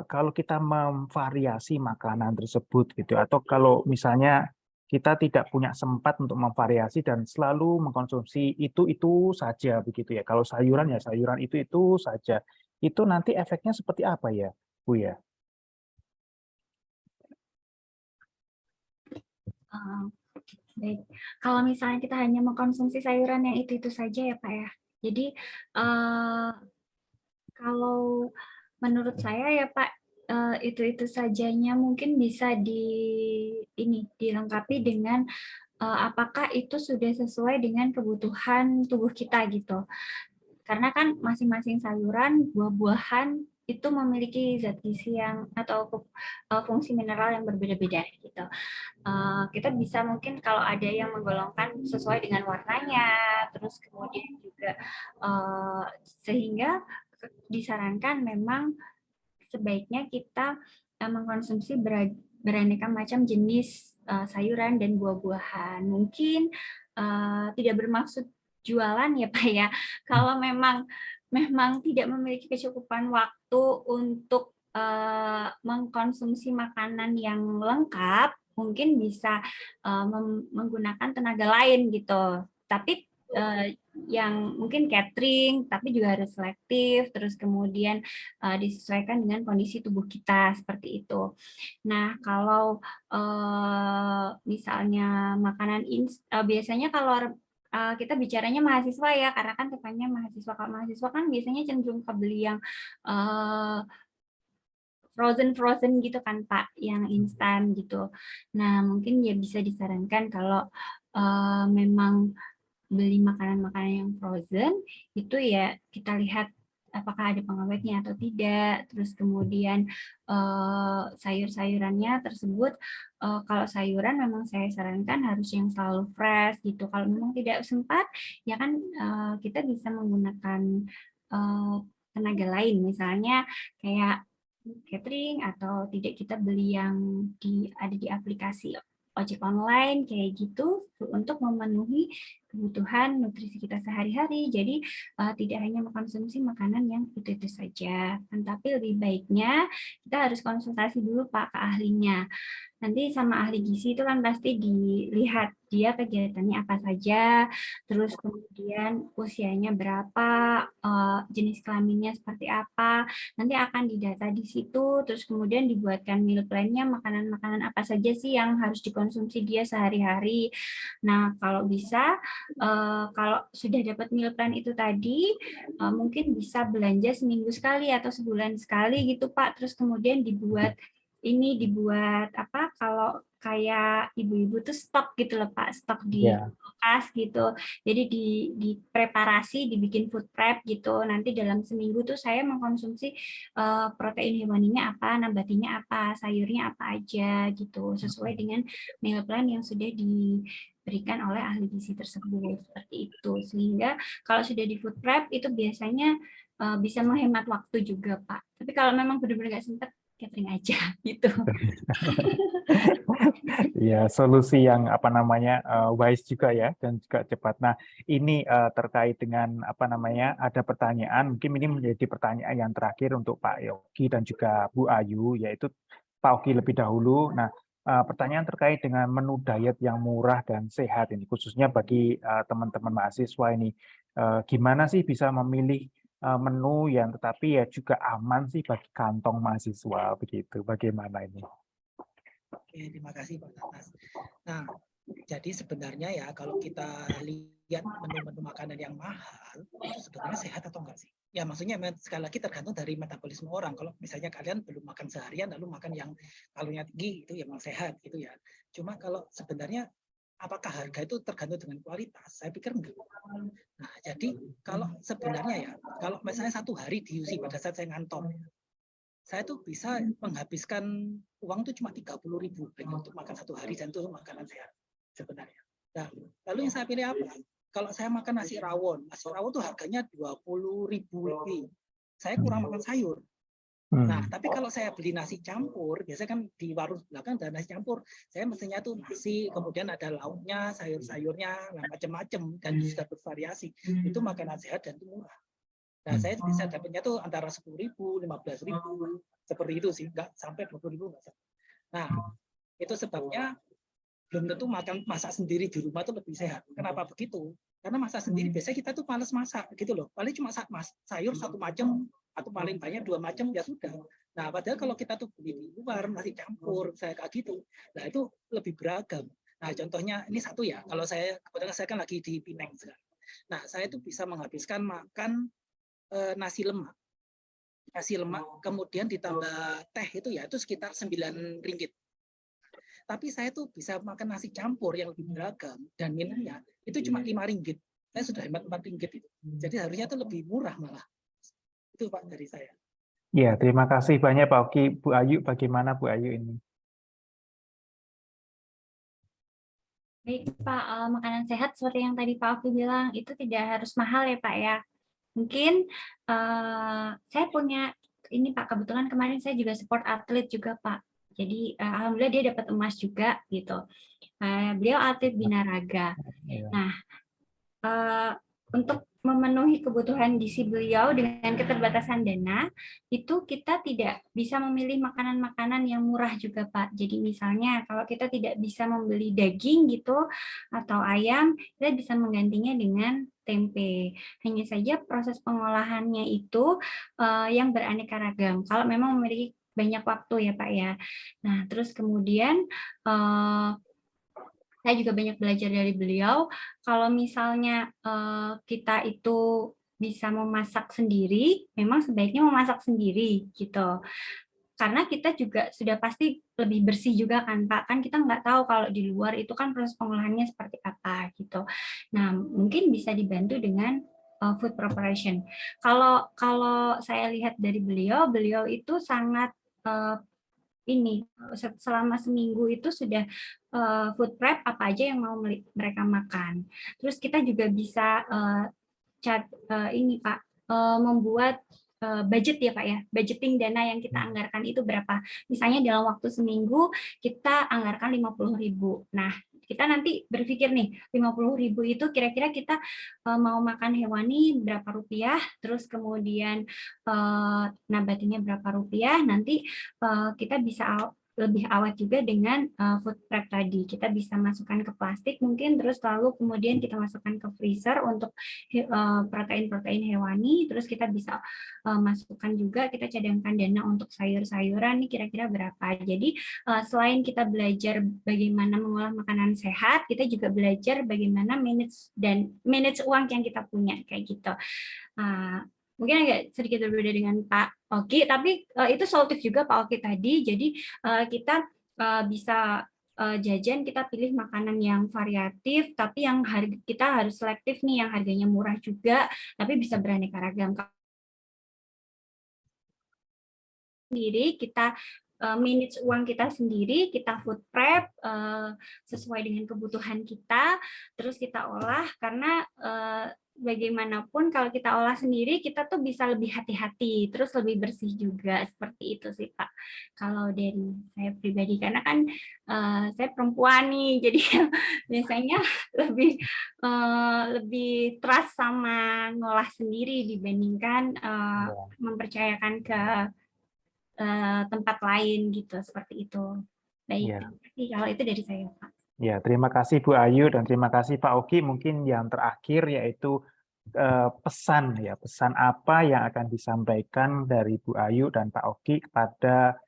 kalau kita memvariasi makanan tersebut gitu, atau kalau misalnya kita tidak punya sempat untuk memvariasi dan selalu mengkonsumsi itu saja begitu ya. Kalau sayuran ya sayuran itu saja. Itu nanti efeknya seperti apa ya, Bu ya? Baik, kalau misalnya kita hanya mengkonsumsi sayuran yang itu saja ya Pak ya. Jadi kalau menurut saya ya Pak, itu sajanya mungkin bisa dilengkapi dengan apakah itu sudah sesuai dengan kebutuhan tubuh kita gitu. Karena kan masing-masing sayuran, buah-buahan itu memiliki zat gizi yang atau fungsi mineral yang berbeda-beda gitu. Kita bisa mungkin kalau ada yang menggolongkan sesuai dengan warnanya, terus kemudian juga sehingga disarankan memang sebaiknya kita mengkonsumsi beraneka macam jenis sayuran dan buah-buahan. Mungkin tidak bermaksud jualan ya Pak ya. Kalau memang tidak memiliki kecukupan waktu untuk mengkonsumsi makanan yang lengkap, mungkin bisa menggunakan tenaga lain gitu. Tapi yang mungkin catering, tapi juga harus selektif, terus kemudian disesuaikan dengan kondisi tubuh kita seperti itu. Nah, kalau misalnya makanan biasanya kalau kita bicaranya mahasiswa ya, karena kan tekannya mahasiswa. Kalau mahasiswa kan biasanya cenderung ke beli yang frozen gitu kan Pak, yang instan gitu. Nah, mungkin ya bisa disarankan kalau memang beli makanan-makanan yang frozen, itu ya kita lihat apakah ada pengawetnya atau tidak. Terus kemudian sayur-sayurannya tersebut, kalau sayuran memang saya sarankan harus yang selalu fresh gitu. Kalau memang tidak sempat, ya kan kita bisa menggunakan tenaga lain, misalnya kayak catering atau tidak kita beli yang ada di aplikasi ojek online kayak gitu untuk memenuhi kebutuhan nutrisi kita sehari-hari. Jadi tidak hanya mengkonsumsi makanan yang itu saja, tapi lebih baiknya kita harus konsultasi dulu Pak ke ahlinya. Nanti sama ahli gizi itu kan pasti dilihat dia kegiatannya apa saja, terus kemudian usianya berapa, jenis kelaminnya seperti apa, nanti akan didata di situ, terus kemudian dibuatkan meal plan-nya, makanan-makanan apa saja sih yang harus dikonsumsi dia sehari-hari. Nah, kalau bisa, kalau sudah dapat meal plan itu tadi, mungkin bisa belanja seminggu sekali atau sebulan sekali gitu Pak, terus kemudian dibuat apa, kalau kayak ibu-ibu tuh stok gitu loh Pak, stok di kulkas gitu. Jadi dipreparasi, dibikin food prep gitu. Nanti dalam seminggu tuh saya mengkonsumsi protein hewaninya apa, nabatinya apa, sayurnya apa aja gitu, sesuai dengan meal plan yang sudah diberikan oleh ahli gizi tersebut, seperti itu. Sehingga kalau sudah di food prep itu biasanya bisa menghemat waktu juga Pak. Tapi kalau memang benar-benar nggak sempat, catering aja gitu. Ya, solusi yang apa namanya wise juga ya dan juga cepat. Nah, ini terkait dengan apa namanya ada pertanyaan, mungkin ini menjadi pertanyaan yang terakhir untuk Pak Yogi dan juga Bu Ayu, yaitu Pak Yogi lebih dahulu. Nah, pertanyaan terkait dengan menu diet yang murah dan sehat ini, khususnya bagi teman-teman mahasiswa ini, gimana sih bisa memilih menu yang tetapi ya juga aman sih bagi kantong mahasiswa begitu. Bagaimana ini? Oke, terima kasih Pak Tatas. Nah, jadi sebenarnya ya kalau kita lihat menu-menu makanan yang mahal, itu sebenarnya sehat atau enggak sih? Ya maksudnya sekali lagi tergantung dari metabolisme orang. Kalau misalnya kalian belum makan seharian lalu makan yang kalorinya tinggi, itu memang sehat gitu ya. Cuma kalau sebenarnya apakah harga itu tergantung dengan kualitas? Saya pikir enggak. Nah, jadi kalau sebenarnya ya, kalau misalnya satu hari di UC pada saat saya ngantor, saya tuh bisa menghabiskan uang tuh cuma 30.000 untuk makan satu hari dan itu makanan sehat sebenarnya. Nah, lalu yang saya pilih apa? Kalau saya makan nasi rawon tuh harganya 20.000 lebih. Saya kurang makan sayur. Nah, tapi kalau saya beli nasi campur, biasanya kan di warung belakang ada nasi campur. Saya mestinya tuh nasi, kemudian ada lauknya, sayur-sayurnya, macam-macam dan sudah bervariasi. Itu makanan sehat dan itu murah. Nah, saya bisa dapatnya tuh antara 10.000, 15.000, seperti itu sih, nggak sampai 20.000. Nah, itu sebabnya belum tentu masak sendiri di rumah itu lebih sehat. Kenapa begitu? Karena masak sendiri biasanya kita tuh males masak gitu loh. Paling cuma sayur satu macam atau paling banyak 2 macam ya sudah. Nah, padahal kalau kita tuh beli di luar masih campur saya kayak gitu. Nah, itu lebih beragam. Nah, contohnya ini satu ya. Kalau saya kebetulan saya kan lagi di Pineng sekarang. Nah, saya tuh bisa menghabiskan makan nasi lemak. Nasi lemak kemudian ditambah teh itu ya itu sekitar 9 ringgit. Tapi saya tuh bisa makan nasi campur yang lebih beragam dan minumnya itu cuma 5 ringgit. Saya sudah hemat 4 ringgit itu. Jadi harusnya itu lebih murah malah. Itu Pak dari saya. Ya, terima kasih banyak Pak Oki. Bu Ayu, bagaimana Bu Ayu ini? Baik Pak, makanan sehat seperti yang tadi Pak Oki bilang itu tidak harus mahal ya Pak ya. Mungkin saya punya ini Pak, kebetulan kemarin saya juga support atlet juga Pak. Jadi alhamdulillah dia dapat emas juga gitu. Beliau atlet binaraga. Nah, untuk memenuhi kebutuhan gizi beliau dengan keterbatasan dana, itu kita tidak bisa memilih makanan-makanan yang murah juga, Pak. Jadi misalnya kalau kita tidak bisa membeli daging gitu atau ayam, kita bisa menggantinya dengan tempe. Hanya saja proses pengolahannya itu yang beraneka ragam. Kalau memang memiliki banyak waktu ya, Pak ya. Nah, terus kemudian saya juga banyak belajar dari beliau. Kalau misalnya kita itu bisa memasak sendiri, memang sebaiknya memasak sendiri gitu. Karena kita juga sudah pasti lebih bersih juga kan Pak. Kan kita nggak tahu kalau di luar itu kan proses pengolahannya seperti apa gitu. Nah mungkin bisa dibantu dengan food preparation. Kalau saya lihat dari beliau itu sangat ini selama seminggu itu sudah food prep apa aja yang mau mereka makan. Terus kita juga bisa ini Pak membuat budget ya Pak ya, budgeting dana yang kita anggarkan itu berapa. Misalnya dalam waktu seminggu kita anggarkan 50.000. Nah, kita nanti berpikir nih 50.000 itu kira-kira kita mau makan hewani berapa rupiah, terus kemudian nabatinya berapa rupiah, nanti kita bisa lebih awet juga dengan food prep tadi. Kita bisa masukkan ke plastik mungkin, terus lalu kemudian kita masukkan ke freezer untuk protein-protein hewani, terus kita bisa masukkan juga, kita cadangkan dana untuk sayur-sayuran nih kira-kira berapa. Jadi selain kita belajar bagaimana mengolah makanan sehat, kita juga belajar bagaimana manage uang yang kita punya kayak gitu. Mungkin agak sedikit berbeda dengan Pak Oki, tapi itu solutif juga Pak Oki tadi. Jadi kita bisa jajan, kita pilih makanan yang variatif, tapi yang kita harus selektif nih, yang harganya murah juga, tapi bisa beraneka ragam. Sendiri kita manage uang kita sendiri, kita food prep sesuai dengan kebutuhan kita, terus kita olah karena bagaimanapun kalau kita olah sendiri kita tuh bisa lebih hati-hati, terus lebih bersih juga, seperti itu sih Pak. Kalau dari saya pribadi karena kan saya perempuan nih, jadi biasanya lebih trust sama ngolah sendiri dibandingkan mempercayakan ke tempat lain gitu, seperti itu. Baik, terima kasih kalau itu dari saya Pak. Ya, terima kasih Bu Ayu dan terima kasih Pak Oki. Mungkin yang terakhir yaitu pesan apa yang akan disampaikan dari Bu Ayu dan Pak Oki kepada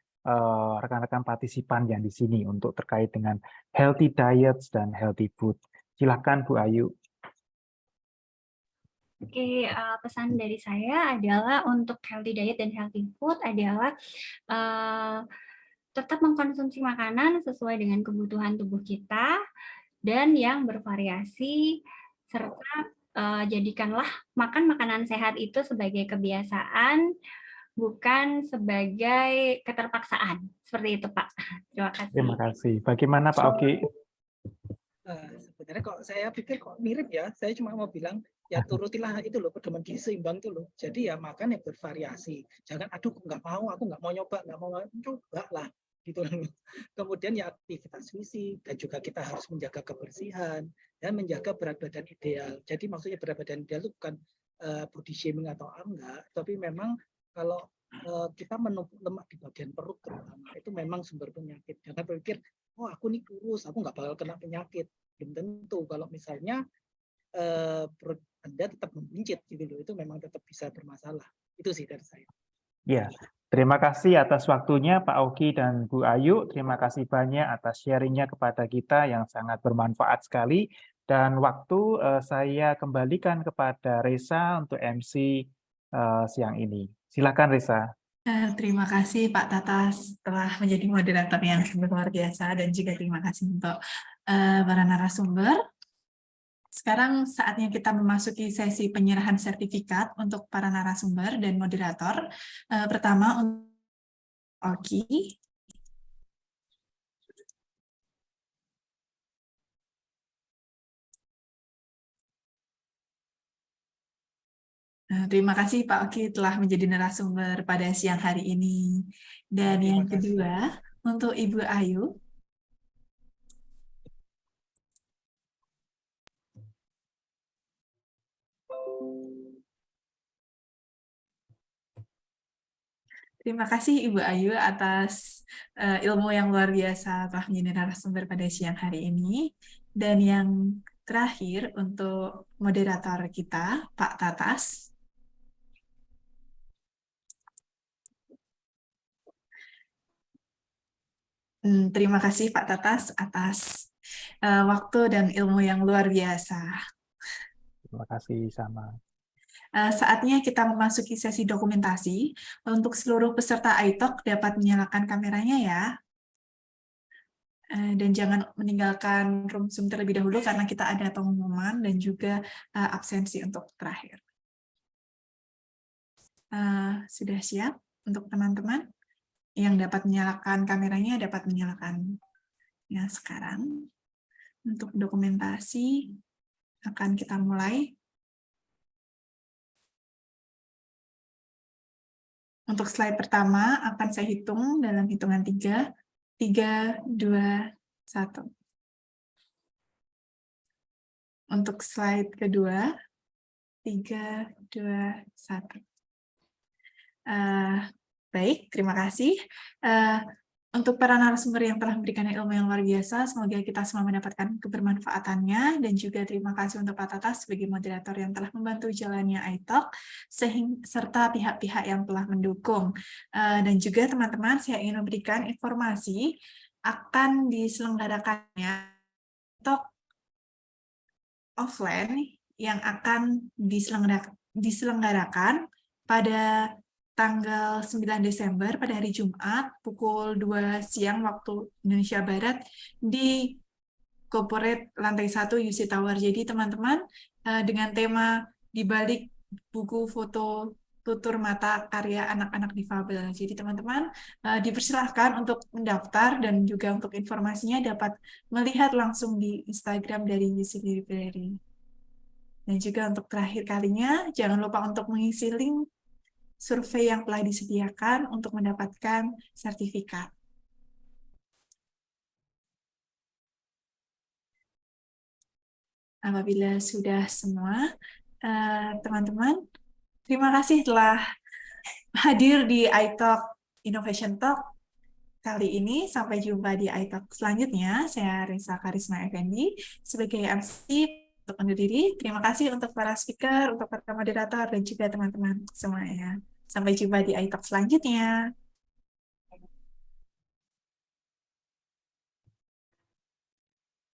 rekan-rekan partisipan yang di sini untuk terkait dengan healthy diets dan healthy food. Silakan Bu Ayu. Oke, pesan dari saya adalah untuk healthy diet dan healthy food adalah tetap mengkonsumsi makanan sesuai dengan kebutuhan tubuh kita dan yang bervariasi, serta jadikanlah makan makanan sehat itu sebagai kebiasaan, bukan sebagai keterpaksaan. Seperti itu, Pak. Terima kasih. Terima kasih. Bagaimana Pak Oki? Sebenarnya kok saya pikir kok mirip ya. Saya cuma mau bilang ya turutilah itu loh, pedoman gizi seimbang itu loh. Jadi ya makan yang bervariasi. Jangan aduh nggak mau, aku nggak mau nyoba, nggak mau coba lah gitu. Kemudian ya aktivitas fisik dan juga kita harus menjaga kebersihan dan menjaga berat badan ideal. Jadi maksudnya berat badan ideal itu bukan body shaming atau enggak, tapi memang kalau kita menumpuk lemak di bagian perut terutama, itu memang sumber penyakit. Jangan berpikir, oh aku nih kurus, aku nggak bakal kena penyakit. Belum tentu. Kalau misalnya perut Anda tetap membuncit gitu loh, itu memang tetap bisa bermasalah. Itu sih dari saya. Ya, terima kasih atas waktunya Pak Oki dan Bu Ayu. Terima kasih banyak atas sharingnya kepada kita yang sangat bermanfaat sekali. Dan waktu saya kembalikan kepada Reza untuk MC siang ini. Silakan Reza. Terima kasih Pak Tatas telah menjadi moderator yang luar biasa, dan juga terima kasih untuk para narasumber. Sekarang saatnya kita memasuki sesi penyerahan sertifikat untuk para narasumber dan moderator. Pertama untuk Oki. Terima kasih Pak Oki telah menjadi narasumber pada siang hari ini. Dan yang kedua untuk Ibu Ayu. Terima kasih Ibu Ayu atas ilmu yang luar biasa telah menjadi narasumber pada siang hari ini. Dan yang terakhir untuk moderator kita, Pak Tatas. Terima kasih Pak Tatas atas waktu dan ilmu yang luar biasa. Terima kasih sama. Saatnya kita memasuki sesi dokumentasi. Untuk seluruh peserta iTalk dapat menyalakan kameranya ya. Dan jangan meninggalkan room Zoom terlebih dahulu karena kita ada pengumuman dan juga absensi untuk terakhir. Sudah siap untuk teman-teman yang dapat menyalakan kameranya, dapat menyalakan ya sekarang. Untuk dokumentasi akan kita mulai. Untuk slide pertama akan saya hitung dalam hitungan 3, 3, 2, 1. Untuk slide kedua, 3, 2, 1. Baik, terima kasih. Untuk para narasumber yang telah memberikan ilmu yang luar biasa, semoga kita semua mendapatkan kebermanfaatannya, dan juga terima kasih untuk Pak Tatas sebagai moderator yang telah membantu jalannya iTalk, serta pihak-pihak yang telah mendukung. Dan juga teman-teman, saya ingin memberikan informasi akan diselenggarakannya iTalk offline yang akan diselenggarakan pada tanggal 9 Desember pada hari Jumat pukul 2 siang waktu Indonesia Barat di Corporate Lantai 1 UC Tower. Jadi teman-teman, dengan tema di balik buku foto tutur mata karya anak-anak difabel. Jadi teman-teman dipersilahkan untuk mendaftar, dan juga untuk informasinya dapat melihat langsung di Instagram dari UC Library. Dan juga untuk terakhir kalinya, jangan lupa untuk mengisi link survei yang telah disediakan untuk mendapatkan sertifikat. Apabila sudah semua, teman-teman, terima kasih telah hadir di iTalk Innovation Talk kali ini. Sampai jumpa di iTalk selanjutnya. Saya Reza Karisma Effendi sebagai MC untuk undur diri. Terima kasih untuk para speaker, untuk para moderator, dan juga teman-teman semuanya. Sampai jumpa di iTalk selanjutnya.